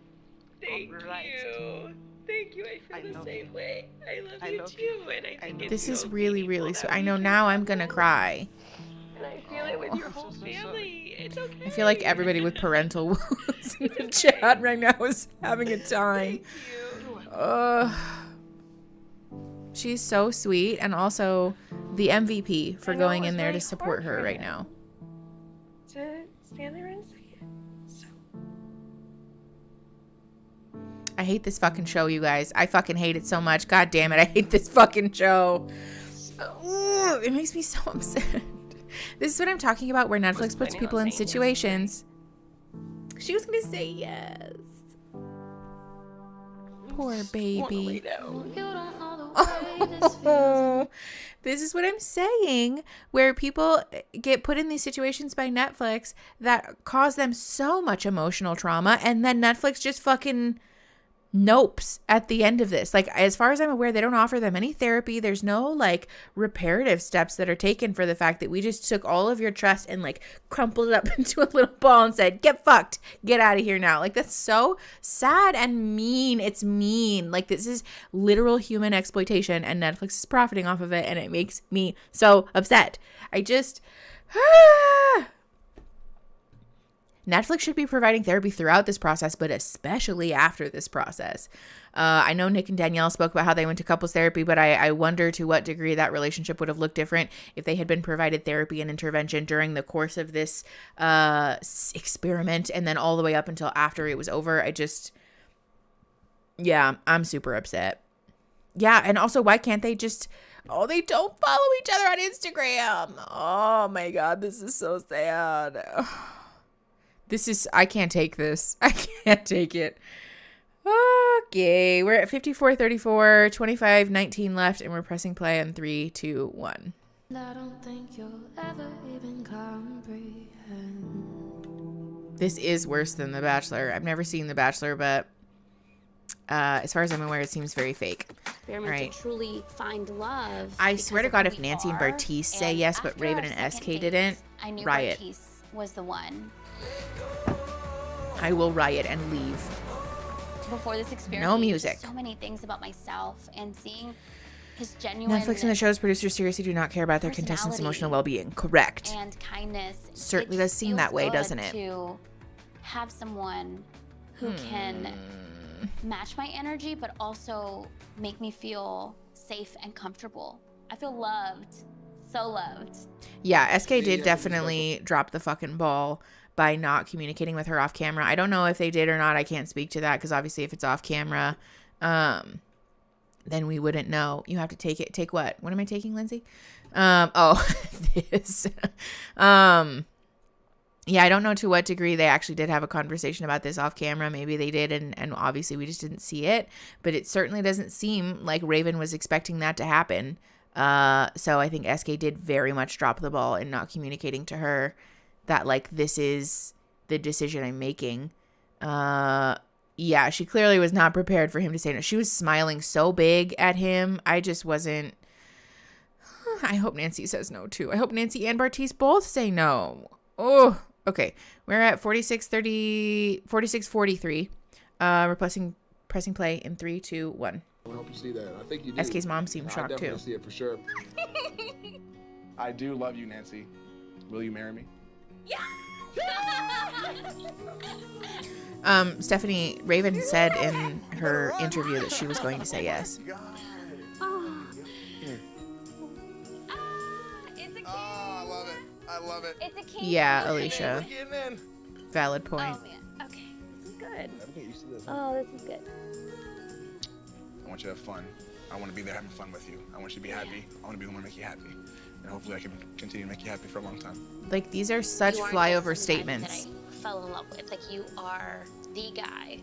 Speaker 6: Thank you. Thank you. I feel the same way. I love you too. And I think it's
Speaker 1: This is
Speaker 6: so
Speaker 1: really, really
Speaker 6: meaningful
Speaker 1: sweet.
Speaker 6: that
Speaker 1: I
Speaker 6: we
Speaker 1: know
Speaker 6: can
Speaker 1: now
Speaker 6: come
Speaker 1: I'm gonna cry.
Speaker 6: And I feel it with your whole family. It's okay.
Speaker 1: I feel like everybody with parental wounds in the chat right now is having a time. She's so sweet, and also the MVP for going in there to support her right now.
Speaker 6: To stand there and say it. So.
Speaker 1: I hate this fucking show, you guys. I fucking hate it so much. God damn it, I hate this fucking show. It makes me so upset. This is what I'm talking about, where Netflix puts people in situations. She was gonna say yes. Poor baby. Oh, this is what I'm saying, where people get put in these situations by Netflix that cause them so much emotional trauma, and then Netflix just fucking nopes at the end of this. Like, as far as I'm aware, they don't offer them any therapy. There's no like reparative steps that are taken for the fact that we just took all of your trust and like crumpled it up into a little ball and said, get fucked, get out of here now. Like, that's so sad and mean. It's mean. Like, this is literal human exploitation, and Netflix is profiting off of it, and it makes me so upset. I just Netflix should be providing therapy throughout this process, but especially after this process. I know Nick and Danielle spoke about how they went to couples therapy, but I wonder to what degree that relationship would have looked different if they had been provided therapy and intervention during the course of this experiment, and then all the way up until after it was over. I'm super upset. Yeah, and also, why can't they just... Oh, they don't follow each other on Instagram. Oh my God, this is so sad. I can't take this. I can't take it. Okay, we're at 54:34, 25:19 left, and we're pressing play on 3, 2, 1. I don't think you'll ever even comprehend. This is worse than The Bachelor. I've never seen The Bachelor, but as far as I'm aware, it seems very fake.
Speaker 12: We're meant to truly find love.
Speaker 1: I swear to God, if Nancy and Bartise say yes, but Raven and SK didn't,
Speaker 12: I knew
Speaker 1: riot.
Speaker 12: Bartise was the one.
Speaker 1: I will riot and leave.
Speaker 12: Before this experience,
Speaker 1: no music.
Speaker 12: So many things about myself, and seeing his genuine
Speaker 1: Netflix and the show's producers seriously do not care about their contestants' emotional well-being. Correct.
Speaker 12: And kindness.
Speaker 1: Certainly does seem that way, doesn't it?
Speaker 12: To have someone who can match my energy, but also make me feel safe and comfortable. I feel loved. So loved.
Speaker 1: Yeah, SK did definitely drop the fucking ball by not communicating with her off camera. I don't know if they did or not. I can't speak to that, because obviously if it's off camera, then we wouldn't know. You have to take it. Take what? What am I taking, Lindsay? This. Yeah, I don't know to what degree they actually did have a conversation about this off camera. Maybe they did, and obviously we just didn't see it. But it certainly doesn't seem like Raven was expecting that to happen. So I think SK did very much drop the ball in not communicating to her that, like, this is the decision I'm making. Yeah, she clearly was not prepared for him to say no. She was smiling so big at him. I just wasn't. I hope Nancy says no too. I hope Nancy and Bartise both say no. Oh, okay. We're at 46:43. We're pressing play in 3, 2, 1.
Speaker 11: I hope you see that. I think you do.
Speaker 1: SK's mom seemed shocked too.
Speaker 11: I definitely see it for sure. I do love you, Nancy. Will you marry me?
Speaker 1: Stephanie, Raven said in her interview that she was going to say yes.
Speaker 11: I love it. I love it.
Speaker 12: It's a king.
Speaker 1: Yeah, Alicia. Valid point.
Speaker 12: Oh man. Okay, this is good. Oh, this is good.
Speaker 11: I want you to have fun. I want to be there having fun with you. I want you to be happy. I want to be the one to make you happy. And hopefully I can continue to make you happy for a long time.
Speaker 1: Like, these are such flyover statements.
Speaker 12: That I fell in love with. Like, you are the guy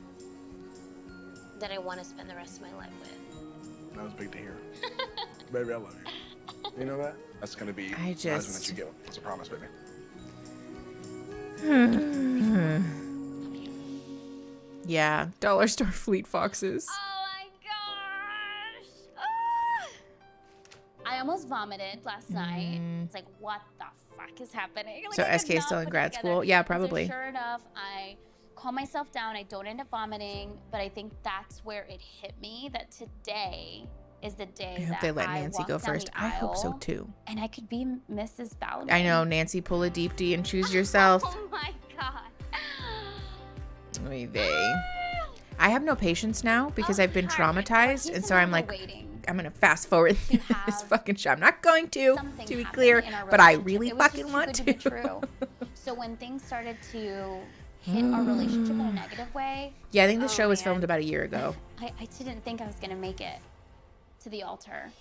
Speaker 12: that I want to spend the rest of my life with.
Speaker 11: That was big to hear. Baby, I love you. You know that? That's going to be the husband that you get. It's a promise, baby.
Speaker 1: Yeah, dollar store Fleet Foxes.
Speaker 12: I almost vomited last night. It's like, what the fuck is happening? Like,
Speaker 1: So SK is still in grad school? Yeah, probably.
Speaker 12: So sure enough, I calm myself down. I don't end up vomiting, but I think that's where it hit me that today is the day
Speaker 1: I hope
Speaker 12: that
Speaker 1: they let
Speaker 12: I
Speaker 1: Nancy
Speaker 12: walk
Speaker 1: go
Speaker 12: down
Speaker 1: first.
Speaker 12: the
Speaker 1: I hope so
Speaker 12: aisle
Speaker 1: too.
Speaker 12: And I could be Mrs. Bowden.
Speaker 1: I know, Nancy, pull a deep D and choose yourself.
Speaker 12: Oh my God.
Speaker 1: Oy vey. I have no patience now because I've been traumatized, and so I'm like, I'm gonna fast forward through this fucking show. I'm not going to be clear, but I really fucking want to.
Speaker 12: Be true. So when things started to hit our relationship in a negative way.
Speaker 1: Yeah, I think the show was filmed about a year ago.
Speaker 12: I didn't think I was gonna make it to the altar.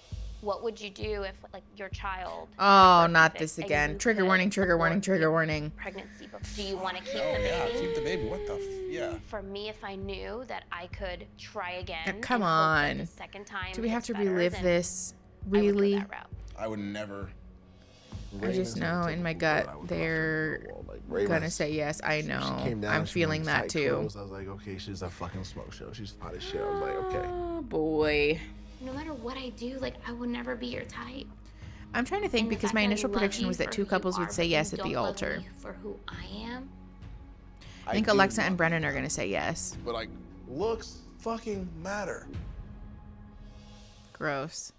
Speaker 12: What would you do if, like, your child?
Speaker 1: Oh, not this again. Trigger warning, trigger warning, trigger warning.
Speaker 12: Pregnancy, but do you want to keep the baby?
Speaker 2: Yeah, keep the baby. What the? Yeah.
Speaker 12: For me, if I knew that I could try again.
Speaker 1: Come
Speaker 12: and
Speaker 1: on.
Speaker 12: the second time
Speaker 1: Do we have to
Speaker 12: it's better,
Speaker 1: relive
Speaker 12: then
Speaker 1: this?
Speaker 12: I would go
Speaker 1: Really?
Speaker 12: that route.
Speaker 2: I would never.
Speaker 1: I just know in my gut they're gonna say yes. I know. I'm feeling that too.
Speaker 11: I was like, okay, she's a fucking smoke show. She's hot as shit. I was like, okay.
Speaker 1: Oh boy.
Speaker 12: No matter what I do, like, I would never be your type.
Speaker 1: I'm trying to think
Speaker 12: And the
Speaker 1: because
Speaker 12: fact
Speaker 1: my
Speaker 12: that I
Speaker 1: initial
Speaker 12: love
Speaker 1: prediction
Speaker 12: you
Speaker 1: was that
Speaker 12: for
Speaker 1: two
Speaker 12: who
Speaker 1: couples
Speaker 12: you
Speaker 1: would
Speaker 12: are,
Speaker 1: say
Speaker 12: but
Speaker 1: yes
Speaker 12: you
Speaker 1: at the
Speaker 12: don't love
Speaker 1: altar.
Speaker 12: me for who I am.
Speaker 1: I think Alexa and Brennan are gonna say yes.
Speaker 11: But like, looks fucking matter.
Speaker 1: Gross.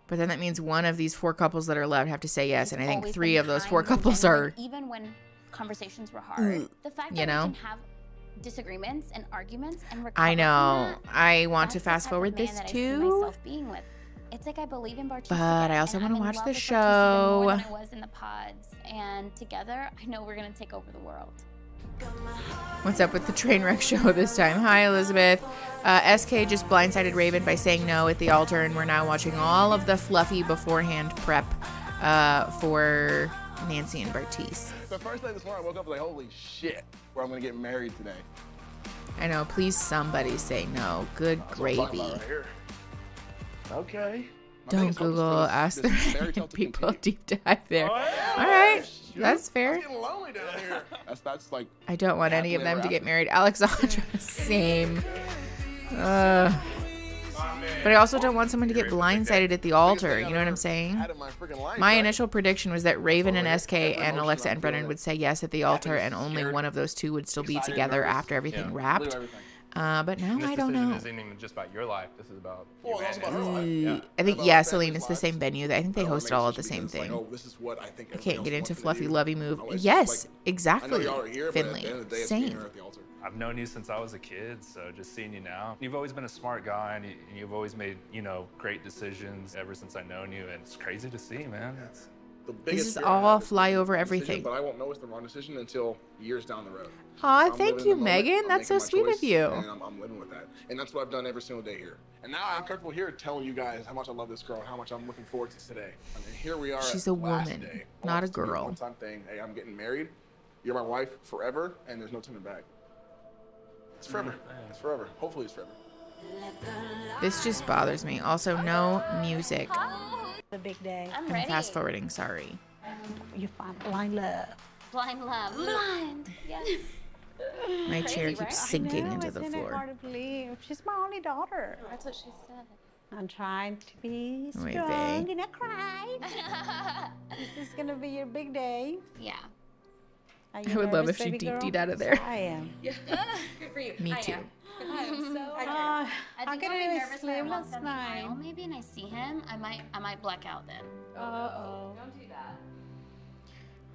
Speaker 1: But then that means one of these 4 couples that are left have to say yes, and I think 3 of those 4 couples are.
Speaker 12: Even when conversations were hard, the fact that
Speaker 1: You know?
Speaker 12: we can have disagreements and arguments and recover
Speaker 1: I
Speaker 12: from
Speaker 1: know.
Speaker 12: that,
Speaker 1: I want
Speaker 12: that's
Speaker 1: to
Speaker 12: the
Speaker 1: fast
Speaker 12: type of
Speaker 1: forward
Speaker 12: man
Speaker 1: this
Speaker 12: that I see
Speaker 1: too.
Speaker 12: myself being with. It's like I believe in Bartise,
Speaker 1: But I also
Speaker 12: and
Speaker 1: wanna
Speaker 12: I'm in
Speaker 1: watch
Speaker 12: love
Speaker 1: the
Speaker 12: with Bartise even more than
Speaker 1: show.
Speaker 12: I was in the pods, and together, I know we're gonna take over the world.
Speaker 1: What's up with the train wreck show this time? Hi, Elizabeth. SK just blindsided Raven by saying no at the altar, and we're now watching all of the fluffy beforehand prep for Nancy and Bartise.
Speaker 11: The first day this morning, I woke up like, holy shit, where I'm gonna get married today.
Speaker 1: I know. Please, somebody say no. Good
Speaker 11: That's what I'm talking
Speaker 1: gravy.
Speaker 11: about right here. Okay. My
Speaker 1: Don't
Speaker 11: biggest hope is
Speaker 1: Google.
Speaker 11: for this
Speaker 1: Ask
Speaker 11: fairy
Speaker 1: the
Speaker 11: tale to
Speaker 1: people
Speaker 11: continue.
Speaker 1: deep dive there.
Speaker 11: Oh, yeah.
Speaker 1: All right.
Speaker 11: Shoot.
Speaker 1: That's fair.
Speaker 11: It's getting lonely down here. That's like.
Speaker 1: I don't want any of
Speaker 11: happily
Speaker 1: them to
Speaker 11: ever
Speaker 1: get married. Alexandra, same. But I also don't want someone to get blindsided at the altar. You know what I'm saying? My initial prediction was that Raven and SK and Alexa and Brennan would say yes at the altar, and only one of those 2 would still be together after everything wrapped. But now I don't know.
Speaker 8: This isn't even just about your life. This is about
Speaker 11: Well, it's about her life. Yeah.
Speaker 1: I think, yeah, Celine, it's the same venue. I think they host it all at the same
Speaker 11: It's like,
Speaker 1: thing.
Speaker 11: oh, this is what I think
Speaker 1: I can't get
Speaker 11: everybody
Speaker 1: into
Speaker 11: else wants
Speaker 1: fluffy
Speaker 11: me to do.
Speaker 1: lovey move.
Speaker 11: It's
Speaker 1: Yes,
Speaker 11: like,
Speaker 1: exactly.
Speaker 11: I know y'all are here, but at
Speaker 1: Finley,
Speaker 11: the end of the day, it's being
Speaker 1: same.
Speaker 11: here at the altar.
Speaker 8: I've known you since I was a kid, so just seeing you now. You've always been a smart guy, and you've always made, great decisions ever since I've known you, and it's crazy to see, man. It's...
Speaker 11: The
Speaker 1: This
Speaker 11: biggest
Speaker 1: is
Speaker 11: fear I
Speaker 1: all
Speaker 11: have is
Speaker 1: fly
Speaker 11: making
Speaker 1: over
Speaker 11: a decision,
Speaker 1: everything.
Speaker 11: But I won't know it's the wrong decision until years down the road.
Speaker 1: Aw,
Speaker 11: So I'm
Speaker 1: thank
Speaker 11: living
Speaker 1: you,
Speaker 11: in the moment,
Speaker 1: Megan.
Speaker 11: I'm
Speaker 1: That's so
Speaker 11: making my
Speaker 1: sweet of
Speaker 11: choice,
Speaker 1: you.
Speaker 11: And I'm living with that. And that's what I've done every single day here. And now I'm comfortable here telling you guys how much I love this girl and how much I'm looking forward to today. I mean, here we are.
Speaker 1: She's
Speaker 11: at
Speaker 1: a
Speaker 11: the last
Speaker 1: woman,
Speaker 11: day.
Speaker 1: not a
Speaker 11: It's gonna be
Speaker 1: girl.
Speaker 11: one-time thing. Hey, I'm getting married. You're my wife forever, and there's no turning back. It's forever. It's forever. Hopefully it's forever.
Speaker 1: This just bothers me. Also, no music.
Speaker 9: The big day.
Speaker 12: I'm
Speaker 1: I'm
Speaker 12: ready.
Speaker 1: fast forwarding, sorry.
Speaker 9: You find blind love.
Speaker 12: Blind love. Blind. Yes.
Speaker 1: My chair keeps sinking
Speaker 9: I know,
Speaker 1: into the
Speaker 9: isn't it
Speaker 1: floor.
Speaker 9: hard to believe? She's my only daughter.
Speaker 12: That's what she said.
Speaker 9: I'm trying to be
Speaker 1: Oy
Speaker 9: strong
Speaker 1: vey.
Speaker 9: and not cry. This is gonna be your big day.
Speaker 12: Yeah.
Speaker 9: Are
Speaker 1: I
Speaker 9: you
Speaker 1: would love
Speaker 9: nervous,
Speaker 1: if she
Speaker 9: baby girl?
Speaker 1: deep-D'd out of there.
Speaker 9: I am.
Speaker 12: Good for you.
Speaker 1: Me
Speaker 12: I
Speaker 1: too.
Speaker 12: am. I'm so
Speaker 9: I
Speaker 12: think
Speaker 9: couldn't
Speaker 12: I'll be
Speaker 9: even
Speaker 12: nervous when I
Speaker 9: sleep
Speaker 12: walk
Speaker 9: last
Speaker 12: down the
Speaker 9: night.
Speaker 12: aisle, maybe, and I see him. I might black out then.
Speaker 9: Uh-oh.
Speaker 12: Don't do that.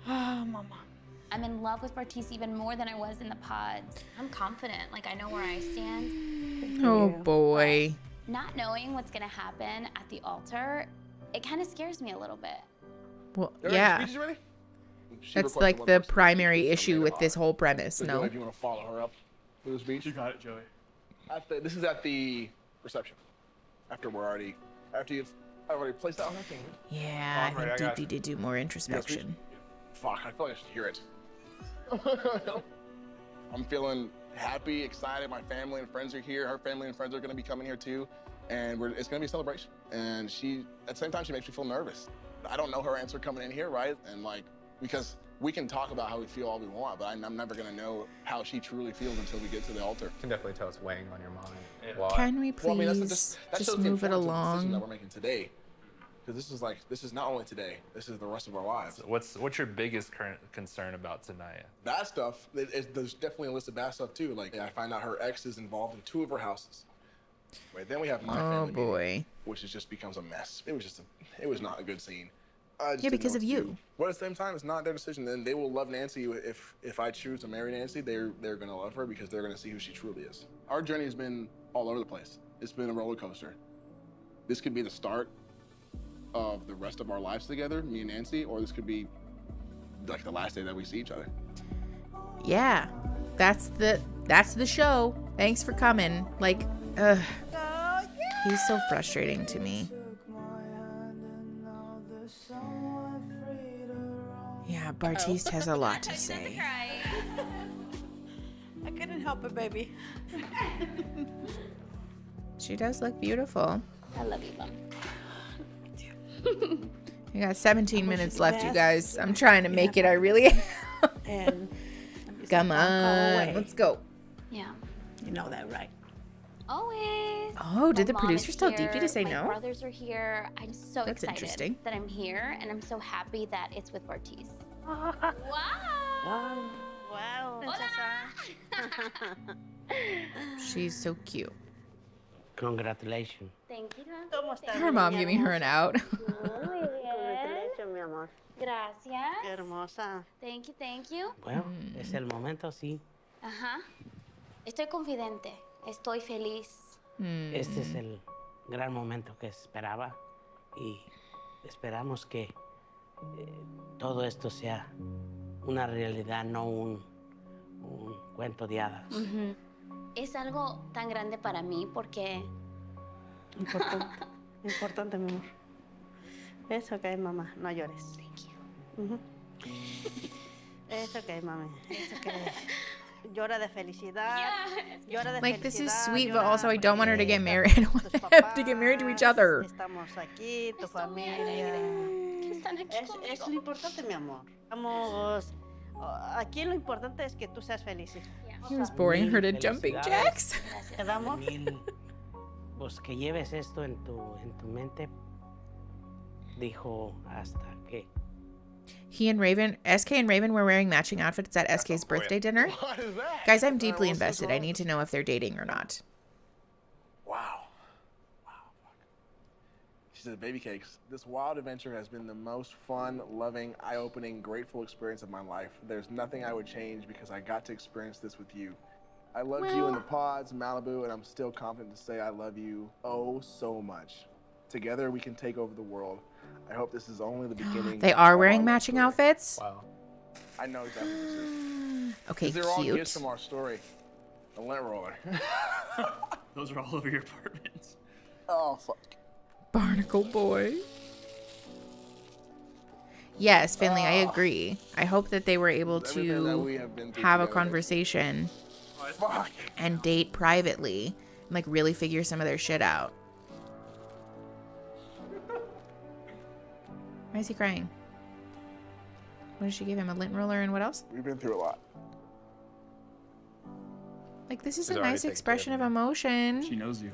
Speaker 9: Oh, mama.
Speaker 12: I'm in love with Bartise even more than I was in the pods. I'm confident. Like, I know where I stand.
Speaker 1: Oh boy.
Speaker 12: Not knowing what's gonna happen at the altar, it kind of scares me a little bit.
Speaker 1: Well,
Speaker 11: Are
Speaker 1: yeah.
Speaker 11: speeches ready? She
Speaker 1: That's
Speaker 11: requested
Speaker 1: like
Speaker 11: one
Speaker 1: the
Speaker 11: person.
Speaker 1: primary issue with this whole premise.
Speaker 11: So,
Speaker 1: No.
Speaker 11: Joey, if you want to follow her up with the speech. You got it, Joey. This is at the reception. After you've already placed that on her finger.
Speaker 1: Yeah,
Speaker 11: I'm ready,
Speaker 1: I
Speaker 11: I
Speaker 1: think
Speaker 11: got
Speaker 1: Deep did do more introspection.
Speaker 11: Fuck, I feel like I should hear it. I'm feeling happy, excited. My family and friends are here. Her family and friends are going to be coming here too. And it's going to be a celebration. And at the same time, she makes me feel nervous. I don't know her answer coming in here, right? And because we can talk about how we feel all we want, but I'm never going to know how she truly feels until we get to the altar.
Speaker 8: You can definitely tell it's weighing on your mind.
Speaker 1: Can we please
Speaker 11: Well, I mean, that
Speaker 1: just
Speaker 11: shows the
Speaker 1: move it
Speaker 11: importance of the decision
Speaker 1: along?
Speaker 11: that we're making today. Because this is not only today. This is the rest of our lives.
Speaker 8: What's your biggest current concern about Tanaya?
Speaker 11: Bad stuff. There's definitely a list of bad stuff too. Like I find out her ex is involved in 2 of her houses. Right, then we have my family meeting, which just becomes a mess. It was not a good scene.
Speaker 1: Yeah, because of you.
Speaker 11: But at the same time, it's not their decision. Then they will love Nancy if I choose to marry Nancy. They're gonna love her because they're gonna see who she truly is. Our journey has been all over the place. It's been a roller coaster. This could be the start of the rest of our lives together, me and Nancy, or this could be like the last day that we see each other.
Speaker 1: Yeah, that's the show. Thanks for coming. Like, he's so frustrating to me. Yeah, Bartiste has a lot to say.
Speaker 9: I couldn't help it, baby.
Speaker 1: She does look beautiful.
Speaker 12: I love you, Mom.
Speaker 1: We got 17 minutes left, you guys. I'm trying to make it. I really am.
Speaker 9: And
Speaker 1: come on, let's go.
Speaker 12: Yeah.
Speaker 9: You know that, right?
Speaker 12: Always.
Speaker 1: Oh, did the
Speaker 12: My mom
Speaker 1: producer
Speaker 12: is
Speaker 1: still
Speaker 12: here,
Speaker 1: deep you to say
Speaker 12: my
Speaker 1: no?
Speaker 12: brothers are here. I'm so
Speaker 1: That's
Speaker 12: excited
Speaker 1: interesting.
Speaker 12: that I'm here, and I'm so happy that it's with Bartiste. Wow.
Speaker 9: Wow.
Speaker 1: She's so cute.
Speaker 21: Congratulations.
Speaker 12: Thank you.
Speaker 1: Her mom giving her an out.
Speaker 9: Congratulations, mi amor.
Speaker 12: Gracias.
Speaker 9: Qué hermosa.
Speaker 12: Thank you, thank you.
Speaker 21: Bueno, es el momento, sí.
Speaker 12: Ajá. Estoy confidente. Estoy feliz.
Speaker 21: Este es el gran momento que esperaba y esperamos que todo esto sea una realidad, no un cuento de hadas.
Speaker 12: Es algo tan grande para mí porque...
Speaker 9: Importante, mi amor. Es ok, mamá. No llores.
Speaker 12: Thank you.
Speaker 9: Es ok, mami. Es ok. Llora de felicidad.
Speaker 12: Yes.
Speaker 9: Llora de
Speaker 1: Like, this is
Speaker 9: felicidad,
Speaker 1: sweet, but
Speaker 9: llora
Speaker 1: also I don't want her to get
Speaker 9: porque
Speaker 1: married. I don't want
Speaker 9: tus
Speaker 1: them to get married to each other.
Speaker 9: Estamos aquí, tu
Speaker 12: Estoy muy
Speaker 9: familia.
Speaker 12: alegre que están aquí
Speaker 9: Es
Speaker 12: conmigo.
Speaker 9: lo importante, mi amor. Vamos. Aquí lo importante es que tú seas feliz.
Speaker 1: He was boring her to jumping jacks.
Speaker 9: ¿Quedamos?
Speaker 21: Pues que lleves esto en tu mente, dijo hasta que.
Speaker 1: He and Raven, SK and Raven were wearing matching outfits at SK's birthday dinner.
Speaker 11: What is that?
Speaker 1: Guys, I'm deeply invested. I need to know if they're dating or not.
Speaker 11: Wow. She said, baby cakes, this wild adventure has been the most fun, loving, eye-opening, grateful experience of my life. There's nothing I would change because I got to experience this with you. I loved you in the pods, Malibu, and I'm still confident to say I love you oh so much. Together we can take over the world. I hope this is only the beginning.
Speaker 1: They are wearing matching outfits?
Speaker 11: Wow. I know exactly what this is.
Speaker 1: Okay,
Speaker 11: they're all
Speaker 1: cute.
Speaker 11: gifts from our story. The lint roller.
Speaker 5: Those are all over your apartments.
Speaker 11: Oh, fuck.
Speaker 1: Barnacle boy. Yes, Finley, I agree. I hope that they were able
Speaker 11: Everything that we
Speaker 1: to
Speaker 11: have been through
Speaker 1: have a
Speaker 11: together.
Speaker 1: conversation
Speaker 11: Fuck.
Speaker 1: and date privately and like really figure some of their shit out. Why is he crying? What did she give him? A lint roller and what else?
Speaker 11: We've been through a lot.
Speaker 1: Like, this is
Speaker 5: She's
Speaker 1: a
Speaker 5: already
Speaker 1: nice
Speaker 5: taken
Speaker 1: expression of emotion.
Speaker 5: She knows you.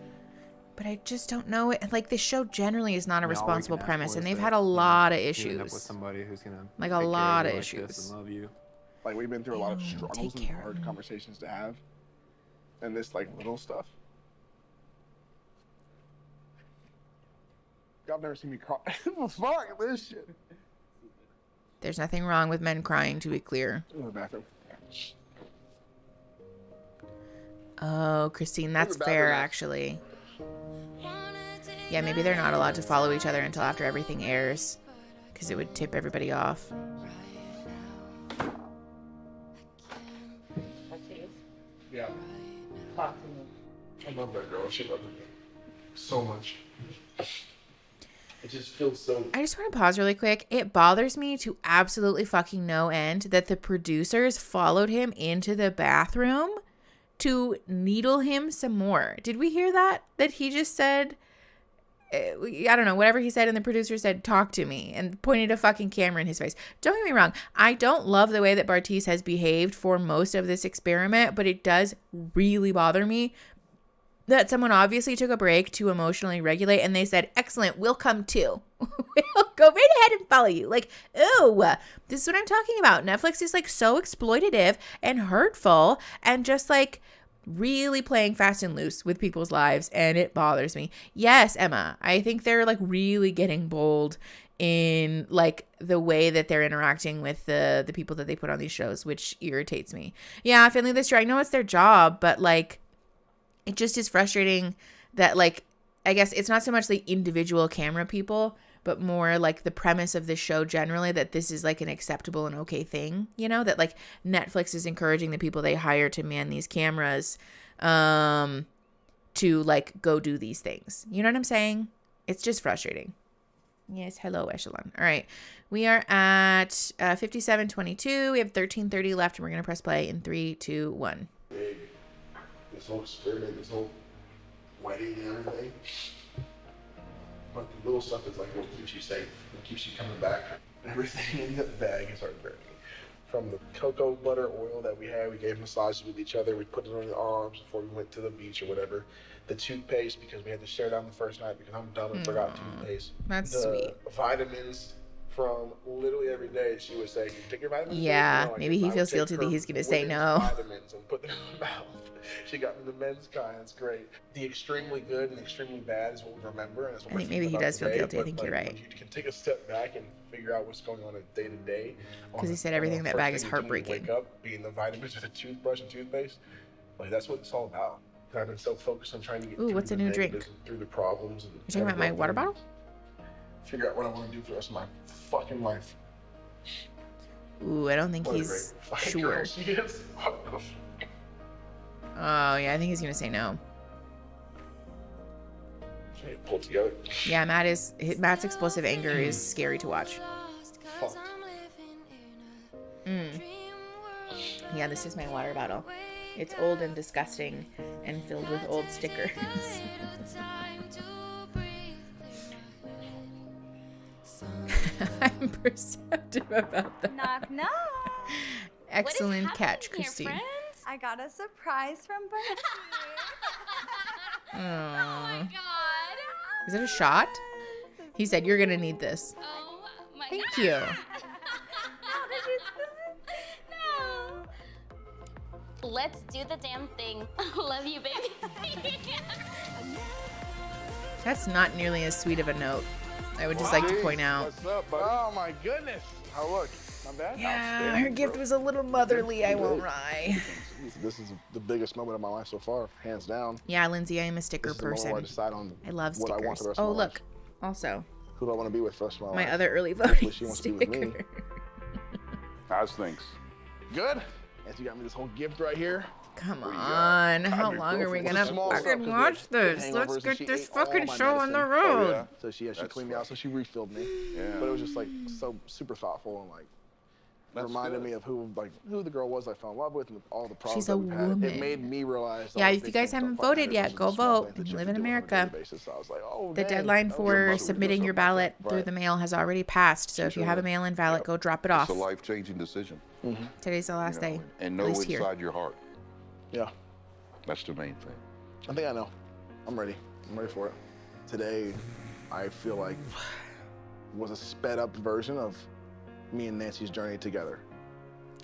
Speaker 1: But I just don't know it. Like, this show generally is not a
Speaker 13: I mean, all we
Speaker 1: responsible
Speaker 13: can ask
Speaker 1: premise,
Speaker 13: for
Speaker 1: and
Speaker 13: is
Speaker 1: they've
Speaker 13: that,
Speaker 1: had a lot of
Speaker 13: you end up with
Speaker 1: issues.
Speaker 13: somebody who's gonna
Speaker 1: Like, a
Speaker 13: take care
Speaker 1: lot
Speaker 13: you
Speaker 1: of
Speaker 13: like this
Speaker 1: issues.
Speaker 13: and love you.
Speaker 11: Like, we've been through a lot of struggles
Speaker 1: take
Speaker 11: and
Speaker 1: care of
Speaker 11: hard conversations to have. And this, like, little stuff. Y'all never seen me cry. Fuck this shit.
Speaker 1: There's nothing wrong with men crying, to be clear.
Speaker 11: In the bathroom.
Speaker 1: Oh, Christine, that's
Speaker 11: the
Speaker 1: fair,
Speaker 11: bathroom.
Speaker 1: actually. Yeah, maybe they're not allowed to follow each other until after everything airs, because it would tip everybody off.
Speaker 11: Yeah.
Speaker 9: Talk to me.
Speaker 11: I love that girl. She loves me so much. It just feels so.
Speaker 1: I just want to pause really quick. It bothers me to absolutely fucking no end that the producers followed him into the bathroom to needle him some more. Did we hear that? That he just said, I don't know, whatever he said, and the producer said, talk to me, and pointed a fucking camera in his face. Don't get me wrong. I don't love the way that Bartiste has behaved for most of this experiment, but it does really bother me that someone obviously took a break to emotionally regulate, and they said, excellent, we'll come too. will go right ahead and follow you. Like, ooh, this is what I'm talking about. Netflix is like so exploitative and hurtful and just like really playing fast and loose with people's lives, and it bothers me. Yes, Emma, I think they're like really getting bold in like the way that they're interacting with the people that they put on these shows, which irritates me. Yeah, Finley this year, I know it's their job, but like it just is frustrating that like I guess it's not so much the individual camera people, but more like the premise of the show generally, that this is like an acceptable and okay thing, you know, that like Netflix is encouraging the people they hire to man these cameras to like go do these things. You know what I'm saying? It's just frustrating. Yes, hello, Echelon. All right, we are at 57:22. We have 13:30 left, and we're going to press play in 3, 2, 1.
Speaker 11: Big. This whole experiment, this whole wedding and everything. But the little stuff is like what keeps you safe, what keeps you coming back. Everything in the bag is heartbreaking. From the cocoa butter oil that we had, we gave massages with each other, we put it on your arms before we went to the beach or whatever. The toothpaste, because we had to share down the first night because I'm dumb and forgot toothpaste.
Speaker 1: That's
Speaker 11: the
Speaker 1: sweet.
Speaker 11: Vitamins from literally every day, she would say, "Can you take your vitamins?"
Speaker 1: Yeah,
Speaker 11: no,
Speaker 1: maybe he feels guilty that he's going to say no.
Speaker 11: Vitamins and put them in my mouth. She got me the men's kind. It's great. The extremely good and extremely bad is what we remember, and that's what
Speaker 1: I think maybe he does feel guilty. I think you're right.
Speaker 11: You can take a step back and figure out what's going on day to day.
Speaker 1: Because he said everything in that bag is heartbreaking.
Speaker 11: Wake up, being the vitamins with a toothbrush and toothpaste, like that's what it's all about. I've been so focused on trying to get
Speaker 1: what's a new drink?
Speaker 11: Through the problems. And
Speaker 1: you're talking about my water bottle?
Speaker 11: Figure out what I want to do for the rest of my fucking life.
Speaker 1: Ooh, I don't think he's sure. Oh, yeah, I think he's going to say no.
Speaker 11: Pull together.
Speaker 1: Yeah, Matt's explosive anger is scary to watch. Yeah, this is my water bottle. It's old and disgusting and filled with old stickers. I'm perceptive about that.
Speaker 7: Knock, knock.
Speaker 1: Excellent catch, Christine.
Speaker 7: I got a surprise from Bertie.
Speaker 1: Oh my god. Is it a shot? He said, "You're going to need this."
Speaker 12: Oh my
Speaker 1: Thank
Speaker 12: god.
Speaker 1: you.
Speaker 7: How did you spill it?
Speaker 12: No. Let's do the damn thing. Love you, baby.
Speaker 1: That's not nearly as sweet of a note. I would just like to point out.
Speaker 11: What's up, buddy? Oh my goodness. How look? Not bad?
Speaker 1: Yeah, her gift was a little motherly, I won't lie.
Speaker 11: This is the biggest moment of my life so far, hands down.
Speaker 1: Yeah, Lindsay, I am a sticker person.
Speaker 11: I decide on
Speaker 1: I love
Speaker 11: what
Speaker 1: stickers.
Speaker 11: I want for the rest
Speaker 1: oh,
Speaker 11: of my
Speaker 1: look.
Speaker 11: life.
Speaker 1: Also.
Speaker 11: Who do I want to be with for the rest of my life?
Speaker 1: My other early voting
Speaker 11: she wants
Speaker 1: sticker.
Speaker 11: to be with me. How's things? Good. And you got me this whole gift right here.
Speaker 1: Come on. How long are we going to fucking watch this? Let's get this fucking show on the road.
Speaker 11: Oh, yeah. So she cleaned me out, so she refilled me. Yeah. But it was just like so super thoughtful and like reminded me of who the girl was I fell in love with and all the problems
Speaker 1: She's a woman.
Speaker 11: It made me realize.
Speaker 1: Yeah, if you guys haven't voted yet, go vote. You live in America. The deadline for submitting your ballot through the mail has already passed. So if you have a mail-in ballot, go drop it off.
Speaker 13: It's a life-changing decision.
Speaker 1: Today's the last day.
Speaker 13: And know inside your heart.
Speaker 11: Yeah.
Speaker 13: That's the main thing.
Speaker 11: I think I know. I'm ready. I'm ready for it. Today, I feel like was a sped up version of me and Nancy's journey together.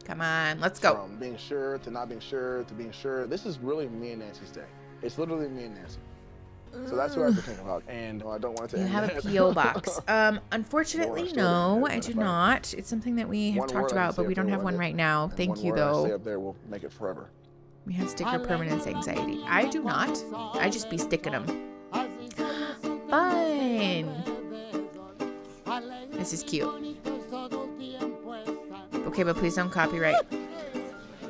Speaker 1: Come on, let's go.
Speaker 11: From being sure to not being sure to being sure. This is really me and Nancy's day. It's literally me and Nancy. So that's what I have to think about. And I don't want it to
Speaker 1: You
Speaker 11: end
Speaker 1: have a
Speaker 11: yet.
Speaker 1: P.O. box. Unfortunately, no, I do not. It's something that we have
Speaker 11: One
Speaker 1: talked
Speaker 11: word I
Speaker 1: about,
Speaker 11: can
Speaker 1: but
Speaker 11: say
Speaker 1: we
Speaker 11: up
Speaker 1: don't
Speaker 11: there
Speaker 1: have
Speaker 11: will
Speaker 1: one
Speaker 11: end it.
Speaker 1: right now.
Speaker 11: And
Speaker 1: Thank
Speaker 11: one
Speaker 1: you,
Speaker 11: word I say
Speaker 1: though.
Speaker 11: up there will make it forever.
Speaker 1: We have sticker permanence anxiety. I do not. I just be sticking them. Fun. This is cute. Okay, but please don't copyright.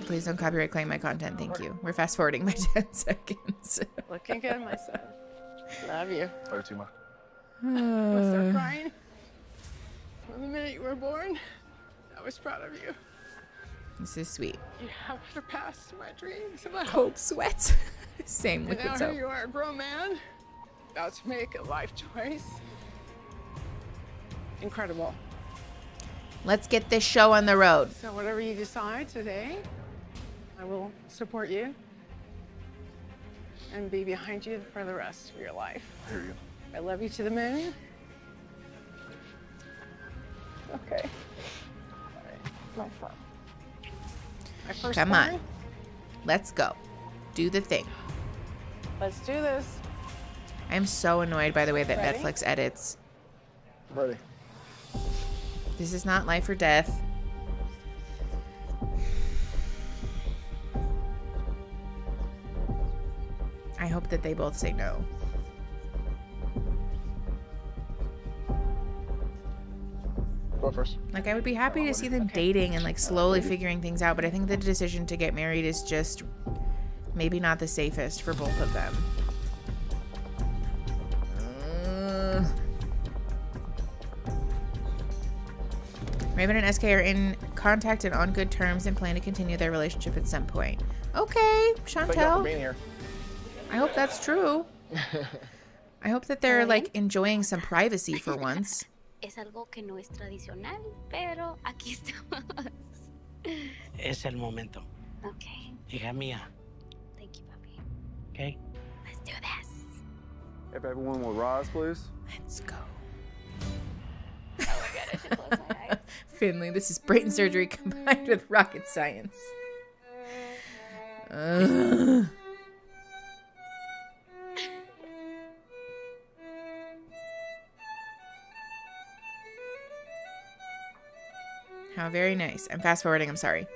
Speaker 1: Please don't copyright claim my content. Thank you. We're fast forwarding by 10 seconds.
Speaker 6: Looking good, my son. Love you.
Speaker 11: Love you too much.
Speaker 6: Was there crying? From the minute you were born, I was proud of you.
Speaker 1: This is sweet.
Speaker 6: You have surpassed my dreams.
Speaker 1: Cold sweats. Same
Speaker 6: And
Speaker 1: liquid
Speaker 6: now
Speaker 1: soap.
Speaker 6: here you are, a grown man, about to make a life choice. Incredible.
Speaker 1: Let's get this show on the road.
Speaker 6: So whatever you decide today, I will support you and be behind you for the rest of your life.
Speaker 11: I hear you.
Speaker 6: I love you to the moon Okay. All right. My phone. My first
Speaker 1: Come
Speaker 6: one.
Speaker 1: on. Let's go. Do the thing.
Speaker 6: Let's do this.
Speaker 1: I'm so annoyed by the way that
Speaker 6: Ready?
Speaker 1: Netflix edits.
Speaker 11: Ready.
Speaker 1: This is not life or death. I hope that they both say no.
Speaker 11: Go first.
Speaker 1: Like, I would be happy to see them dating and like slowly figuring things out, but I think the decision to get married is just maybe not the safest for both of them. Raven and SK are in contact and on good terms and plan to continue their relationship at some point. Okay,
Speaker 11: Thank you all for being
Speaker 1: Chantel.
Speaker 11: here.
Speaker 1: I hope that's true. I hope that they're like enjoying some privacy for once.
Speaker 12: Es algo que no es tradicional, pero aquí estamos.
Speaker 21: Es el momento.
Speaker 12: Okay.
Speaker 21: Hija mía.
Speaker 12: Thank you, papi.
Speaker 21: Okay?
Speaker 12: Let's do this.
Speaker 14: If everyone will rise, please.
Speaker 1: Let's go.
Speaker 12: Oh my god, I should close my eyes.
Speaker 1: Finley, this is brain surgery combined with rocket science. How very nice. I'm fast forwarding, I'm sorry.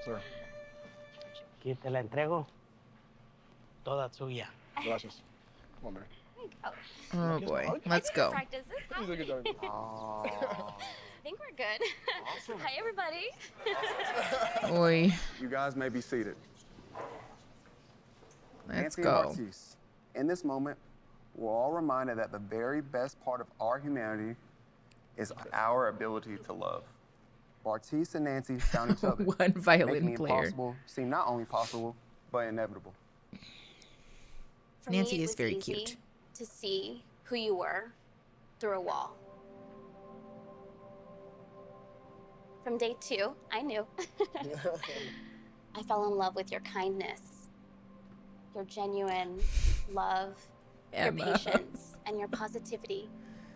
Speaker 11: Sir.
Speaker 21: Aquí te la entrego. Toda suya.
Speaker 11: Gracias. Come on, Mary.
Speaker 1: Oh boy, let's go.
Speaker 12: Practice this.
Speaker 11: I
Speaker 12: think we're good.
Speaker 14: Awesome.
Speaker 12: Hi, everybody.
Speaker 1: Oi.
Speaker 14: You guys may be seated.
Speaker 1: Let's
Speaker 14: Nancy
Speaker 1: go.
Speaker 14: and Bartiz, in this moment, we're all reminded that the very best part of our humanity is our ability to love. Bartiz and Nancy found each other.
Speaker 1: One violin
Speaker 14: making the
Speaker 1: player.
Speaker 14: impossible seem not only possible, but inevitable.
Speaker 12: For
Speaker 1: Nancy
Speaker 12: me, it
Speaker 1: is
Speaker 12: was
Speaker 1: very
Speaker 12: easy
Speaker 1: cute.
Speaker 12: to see who you were through a wall. From day 2, I knew. I fell in love with your kindness, your genuine love,
Speaker 1: Emma.
Speaker 12: your patience, and your positivity.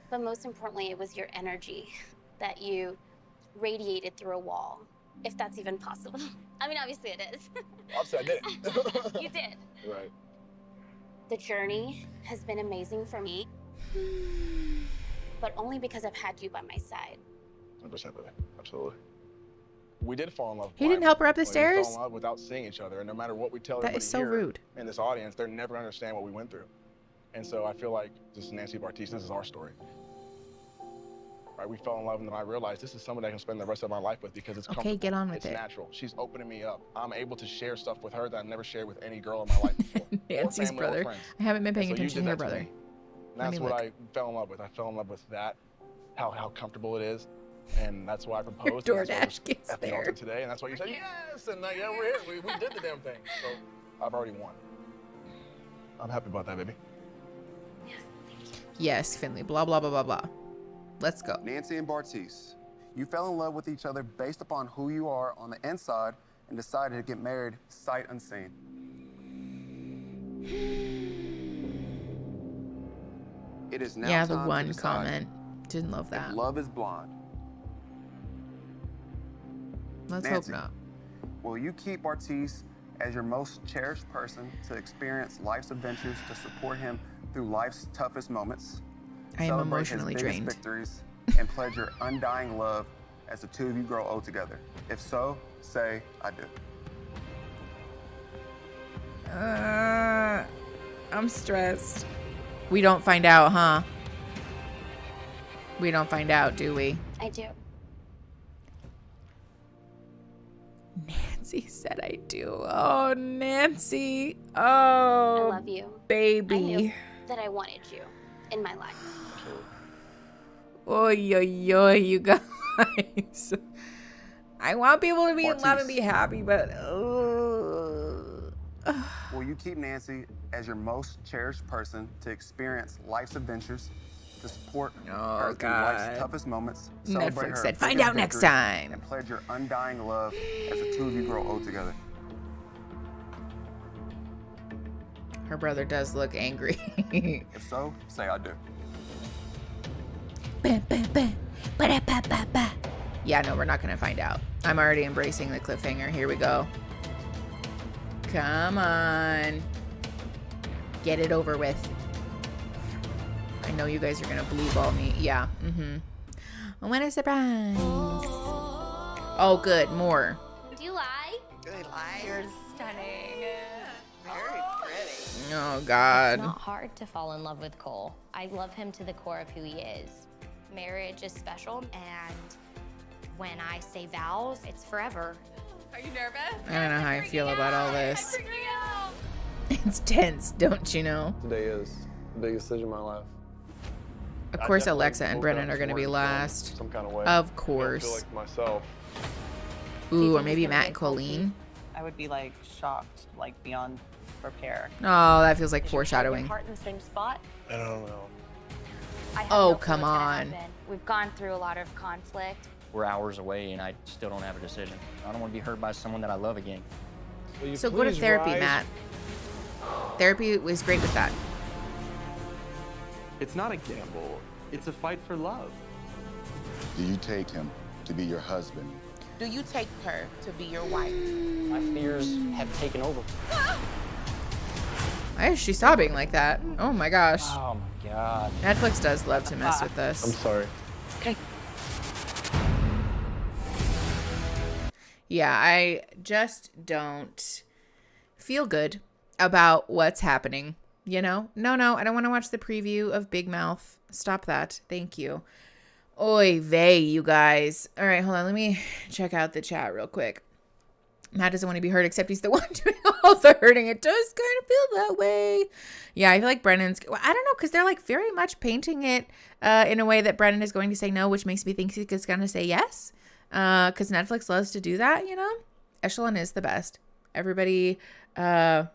Speaker 12: But most importantly, it was your energy that you radiated through a wall, if that's even possible. I mean, obviously it is.
Speaker 11: Obviously, I did it.
Speaker 12: You did.
Speaker 11: Right.
Speaker 12: The journey has been amazing for me, but only because I've had you by my side.
Speaker 11: 100%, baby. Absolutely. We did fall in love.
Speaker 1: He didn't help her up the
Speaker 11: Like, we
Speaker 1: stairs?
Speaker 11: fell in love without seeing each other, and no matter what we tell
Speaker 1: That
Speaker 11: everybody
Speaker 1: is so
Speaker 11: here
Speaker 1: rude.
Speaker 11: in this audience, they're never gonna understand what we went through. And so I feel like this is Nancy Bartiz. This is our story. Right? We fell in love, and then I realized this is somebody I can spend the rest of my life with because it's
Speaker 1: Okay,
Speaker 11: comfortable.
Speaker 1: get on with
Speaker 11: it's
Speaker 1: it.
Speaker 11: natural. She's opening me up. I'm able to share stuff with her that I've never shared with any girl in my life before. or
Speaker 1: Nancy's
Speaker 11: family or
Speaker 1: brother.
Speaker 11: friends.
Speaker 1: I haven't been paying
Speaker 11: And so you
Speaker 1: attention
Speaker 11: did
Speaker 1: to her
Speaker 11: that
Speaker 1: brother.
Speaker 11: me. And
Speaker 1: Let
Speaker 11: that's
Speaker 1: me
Speaker 11: what
Speaker 1: look.
Speaker 11: I fell in love with. I fell in love with that, how comfortable it is. And that's why I proposed.
Speaker 1: Your
Speaker 11: and that's
Speaker 1: DoorDash
Speaker 11: why
Speaker 1: gets
Speaker 11: at the
Speaker 1: there.
Speaker 11: altar today, and that's why you said yes. And yeah, we're here. We did the damn thing. So I've already won. I'm happy about that, baby.
Speaker 1: Yes, Finley. Blah, blah, blah, blah, blah. Let's go.
Speaker 14: Nancy and Bartiz, you fell in love with each other based upon who you are on the inside and decided to get married sight unseen. It is now
Speaker 1: Yeah, the
Speaker 14: time to
Speaker 1: one
Speaker 14: decide
Speaker 1: comment. Didn't love
Speaker 14: if
Speaker 1: that.
Speaker 14: love is blind.
Speaker 1: Let's
Speaker 14: Nancy,
Speaker 1: hope not.
Speaker 14: will you keep Bartiz as your most cherished person to experience life's adventures, to support him through life's toughest moments,
Speaker 1: I am
Speaker 14: celebrate
Speaker 1: emotionally
Speaker 14: his biggest
Speaker 1: drained.
Speaker 14: victories, and pledge your undying love as the two of you grow old together? If so, say, I do.
Speaker 1: I'm stressed. We don't find out, huh? We don't find out, do we?
Speaker 12: I do.
Speaker 1: Nancy said I do. Oh, Nancy. Oh,
Speaker 12: I love you.
Speaker 1: baby.
Speaker 12: I knew that I wanted you in my life.
Speaker 1: Oy, oy, oy, you guys. I want people to be in love and be happy, but
Speaker 14: Will you keep Nancy as your most cherished person to experience life's adventures, to support her through life's
Speaker 1: God.
Speaker 14: toughest moments,
Speaker 1: Netflix
Speaker 14: celebrate her
Speaker 1: said, "Find
Speaker 14: biggest
Speaker 1: out next
Speaker 14: victories,
Speaker 1: time."
Speaker 14: and pledge your undying love as the two of you grow old together?
Speaker 1: Her brother does look angry.
Speaker 14: If so, say I do.
Speaker 1: Yeah, no, we're not going to find out. I'm already embracing the cliffhanger. Here we go. Come on. Get it over with. I know you guys are going to blue ball me. Yeah. What a surprise. Oh, good. More.
Speaker 12: Do you like?
Speaker 6: Good light. You're stunning. Very pretty.
Speaker 1: Oh, God.
Speaker 3: It's not hard to fall in love with Cole. I love him to the core of who he is. Marriage is special, and when I say vows, it's forever.
Speaker 6: Are you nervous?
Speaker 1: I don't know how I feel about all this. It's tense, don't you know?
Speaker 2: Today is the biggest decision of my life.
Speaker 1: Of course, Alexa and Brennan are going to be last.
Speaker 2: Some kind of way.
Speaker 1: Of
Speaker 2: I
Speaker 1: course.
Speaker 2: feel like myself.
Speaker 1: Ooh, or maybe Matt and Colleen.
Speaker 15: I would be like shocked, like beyond repair.
Speaker 1: Oh, that feels like foreshadowing.
Speaker 3: Heart in the same spot.
Speaker 2: I don't know.
Speaker 1: Oh, come on.
Speaker 3: We've gone through a lot of conflict.
Speaker 16: We're hours away and I still don't have a decision. I don't want to be hurt by someone that I love again.
Speaker 1: So go to therapy, Matt. Therapy was great with that.
Speaker 23: It's not a gamble. It's a fight for love.
Speaker 13: Do you take him to be your husband?
Speaker 4: Do you take her to be your wife?
Speaker 16: My fears have taken over.
Speaker 1: Why is she sobbing like that? Oh my gosh.
Speaker 16: Oh my God.
Speaker 1: Netflix does love to mess with this.
Speaker 2: I'm sorry.
Speaker 16: Okay.
Speaker 1: Yeah, I just don't feel good about what's happening. You know? No, I don't want to watch the preview of Big Mouth. Stop that. Thank you. Oy vey, you guys. All right, hold on. Let me check out the chat real quick. Matt doesn't want to be hurt, except he's the one doing all the hurting. It does kind of feel that way. Yeah, I feel like Brennan's... Well, I don't know, because they're like very much painting it in a way that Brennan is going to say no, which makes me think he's going to say yes. Because Netflix loves to do that, you know? Echelon is the best. Everybody, shout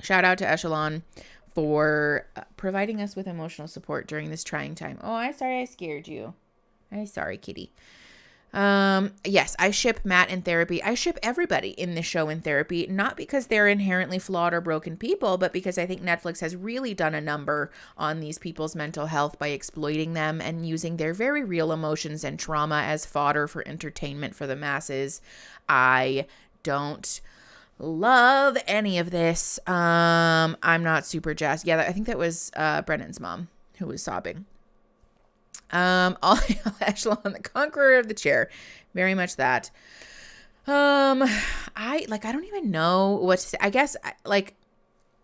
Speaker 1: out to Echelon for providing us with emotional support during this trying time. Oh, I'm sorry I scared you. I'm sorry, kitty. Yes, I ship Matt in therapy. I ship everybody in this show in therapy, not because they're inherently flawed or broken people, but because I think Netflix has really done a number on these people's mental health by exploiting them and using their very real emotions and trauma as fodder for entertainment for the masses. I don't love any of this. I'm not super jazzed. Yeah, I think that was Brennan's mom who was sobbing. Echelon, the conqueror of the chair. Very much that. I don't even know what to say. I guess,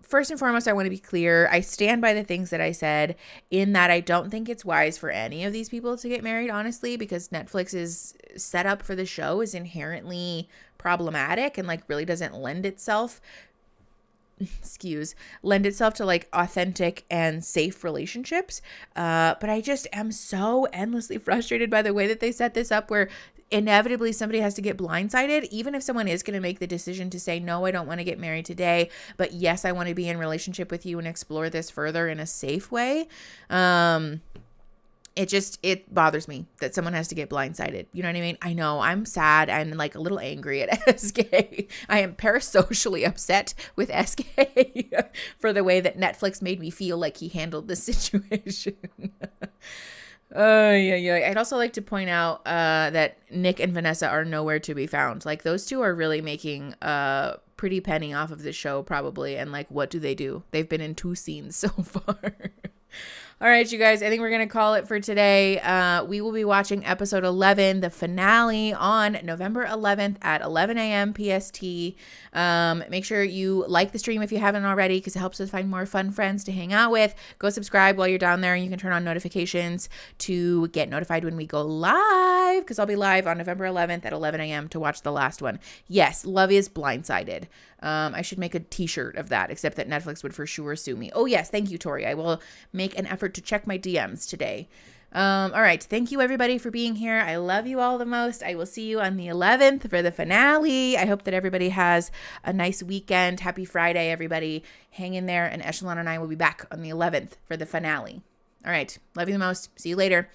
Speaker 1: first and foremost, I want to be clear. I stand by the things that I said in that I don't think it's wise for any of these people to get married, honestly, because Netflix's setup for the show is inherently problematic and really doesn't lend itself to authentic and safe relationships. But I just am so endlessly frustrated by the way that they set this up, where inevitably somebody has to get blindsided, even if someone is going to make the decision to say, no, I don't want to get married today, but yes, I want to be in relationship with you and explore this further in a safe way. It bothers me that someone has to get blindsided. You know what I mean? I know I'm sad. I'm a little angry at SK. I am parasocially upset with SK for the way that Netflix made me feel like he handled the situation. Yeah. I'd also like to point out that Nick and Vanessa are nowhere to be found. Those two are really making a pretty penny off of the show probably. And what do? They've been in 2 scenes so far. All right, you guys, I think we're going to call it for today. We will be watching episode 11, the finale, on November 11th at 11 a.m. PST. Make sure you like the stream if you haven't already, because it helps us find more fun friends to hang out with. Go subscribe while you're down there, and you can turn on notifications to get notified when we go live, because I'll be live on November 11th at 11 a.m. to watch the last one. Yes, Love is Blindsided. I should make a t-shirt of that, except that Netflix would for sure sue me. Oh, yes. Thank you, Tori. I will make an effort to check my DMs today. All right. Thank you, everybody, for being here. I love you all the most. I will see you on the 11th for the finale. I hope that everybody has a nice weekend. Happy Friday, everybody. Hang in there, and Echelon and I will be back on the 11th for the finale. All right. Love you the most. See you later.